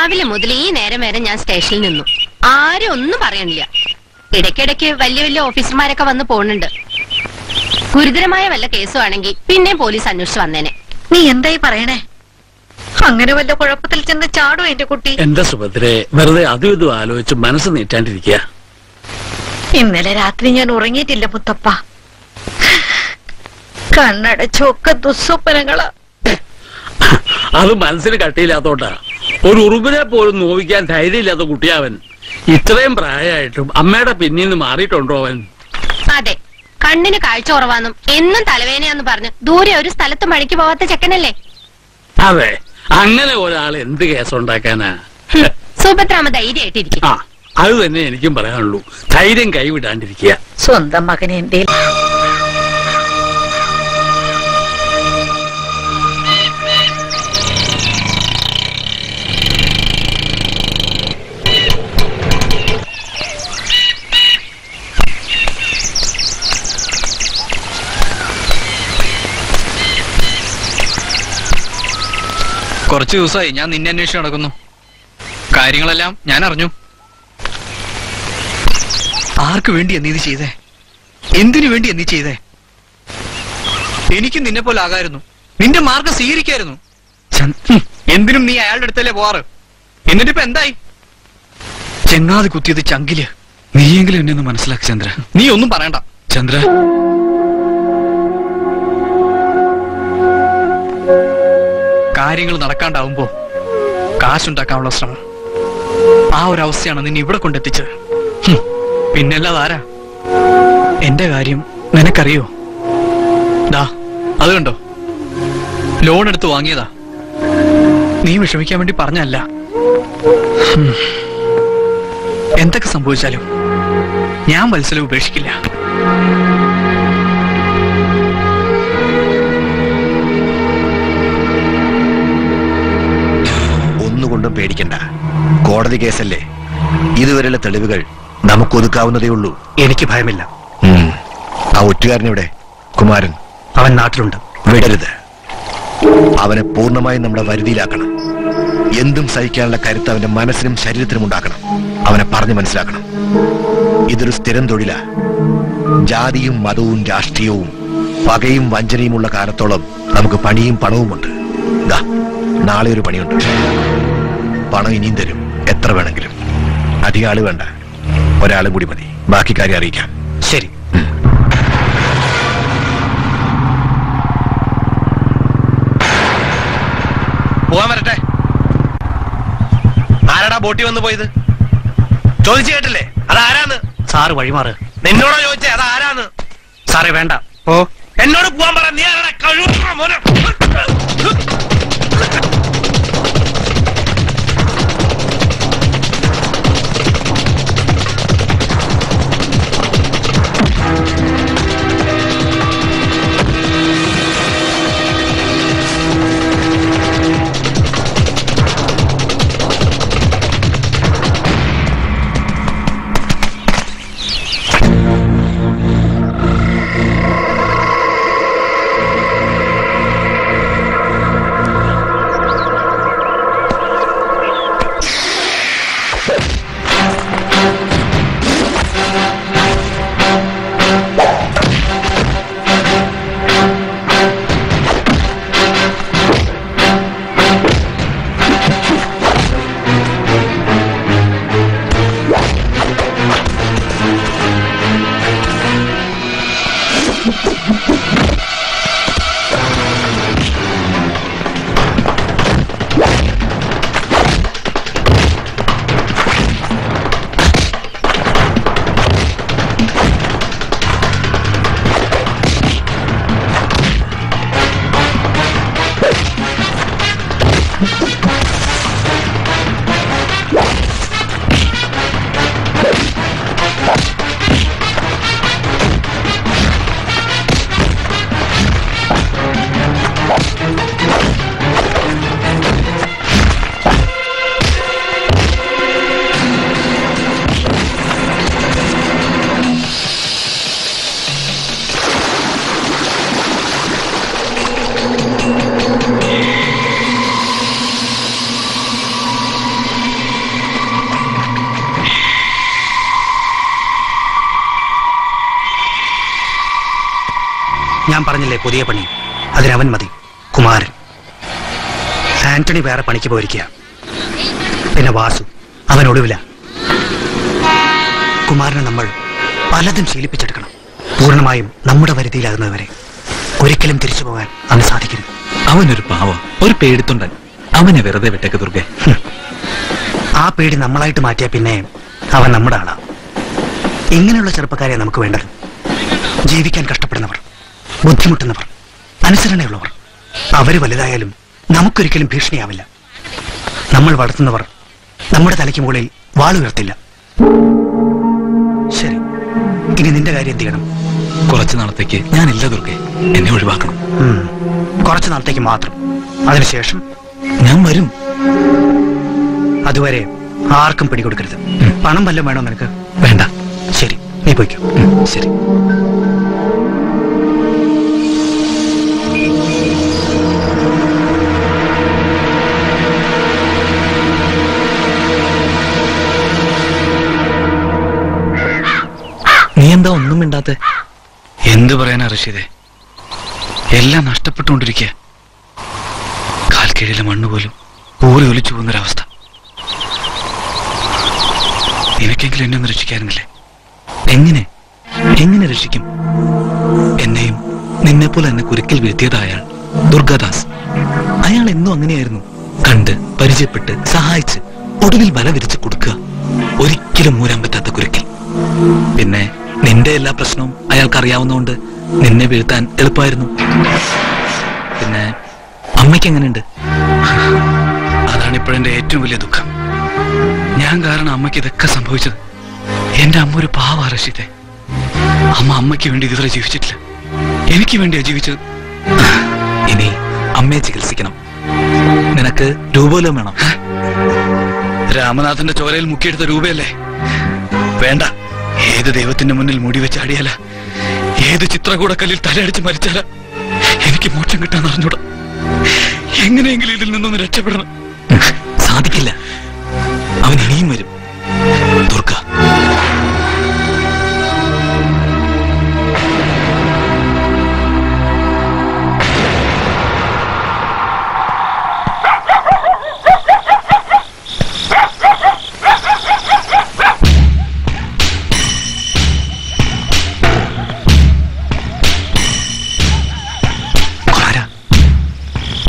[SPEAKER 7] രാവിലെ മുതൽ ഈ നേരം വരെ ഞാൻ സ്റ്റേഷനിൽ നിന്നു. ആരും ഒന്നും പറയണില്ല. ഇടയ്ക്കിടയ്ക്ക് വലിയ വലിയ ഓഫീസർമാരൊക്കെ വന്ന് പോണുണ്ട്. ഗുരുതരമായ വല്ല കേസുമാണെങ്കിൽ പിന്നെ പോലീസ് അന്വേഷിച്ച് വന്നേനെ.
[SPEAKER 5] നീ എന്തായി പറയണേ? അങ്ങനെ വല്ല കുഴപ്പത്തിൽ ചെന്ന് ചാടോ എന്റെ കുട്ടി?
[SPEAKER 3] എന്താ സുഭദ്രെ, വെറുതെ അതും ഇതും ആലോചിച്ച് മനസ്സ് നീറ്റാണ്ടിരിക്കുക.
[SPEAKER 5] ഇന്നലെ രാത്രി ഞാൻ ഉറങ്ങിയിട്ടില്ല മുത്തപ്പ. കണ്ണടച്ചൊക്കെ ദുസ്വപ്നങ്ങളാ.
[SPEAKER 3] അത് മനസ്സിന് കട്ടിയില്ലാത്തോണ്ടാ. ഒരു ഉറുമ്പിനെ പോലും നോവിക്കാൻ ധൈര്യമില്ലാത്ത കുട്ടിയാവൻ. ഇത്രയും പ്രായമായിട്ടും അമ്മയുടെ പിന്നിൽ നിന്ന് മാറിയിട്ടുണ്ടോ അവൻ?
[SPEAKER 7] അതെ, കണ്ണിന് കാഴ്ച കുറവാന്നും എന്നും തലവേനയാന്ന് പറഞ്ഞ് ദൂരെ ഒരു സ്ഥലത്ത് മണിക്ക് പോവാത്ത ചെക്കനല്ലേ.
[SPEAKER 3] അതെ, അങ്ങനെ ഒരാൾ എന്ത് കേസുണ്ടാക്കാനാ?
[SPEAKER 7] സുഭദ്രാമ ധൈര്യമായിട്ടിരിക്കും.
[SPEAKER 3] ആ, അത് തന്നെ എനിക്കും പറയാനുള്ളൂ. ധൈര്യം കൈവിടാണ്ടിരിക്കുക.
[SPEAKER 5] സ്വന്തം മകനെ എന്തേ
[SPEAKER 14] കുറച്ചു ദിവസമായി ഞാൻ നിന്നെ അന്വേഷിച്ച് നടക്കുന്നു. കാര്യങ്ങളെല്ലാം ഞാൻ അറിഞ്ഞു. ആർക്ക് വേണ്ടിയാ നീ ഇത് ചെയ്തേ? എന്തിനു വേണ്ടിയാ നീ ചെയ്തേ? എനിക്കും നിന്നെ പോലെ ആകായിരുന്നു. നിന്റെ മാർഗം സ്വീകരിക്കായിരുന്നു. എന്തിനും നീ അയാളുടെ അടുത്തല്ലേ പോവാറ്. എന്നിട്ടിപ്പോ എന്തായി? ചെങ്ങാതി കുത്തിയത് ചങ്കില്. നീയെങ്കിലും എന്നെ ഒന്ന് മനസ്സിലാക്കി ചന്ദ്ര. നീ ഒന്നും പറയണ്ട ചന്ദ്ര. കാര്യങ്ങൾ നടക്കാണ്ടാവുമ്പോ കാശുണ്ടാക്കാനുള്ള ശ്രമം, ആ ഒരു അവസ്ഥയാണ് നിന്നെ ഇവിടെ കൊണ്ടെത്തിച്ചത്. പിന്നല്ലാതെ ആരാ? എന്റെ കാര്യം നിനക്കറിയോ? ദാ അത് കണ്ടോ, ലോൺ എടുത്ത് വാങ്ങിയതാ. നീ വിഷമിക്കാൻ വേണ്ടി പറഞ്ഞല്ല. എന്തൊക്കെ സംഭവിച്ചാലും ഞാൻ വത്സല ഉപേക്ഷിക്കില്ല.
[SPEAKER 4] ഒന്നുകൊണ്ടും പേടിക്കണ്ട. കോടതി കേസല്ലേ. ഇതുവരെയുള്ള തെളിവുകൾ നമുക്ക് ഒതുക്കാവുന്നതേ ഉള്ളൂ.
[SPEAKER 6] എനിക്ക് ഭയമില്ല.
[SPEAKER 4] ആ ഒറ്റുകാരനെവിടെ? കുമാരൻ.
[SPEAKER 6] അവൻ നാട്ടിലുണ്ട്.
[SPEAKER 4] വിടരുത്. അവനെ പൂർണ്ണമായും നമ്മുടെ വരുതിയിലാക്കണം. എന്തും സഹിക്കാനുള്ള കരുത്ത് അവന്റെ മനസ്സിനും ശരീരത്തിനും ഉണ്ടാക്കണം. അവനെ പറഞ്ഞു മനസ്സിലാക്കണം. ഇതൊരു സ്ഥിരം തൊഴിലാ. ജാതിയും മതവും രാഷ്ട്രീയവും പകയും വഞ്ചനയുമുള്ള കാലത്തോളം നമുക്ക് പണിയും പണവുമുണ്ട്. ദാ നാളെ ഒരു പണിയുണ്ട്. പണം ഇനിയും തരും, എത്ര വേണമെങ്കിലും. അധികം ആള് വേണ്ട, ഒരാളും കൂടി മതി. ബാക്കി കാര്യം അറിയിക്കാം.
[SPEAKER 6] ശരി.
[SPEAKER 4] പോവാൻ വരട്ടെ. ആരാടാ ബോട്ടി വന്ന് പോയത്? ചോദിച്ചു കേട്ടില്ലേ? അതാരാന്ന്?
[SPEAKER 6] സാറ് വഴിമാറ്.
[SPEAKER 4] നിന്നോടോ ചോദിച്ചേ അതാരാന്ന്?
[SPEAKER 6] സാറേ വേണ്ട. ഓ,
[SPEAKER 4] എന്നോട് പോവാൻ പറ. നീ ആരാടാ? കഴിവുള്ള മോനെ.
[SPEAKER 6] ഞാൻ പറഞ്ഞില്ലേ പുതിയ പണി, അതിനവൻ മതി, കുമാരൻ. ആന്റണി വേറെ പണിക്ക് പോയിരിക്കുക. പിന്നെ വാസു, അവൻ ഒടുവില. കുമാരനെ നമ്മൾ പലതും ശീലിപ്പിച്ചെടുക്കണം, പൂർണ്ണമായും നമ്മുടെ വരുതിയിലാകുന്നതുവരെ. ഒരിക്കലും തിരിച്ചു പോകാൻ അവന് സാധിക്കരുത്.
[SPEAKER 14] അവനൊരു പാവം, ഒരു പേടിത്തുണ്ടൻ. അവനെ വെറുതെ വിട്ടേക്ക് ദുർഗെ.
[SPEAKER 6] ആ പേടി നമ്മളായിട്ട് മാറ്റിയ പിന്നെ അവൻ നമ്മുടെ ആളാ. ഇങ്ങനെയുള്ള ചെറുപ്പക്കാരെ നമുക്ക് വേണ്ടത്. ജീവിക്കാൻ കഷ്ടപ്പെടുന്നവർ, ബുദ്ധിമുട്ടുന്നവർ, അനുസരണയുള്ളവർ. അവര് വലുതായാലും നമുക്കൊരിക്കലും ഭീഷണിയാവില്ല. നമ്മൾ വളർത്തുന്നവർ നമ്മുടെ തലയ്ക്ക് മുകളിൽ വാളുയർത്തില്ല. ശരി, ഇനി നിന്റെ കാര്യം എന്ത് ചെയ്യണം?
[SPEAKER 14] കുറച്ചു നാളത്തേക്ക് ഞാനില്ല ദുർഗെ, എന്നെ ഒഴിവാക്കണം.
[SPEAKER 6] കുറച്ചു നാളത്തേക്ക് മാത്രം. അതിനുശേഷം
[SPEAKER 14] ഞാൻ വരും.
[SPEAKER 6] അതുവരെ ആർക്കും പിടികൊടുക്കരുത്. പണം വല്ലതും വേണോ നിനക്ക്?
[SPEAKER 14] വേണ്ട.
[SPEAKER 6] ശരി, നീ പോയിക്കോ.
[SPEAKER 14] ശരി. നീ എന്താ ഒന്നും മിണ്ടാത്തെ? എന്ത് പറയാനാ റഷീദേ, എല്ലാം നഷ്ടപ്പെട്ടുകൊണ്ടിരിക്കുക. കാൽക്കീഴിലെ മണ്ണ് പോലും ഊറി ഒലിച്ചു പോകുന്നൊരവസ്ഥ. നിനക്കെങ്കിലും എന്നെ ഒന്ന് രക്ഷിക്കായിരുന്നില്ലേ? എങ്ങനെ രക്ഷിക്കും? എന്നെയും നിന്നെപ്പോലെ എന്നെ കുരുക്കിൽ വീഴ്ത്തിയത് അയാൾ, ദുർഗാദാസ്. അയാൾ എന്നും അങ്ങനെയായിരുന്നു. കണ്ട് പരിചയപ്പെട്ട് സഹായിച്ച് ഒടുവിൽ വല വിരിച്ച് കൊടുക്കുക. ഒരിക്കലും മൂരാൻ പറ്റാത്ത കുരുക്കിൽ. പിന്നെ നിന്റെ എല്ലാ പ്രശ്നവും അയാൾക്ക് അറിയാവുന്നതുകൊണ്ട് നിന്നെ വീഴ്ത്താൻ എളുപ്പമായിരുന്നു. പിന്നെ അമ്മയ്ക്ക് എങ്ങനെയുണ്ട്? അതാണ് ഇപ്പോഴെന്റെ ഏറ്റവും വലിയ ദുഃഖം. ഞാൻ കാരണം അമ്മയ്ക്ക് ഇതൊക്കെ സംഭവിച്ചത്. എന്റെ അമ്മ ഒരു പാവ റഷീദേ. അമ്മയ്ക്ക് വേണ്ടി ഇതുവരെ ജീവിച്ചിട്ടില്ല, എനിക്ക് വേണ്ടിയാ ജീവിച്ചത്. ഇനി അമ്മയെ ചികിത്സിക്കണം. നിനക്ക് രൂപവല്ലോ വേണം? രാമനാഥന്റെ ചോരയിൽ മുക്കിയെടുത്ത രൂപയല്ലേ? വേണ്ട. ഏത് ദൈവത്തിന്റെ മുന്നിൽ മുടി വെച്ചാടിയാല, ഏത് ചിത്രകൂടക്കല്ലിൽ തലയടിച്ച് മരിച്ചാല എനിക്ക് മോക്ഷം കിട്ടാൻ അറിഞ്ഞൂടാ. എങ്ങനെയെങ്കിലും ഇതിൽ നിന്നൊന്ന് രക്ഷപ്പെടണം. സാധിക്കില്ല. അവൻ ഇനിയും വരും ദുർഗ.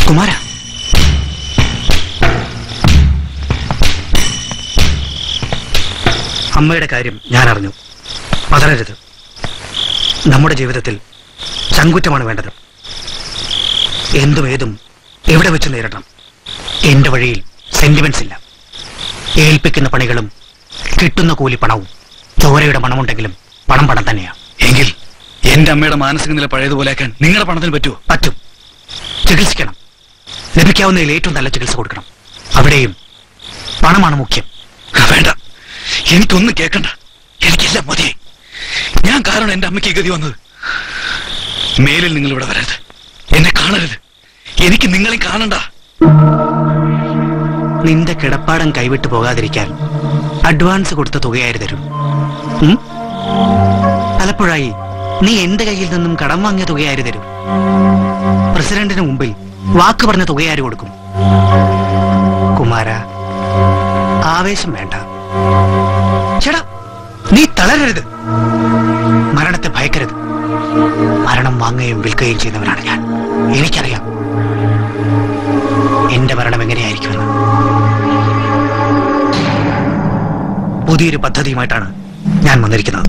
[SPEAKER 14] കുമാര, അമ്മയുടെ കാര്യം ഞാൻ അറിഞ്ഞു. പതറരുത്. നമ്മുടെ ജീവിതത്തിൽ ചങ്കുറ്റമാണ് വേണ്ടത്. എന്തും ഏതും എവിടെ വെച്ച് നേരിടണം. എന്റെ വഴിയിൽ സെന്റിമെന്റ്സ് ഇല്ല. ഏൽപ്പിക്കുന്ന പണികളും കിട്ടുന്ന കൂലി പണവും ചോരയുടെ മണമുണ്ടെങ്കിലും പണം തന്നെയാ. എങ്കിൽ എന്റെ അമ്മയുടെ മാനസിക നില പഴയതുപോലെയാക്കാൻ നിങ്ങളുടെ പണത്തിന് പറ്റുമോ? പറ്റും. ചികിത്സിക്കണം. ലഭിക്കാവുന്നതിൽ ഏറ്റവും നല്ല ചികിത്സ കൊടുക്കണം. അവിടെയും പണമാണ് മുഖ്യം. വേണ്ട, എനിക്കൊന്നും കേൾക്കണ്ട. എനിക്കെല്ലാം മതിയായി. ഞാൻ കാരണം എന്റെ അമ്മയ്ക്ക് ഗതി വന്നത്. മേലിൽ നിങ്ങൾ ഇവിടെ വരരുത്, എന്നെ കാണരുത്. എനിക്ക് നിങ്ങളെ കാണണ്ട. നിന്റെ കിടപ്പാടം കൈവിട്ടു പോകാതിരിക്കാൻ അഡ്വാൻസ് കൊടുത്ത തുകയായി തരും. പലപ്പോഴായി നീ എന്റെ കയ്യിൽ നിന്നും കടം വാങ്ങിയ തുകയായി തരും. പ്രസിഡന്റിന് മുമ്പിൽ വാക്ക് പറഞ്ഞ തുകയാര് കൊടുക്കും? കുമാര, ആവേശം വേണ്ട. ചേടാ, നീ തളരരുത്. മരണത്തെ ഭയക്കരുത്. മരണം വാങ്ങുകയും വിൽക്കുകയും ചെയ്യുന്നവരാണ് ഞാൻ. എനിക്കറിയാം എന്റെ മരണം എങ്ങനെയായിരിക്കുമെന്ന്. പുതിയൊരു പദ്ധതിയുമായിട്ടാണ് ഞാൻ വന്നിരിക്കുന്നത്.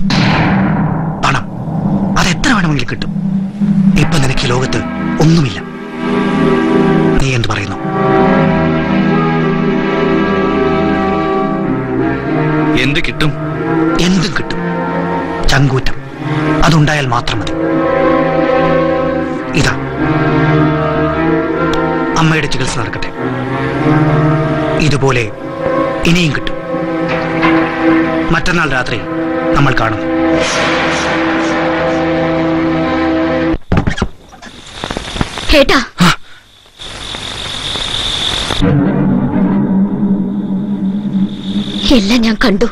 [SPEAKER 14] പണം അതെത്ര വേണമെങ്കിലും കിട്ടും. ഇപ്പൊ നിനക്ക് ലോകത്ത് ഒന്നുമില്ല. നീ എന്ത് പറയുന്നു? എന്ത് കിട്ടും? എന്തും കിട്ടും. ചങ്കൂറ്റം അതുണ്ടായാൽ മാത്രം മതി. ഇതാ, അമ്മയുടെ ചികിത്സ നടക്കട്ടെ. ഇതുപോലെ ഇനിയും കിട്ടും. മറ്റന്നാൾ രാത്രി നമ്മൾ കാണും.
[SPEAKER 11] കേട്ടാ? എല്ലാം ഞാൻ കണ്ടു.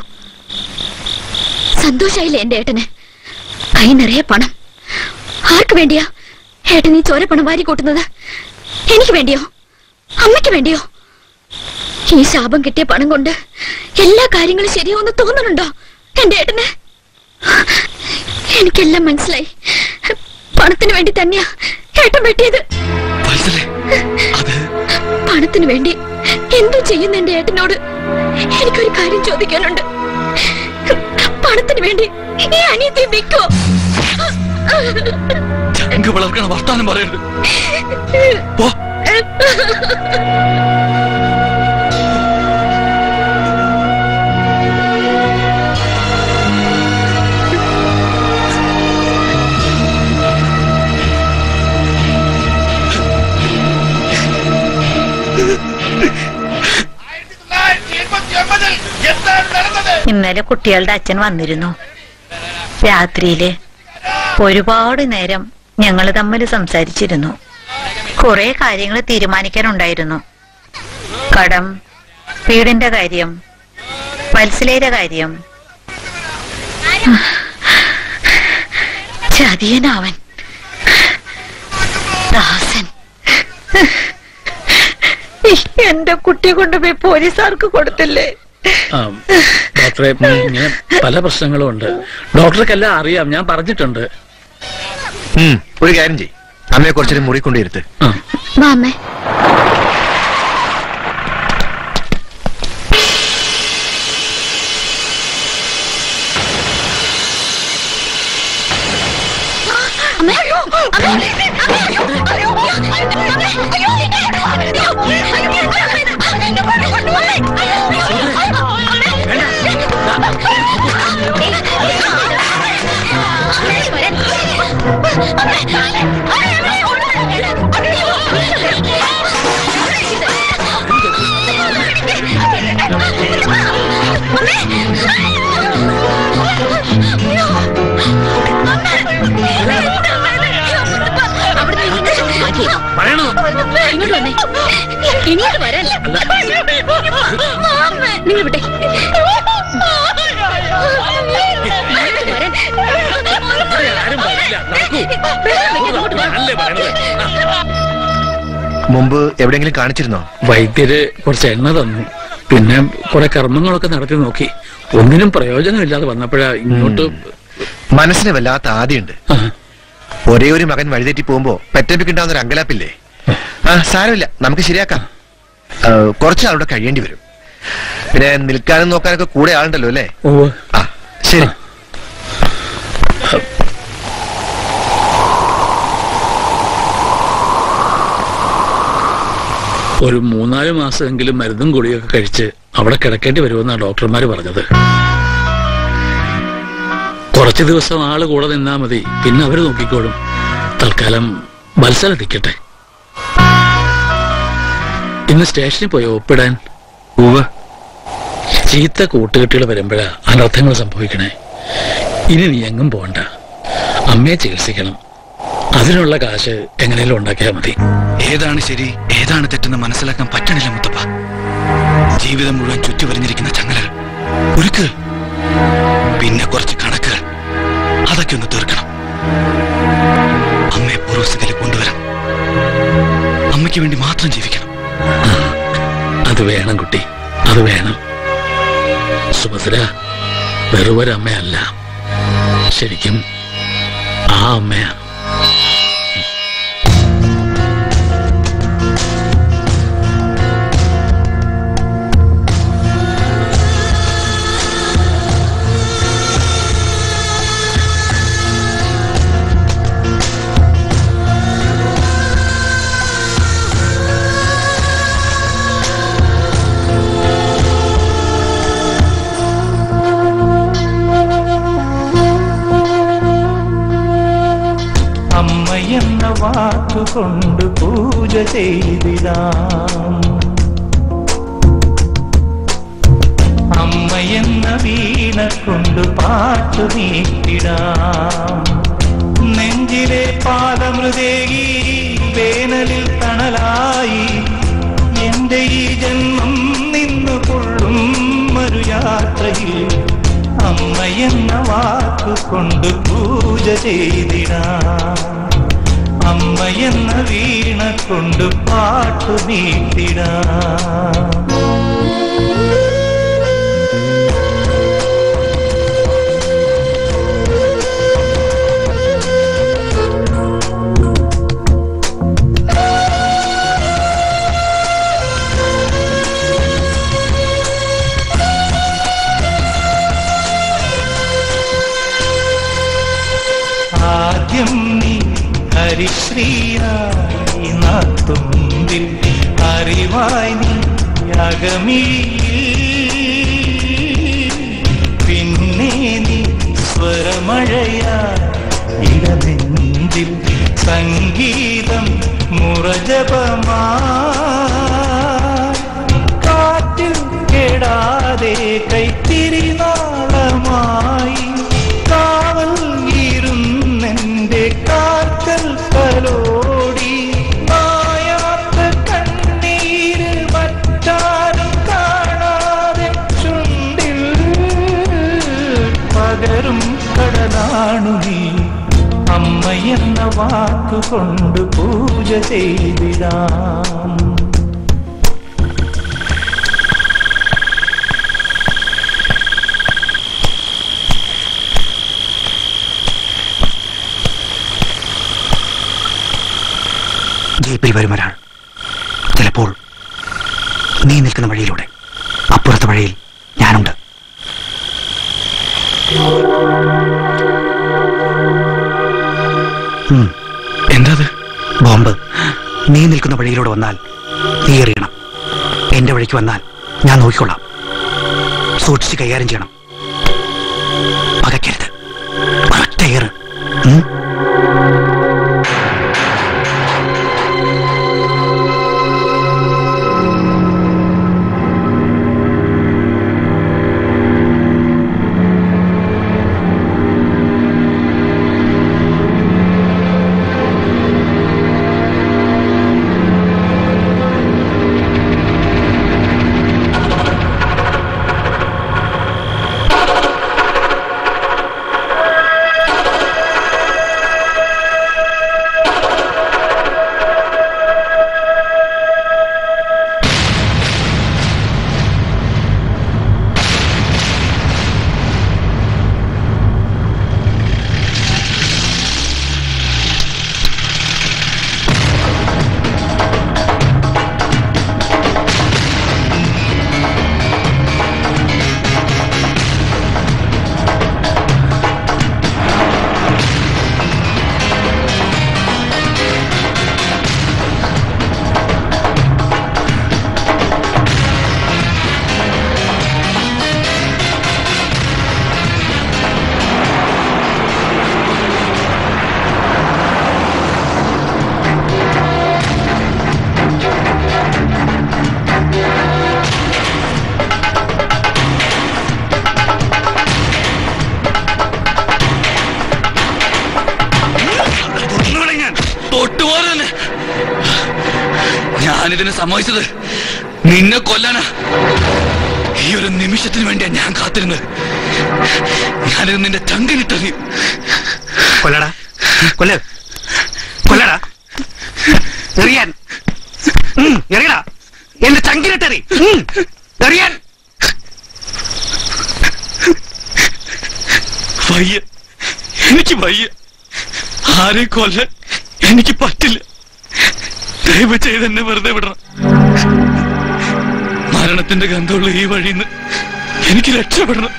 [SPEAKER 11] സന്തോഷായില്ലേ എന്റെ ഏട്ടന്? കൈ നിറയെ പണം. ആർക്ക് വേണ്ടിയാ? ഏട്ടൻ ഈ ചോരപ്പണം വാരി കൂട്ടുന്നത് എനിക്ക് വേണ്ടിയോ അമ്മയ്ക്ക് വേണ്ടിയോ? ഈ ശാപം കിട്ടിയ പണം കൊണ്ട് എല്ലാ കാര്യങ്ങളും ശരിയാവുമെന്ന് തോന്നുന്നുണ്ടോ എന്റെ ഏട്ടന്? എനിക്കെല്ലാം മനസ്സിലായി. പണത്തിന് വേണ്ടി തന്നെയാ ഏട്ടൻ വെട്ടിയത്. പണത്തിന് വേണ്ടി എന്തു ചെയ്യുന്ന എന്റെ ഏട്ടനോട് എനിക്കൊരു കാര്യം ചോദിക്കാനുണ്ട്. പണത്തിന് വേണ്ടി ഈ അനിയത്തെ വിൽക്കോ?
[SPEAKER 14] വളർക്കണ വർത്താനം പറയരുത്.
[SPEAKER 5] ഇന്നലെ കുട്ടികളുടെ അച്ഛൻ വന്നിരുന്നു. രാത്രിയില് ഒരുപാട് നേരം ഞങ്ങൾ തമ്മിൽ സംസാരിച്ചിരുന്നു. കുറെ കാര്യങ്ങൾ തീരുമാനിക്കാനുണ്ടായിരുന്നു. കടം, വീടിന്റെ കാര്യം, വത്സലയുടെ കാര്യം. ചതിയനാവൻ ദാസൻ എന്റെ കുട്ടിയെ കൊണ്ടുപോയി പോലീസുകാർക്ക് കൊടുത്തില്ലേ?
[SPEAKER 3] ഡോക്ടറെ, ഇങ്ങനെ പല പ്രശ്നങ്ങളും ഉണ്ട്. ഡോക്ടർക്കെല്ലാം അറിയാം, ഞാൻ പറഞ്ഞിട്ടുണ്ട്.
[SPEAKER 4] ഒരു കാര്യം ചെയ്യും, അമ്മയെ കുറച്ചൊരു മുറി കൊണ്ടിരുത്ത്.
[SPEAKER 11] അമ്മേ, ഇങ്ങോട്ട് വരാൻ നിങ്ങൾ വിട്ടെ.
[SPEAKER 4] മുമ്പ് എവിടെയെങ്കിലും കാണിച്ചിരുന്നോ?
[SPEAKER 3] വൈദ്യര് കുറച്ച് എണ്ണ തന്നു, പിന്നെ കുറെ കർമ്മങ്ങളൊക്കെ നടത്തി നോക്കി. ഒന്നിനും പ്രയോജനമില്ലാതെ വന്നപ്പോഴാ ഇങ്ങോട്ട്.
[SPEAKER 4] മനസ്സിന് വല്ലാത്ത ആദ്യമുണ്ട്. ഒരേ ഒരു മകൻ വഴിതെറ്റി പോകുമ്പോ പെറ്റപ്പിക്കുണ്ടാവുന്ന ഒരു അങ്കലാപ്പില്ലേ? സാരമില്ല, നമുക്ക് ശരിയാക്കാം. കുറച്ചാളുടെ കഴിയേണ്ടി വരും. പിന്നെ നിൽക്കാനും നോക്കാനൊക്കെ കൂടെ ആളുണ്ടല്ലോ അല്ലേ? ശരി.
[SPEAKER 3] ഒരു 3-4 മാസമെങ്കിലും മരുന്നും ഗുളിയൊക്കെ കഴിച്ച് അവിടെ കിടക്കേണ്ടി വരുമെന്നാണ് ഡോക്ടർമാര് പറഞ്ഞത്. കുറച്ചു ദിവസം ആള് കൂടെ നിന്നാ മതി, പിന്നെ അവര് നോക്കിക്കോളും. തൽക്കാലം വത്സല നിൽക്കട്ടെ. ഇന്ന് സ്റ്റേഷനിൽ പോയി ഒപ്പിടാൻ. ചീത്ത കൂട്ടുകെട്ടുകൾ വരുമ്പോഴാ അനർത്ഥങ്ങൾ സംഭവിക്കണേ. ഇനി നീ എങ്ങും പോണ്ട, അമ്മയെ ചികിത്സിക്കണം. അതിനുള്ള കാശ് എങ്ങനെയും ഉണ്ടാക്കിയാൽ മതി.
[SPEAKER 14] ഏതാണ് ശരി ഏതാണ് തെറ്റെന്ന് മനസ്സിലാക്കാൻ പറ്റണില്ല മുത്തപ്പ. ജീവിതം മുഴുവൻ ചുറ്റി വരിഞ്ഞിരിക്കുന്ന ചങ്ങലകൾ ഒരുക്ക്, പിന്നെ കുറച്ച് കണക്ക്, അതൊക്കെ ഒന്ന് തീർക്കണം. അമ്മയെ പൂർവ്വസ്ഥിതിയിൽ കൊണ്ടുവരാം. അമ്മയ്ക്ക് വേണ്ടി മാത്രം ജീവിക്കണം.
[SPEAKER 3] അത് വേണം കുട്ടി, അത് വേണം. സുഭദ്ര വെറുമൊരമ്മയല്ല, ശരിക്കും ആ അമ്മയാ.
[SPEAKER 9] എന്ന വാക്കുകൊണ്ട് പൂജ ചെയ്തിടാം. അമ്മ എന്ന വീണ കൊണ്ട് പാട്ടു നീട്ടിടാം. നെഞ്ചിലെ പാദമൃതേകി വേനലിൽ തണലായി എന്റെ ഈ ജന്മം നിന്നുകൊള്ളും ഒരു യാത്രയിൽ അമ്മ എന്ന വാക്കുകൊണ്ട് പൂജ ചെയ്തിടാം. അമ്മ അമ്മയെന്ന വീണ കൊണ്ട് പാട്ടു നീട്ടിടാം. ആദ്യം നീ ഹരിശ്രീയായി നാത്തുമ്പിൽ, അറിവായി നീ അകമിഴിയിൽ, പിന്നെ നീ സ്വരമഴയായി ഇടനെഞ്ചിൽ, സംഗീതം മുറജപമായി കാറ്റിൽ കെടാതെ കൈത്തിരി നാളമായി കാവൽ ഇരുന്നെന്റെ കാൽക്കൽ കലോടി. മായാത്ത കണ്ണീര് മറ്റാരും കാണാതെ ചുണ്ടിൽ പകരും കടലാണു നീ. അമ്മയെന്ന വാക്കുകൊണ്ട് പൂജ ചെയ്തിടാം.
[SPEAKER 6] ജീപ്പിൽ വരും ഒരാൾ, ചിലപ്പോൾ നീ നിൽക്കുന്ന വഴിയിലൂടെ, അപ്പുറത്തെ വഴിയിൽ ഞാനുണ്ട്.
[SPEAKER 14] എന്താ
[SPEAKER 6] ബോംബ്? നീ നിൽക്കുന്ന വഴിയിലൂടെ വന്നാൽ നീ എറിയണം. എന്റെ വഴിക്ക് വന്നാൽ ഞാൻ നോക്കിക്കൊള്ളാം. സൂക്ഷിച്ച് കൈകാര്യം ചെയ്യണം. പകയ്ക്കരുത്. ഒറ്റ ഏറ്.
[SPEAKER 14] ഞാനിതിനെ സമ്മതിച്ചത് നിന്നെ കൊല്ലാനാ. ഈ ഒരു നിമിഷത്തിന് വേണ്ടിയാ ഞാൻ കാത്തിരുന്നത്. ഞാനിത് നിന്റെ ചങ്കിനിട്ടത്.
[SPEAKER 6] കൊല്ലടാ, കൊല്ലടാ, എറിയാൻ, എറിയടാ, എന്റെ ചങ്കിനിട്ടെറി, എറിയാൻ.
[SPEAKER 14] വയ്യ, എനിക്ക് വയ്യ. ആരെ കൊല്ലാൻ എനിക്ക് പറ്റില്ല. ദയവ് ചെയ്ത് എന്നെ വെറുതെ വിടണം. മരണത്തിന്റെ ഗന്ധമുള്ള ഈ വഴിയിൽ നിന്ന് എനിക്ക് രക്ഷപ്പെടണം.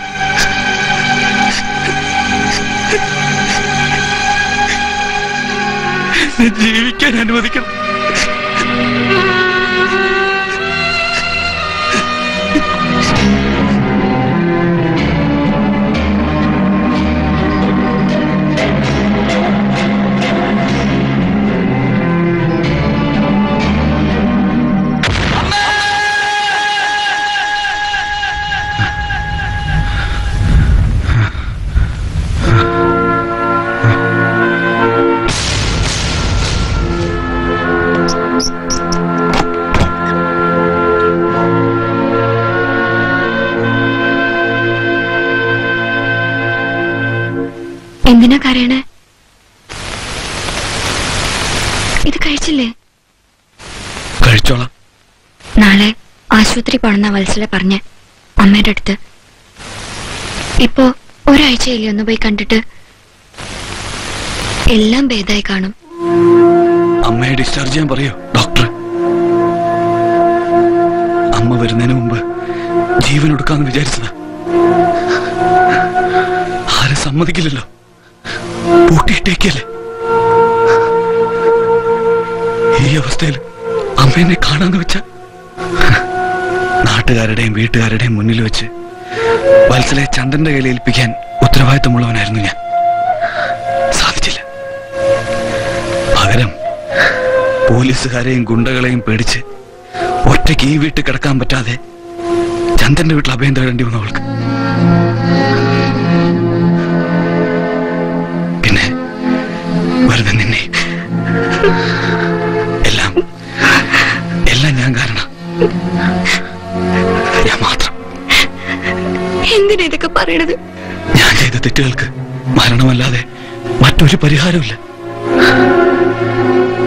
[SPEAKER 14] എന്നെ ജീവിക്കാൻ അനുവദിക്കണം.
[SPEAKER 11] എന്തിനാ കരയണേ? ഇത് കഴിച്ചില്ലേ?
[SPEAKER 14] കഴിച്ചോളാം.
[SPEAKER 11] നാളെ ആശുപത്രി പോണെന്ന വത്സല പറഞ്ഞ അമ്മയുടെ അടുത്ത്. ഇപ്പോ ഒരാഴ്ചയില്ലേ ഒന്ന് പോയി കണ്ടിട്ട്? എല്ലാം ഭേദമായി കാണും.
[SPEAKER 14] അമ്മയെ ഡിസ്ചാർജ് ചെയ്യാൻ പറയോ ഡോക്ടർ? അമ്മ വരുന്നതിന് മുമ്പ് ജീവൻ എടുക്കാന്ന് വിചാരിച്ചതാ. ആരും സമ്മതിക്കില്ലല്ലോ, പൂട്ടിയിട്ടേക്കല്ലേ. ഈ അവസ്ഥയിൽ അമ്മേനെ കാണാന്ന് വെച്ച നാട്ടുകാരുടെയും വീട്ടുകാരുടെയും മുന്നിൽ വെച്ച് വത്സലയെ ചന്ദ്രന്റെ കയ്യിൽ ഏൽപ്പിക്കാൻ ഉത്തരവാദിത്തമുള്ളവനായിരുന്നു ഞാൻ. സാധിച്ചില്ല. പകരം പോലീസുകാരെയും ഗുണ്ടകളെയും പേടിച്ച് ഒറ്റയ്ക്ക് ഈ വീട്ടിൽ കിടക്കാൻ പറ്റാതെ ചന്ദ്രന്റെ വീട്ടിൽ അഭയം തേടേണ്ടി വന്നു അവൾക്ക്. പിന്നെ വെറുതെ നിന്നെ എല്ലാം ഞാൻ കാരണം. ഞാൻ മാത്രം.
[SPEAKER 11] എന്തിനാ ഇതൊക്കെ പറയണത്?
[SPEAKER 14] ഞാൻ ചെയ്ത തെറ്റുകൾക്ക് മരണമല്ലാതെ മറ്റൊരു പരിഹാരമില്ല.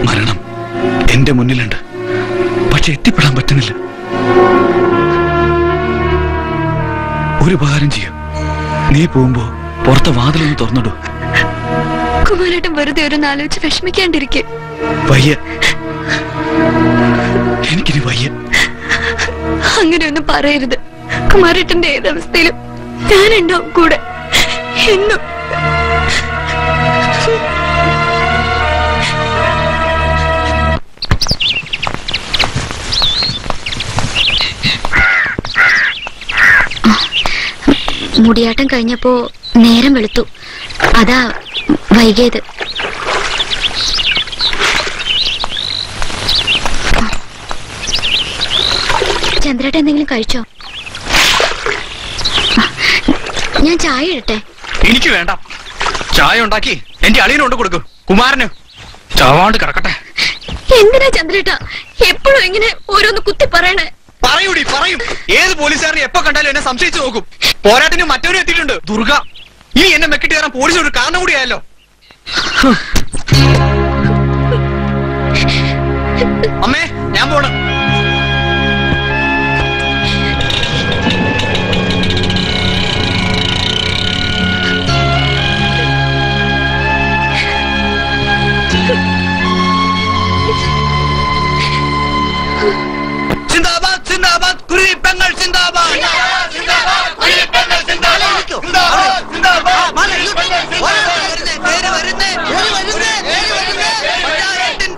[SPEAKER 14] മരണം എന്റെ മുന്നിലുണ്ട്, പക്ഷെ എത്തിപ്പെടാൻ പറ്റുന്നില്ല. ഒരു ഉപകാരം ചെയ്യും, നീ പോകുമ്പോ പുറത്തെ വാതിലൊന്ന് തുറന്നിടൂ.
[SPEAKER 11] കുമാരേട്ടൻ വെറുതെ ഒരു ആലോചിച്ച് വിഷമിക്കാണ്ടിരിക്കെ.
[SPEAKER 14] വയ്യ, എനിക്കിനി വയ്യ.
[SPEAKER 11] അങ്ങനെയൊന്നും പറയരുത്. കുമാരേട്ടന്റെ ഏതവസ്ഥയിലും ഞാനുണ്ടാവും കൂടെ എന്നും. മുടിയാട്ടം കഴിഞ്ഞപ്പോ നേരം വെളുത്തു, അതാ വൈകിയത്. ചന്ദ്രേട്ടൻ എന്തെങ്കിലും കഴിച്ചോ? ഞാൻ ചായ ഇടട്ടെ?
[SPEAKER 14] എനിക്ക് വേണ്ട. ചായ ഉണ്ടാക്കി എന്റെ അളിയനോണ്ട് കൊടുക്കും, കുമാരന്. ചാവാണ്ട് കിടക്കട്ടെ.
[SPEAKER 11] എന്തിനാ ചന്ദ്രേട്ട എപ്പോഴും ഇങ്ങനെ ഓരോന്ന് കുത്തി പറയണേ?
[SPEAKER 14] പറയൂടി, പറയും. ഏത് പോലീസുകാരനെ എപ്പോ കണ്ടാലും എന്നെ സംശയിച്ചു നോക്കും. പോരാട്ടിന് മറ്റവരും എത്തിയിട്ടുണ്ട്, ദുർഗ. ഇനി എന്നെ മെക്കിട്ട് കയറാൻ പോലീസ് ഒരു കാരണം കൂടിയായല്ലോ. അമ്മേ, ഞാൻ പോണം.
[SPEAKER 8] സിന്ദാബാദ് സിന്ദാബാദ് കുരുവിപ്പെങ്ങൾ സിന്ദാബാദ്.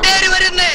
[SPEAKER 8] പേര് വരുന്നേ,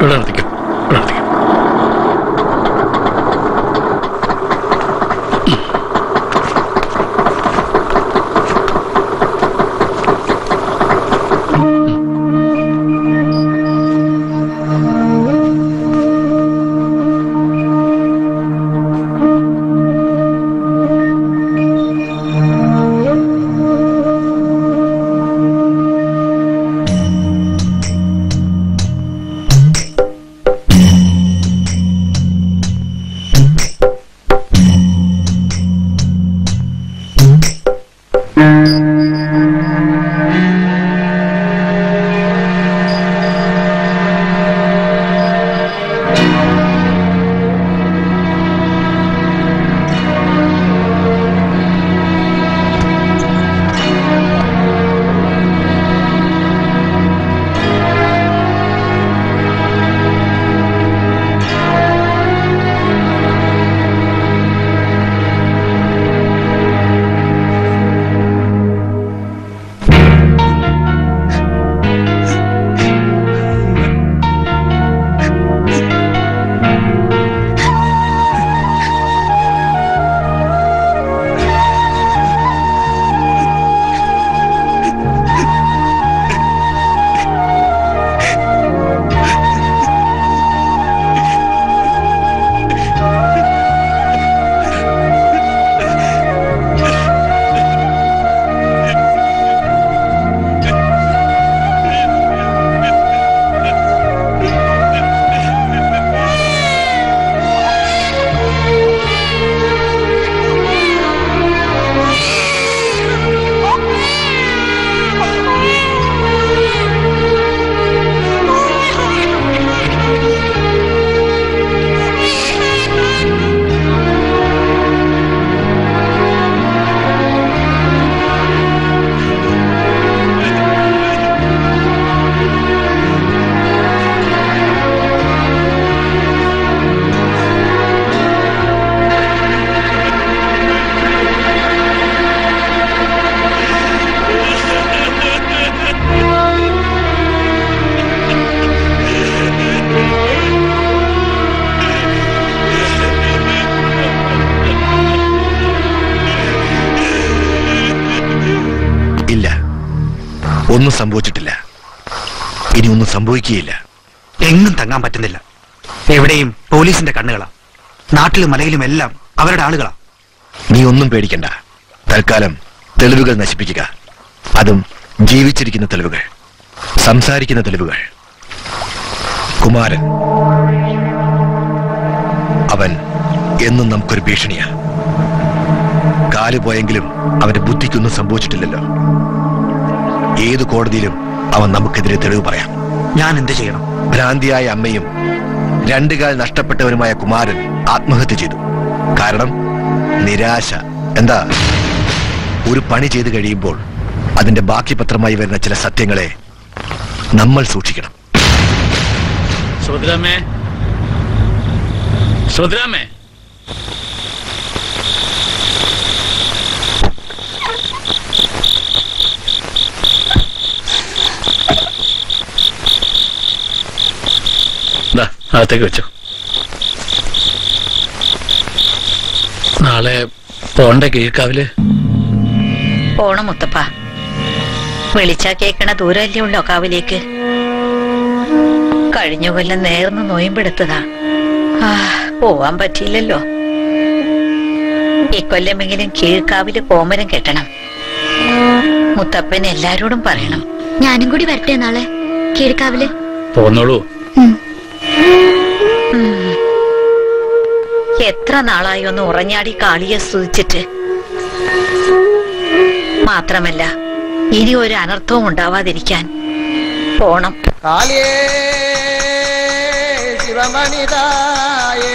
[SPEAKER 3] ഇവിടെ നിർത്തിക്കോ, ഇവിടെ നിർത്തിക്കോ.
[SPEAKER 4] ഒന്നും സംഭവിച്ചിട്ടില്ല, ഇനി ഒന്നും സംഭവിക്കുകയില്ല.
[SPEAKER 6] എങ്ങും തങ്ങാൻ പറ്റുന്നില്ല. എവിടെയും പോലീസിന്റെ കണ്ണുകളാ, നാട്ടിലും മലയിലും എല്ലാം അവരുടെ ആളുകളാ.
[SPEAKER 4] നീ ഒന്നും പേടിക്കണ്ട. തൽക്കാലം തെളിവുകൾ നശിപ്പിക്കുക, അതും ജീവിച്ചിരിക്കുന്ന തെളിവുകൾ, സംസാരിക്കുന്ന തെളിവുകൾ. കുമാരൻ അവൻ എന്നും നമുക്കൊരു ഭീഷണിയാ. കാല് പോയെങ്കിലും അവന്റെ ബുദ്ധിക്കൊന്നും സംഭവിച്ചിട്ടില്ലല്ലോ. ഏത് കോടതിയിലും അവൻ നമുക്കെതിരെ തെളിവ് പറയാം.
[SPEAKER 6] ഞാൻ എന്ത് ചെയ്യണം?
[SPEAKER 4] ഭ്രാന്തിയായ അമ്മയും രണ്ടു കാൽ നഷ്ടപ്പെട്ടവനുമായ കുമാരൻ ആത്മഹത്യ ചെയ്തു. കാരണം നിരാശ. എന്താ, ഒരു പണി ചെയ്തു കഴിയുമ്പോൾ അതിന്റെ ബാക്കി പത്രമായി വരുന്ന ചില സത്യങ്ങളെ നമ്മൾ സൂക്ഷിക്കണം.
[SPEAKER 3] സുഭദ്രാമേ, സുഭദ്രാമേ, അകത്തേക്ക് വെച്ചോ. നാളെ പോണ്ടേ കീഴ്ക്കാവില്?
[SPEAKER 5] പോണം മുത്തപ്പ. വിളിച്ചാ കേക്കണ ദൂരല്ലേ ഉള്ളോ കാവിലേക്ക്. കഴിഞ്ഞ കൊല്ലം നേർന്ന് നോയമ്പെടുത്തതാ. പോവാൻ പറ്റിയില്ലല്ലോ. ഇക്കൊല്ലമെങ്കിലും കീഴ്ക്കാവില് കോമരം കെട്ടണം. മുത്തപ്പൻ എല്ലാരോടും പറയണം.
[SPEAKER 11] ഞാനും കൂടി വരട്ടെ നാളെ കീഴ്ക്കാവില്?
[SPEAKER 3] പോന്നോളൂ.
[SPEAKER 5] എത്ര നാളായി ഒന്ന് ഉറഞ്ഞാടി കാളിയെ സ്തുതിച്ചിട്ട്. മാത്രമല്ല ഇനി ഒരു അനർത്ഥവും ഉണ്ടാവാതിരിക്കാൻ പോണം.
[SPEAKER 15] കാളിയേ ശിവമണിതായേ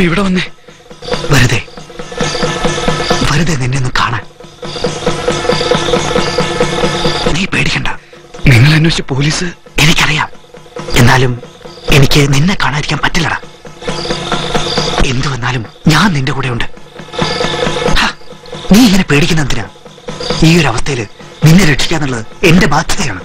[SPEAKER 14] ഇപ്പൊ ഇവിടെ വന്നേ?
[SPEAKER 6] വെറുതെ വെറുതെ നിന്നെ ഒന്ന് കാണാൻ. നീ പേടിക്കണ്ട.
[SPEAKER 14] നിങ്ങൾ അന്വേഷിച്ച പോലീസ്?
[SPEAKER 6] എനിക്കറിയാം. എന്നാലും എനിക്ക് നിന്നെ കാണാതിരിക്കാൻ പറ്റില്ലടാ. എന്തു വന്നാലും ഞാൻ നിന്റെ കൂടെ ഉണ്ട്. നീ ഇങ്ങനെ പേടിക്കുന്ന എന്തിനാ? ഈ ഒരു അവസ്ഥയിൽ നിന്നെ രക്ഷിക്കാന്നുള്ളത് എന്റെ ബാധ്യതയാണ്.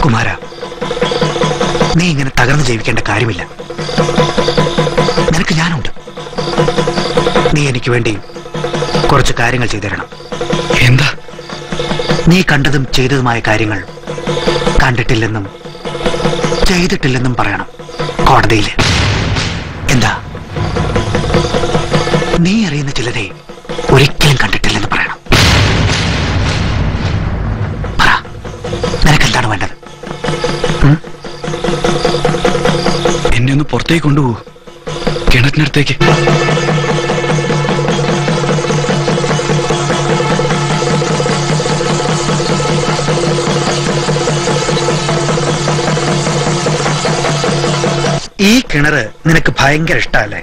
[SPEAKER 6] കുമാര, നീ ഇങ്ങനെ തകർന്നു ജീവിക്കേണ്ട കാര്യമില്ല. നിനക്ക് ഞാനുണ്ട്. നീ എനിക്ക് വേണ്ടി കുറച്ച് കാര്യങ്ങൾ ചെയ്തു തരണം.
[SPEAKER 14] എന്താ?
[SPEAKER 6] നീ കണ്ടതും ചെയ്തതുമായ കാര്യങ്ങൾ കണ്ടിട്ടില്ലെന്നും ചെയ്തിട്ടില്ലെന്നും പറയണം കോടതിയിൽ. എന്താ? നീ അറിയുന്ന ചിലരെ ഒരിക്കലും കണ്ടിട്ടില്ലെന്ന് പറയണം. പറ, നിനക്കെന്താണ് വേണ്ടത്?
[SPEAKER 14] എന്നെ ഒന്ന് പുറത്തേക്ക് കൊണ്ടുപോകൂ, കിണറ്റിനടുത്തേക്ക്.
[SPEAKER 6] ഈ കിണറ് നിനക്ക് ഭയങ്കര ഇഷ്ടല്ലേ?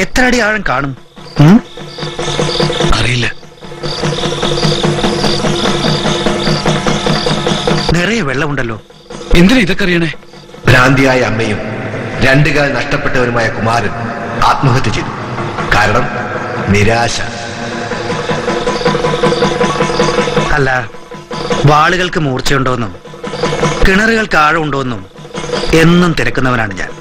[SPEAKER 6] എത്ര അടി ആഴം കാണും?
[SPEAKER 14] അറിയില്ല.
[SPEAKER 6] നിറയെ വെള്ളമുണ്ടല്ലോ.
[SPEAKER 14] എന്തിനാ ഇതൊക്കെ അറിയണേ?
[SPEAKER 4] ഭ്രാന്തിയായ അമ്മയും രണ്ടുകാൽ നഷ്ടപ്പെട്ടവരുമായ കുമാരൻ ആത്മഹത്യ ചെയ്തു. കാരണം നിരാശ.
[SPEAKER 6] അല്ല, വാളുകൾക്ക് മൂർച്ചയുണ്ടോന്നും കിണറുകൾക്ക് ആഴമുണ്ടോന്നും എന്നും തിരക്കുന്നവനാണ് ഞാൻ.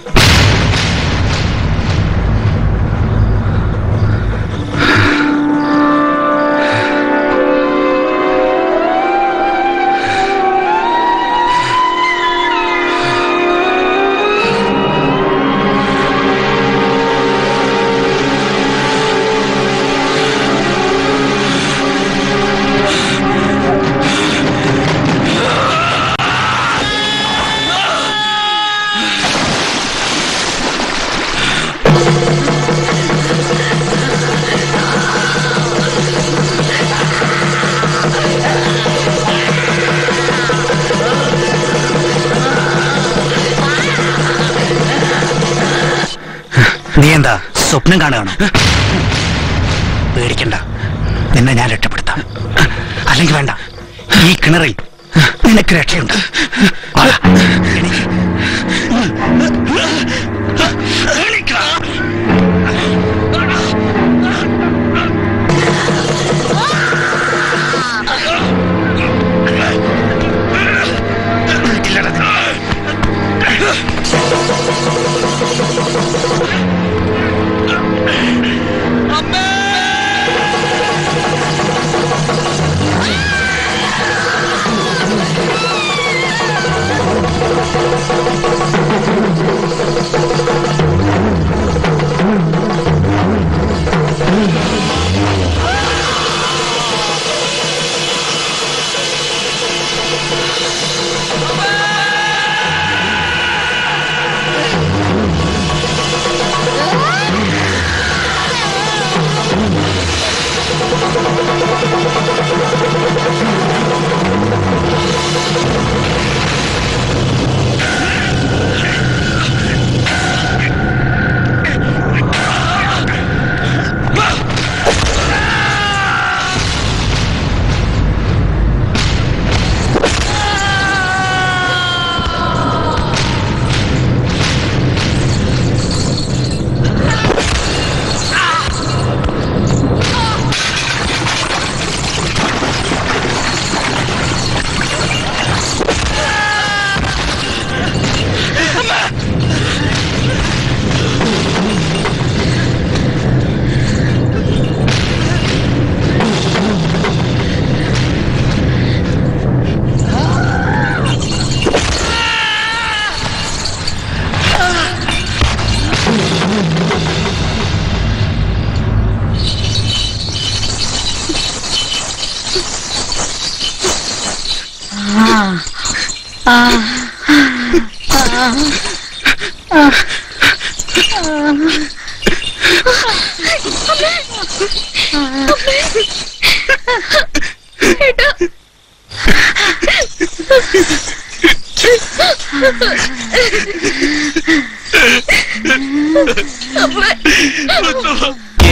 [SPEAKER 6] നീ എന്താ സ്വപ്നം കാണുകയാണോ? പേടിക്കണ്ട, നിന്നെ ഞാൻ രക്ഷപ്പെടുത്താം. അല്ലെങ്കിൽ വേണ്ട, ഈ കിണറിൽ നിനക്ക് രക്ഷയുണ്ട്.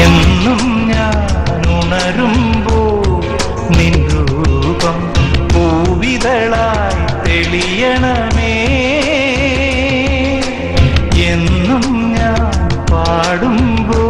[SPEAKER 9] എന്നും ഞാൻ ഉണരുമ്പോൾ നിൻ രൂപം പൂവിതളായി തെളിയണമേ. എന്നും ഞാൻ പാടുമ്പോൾ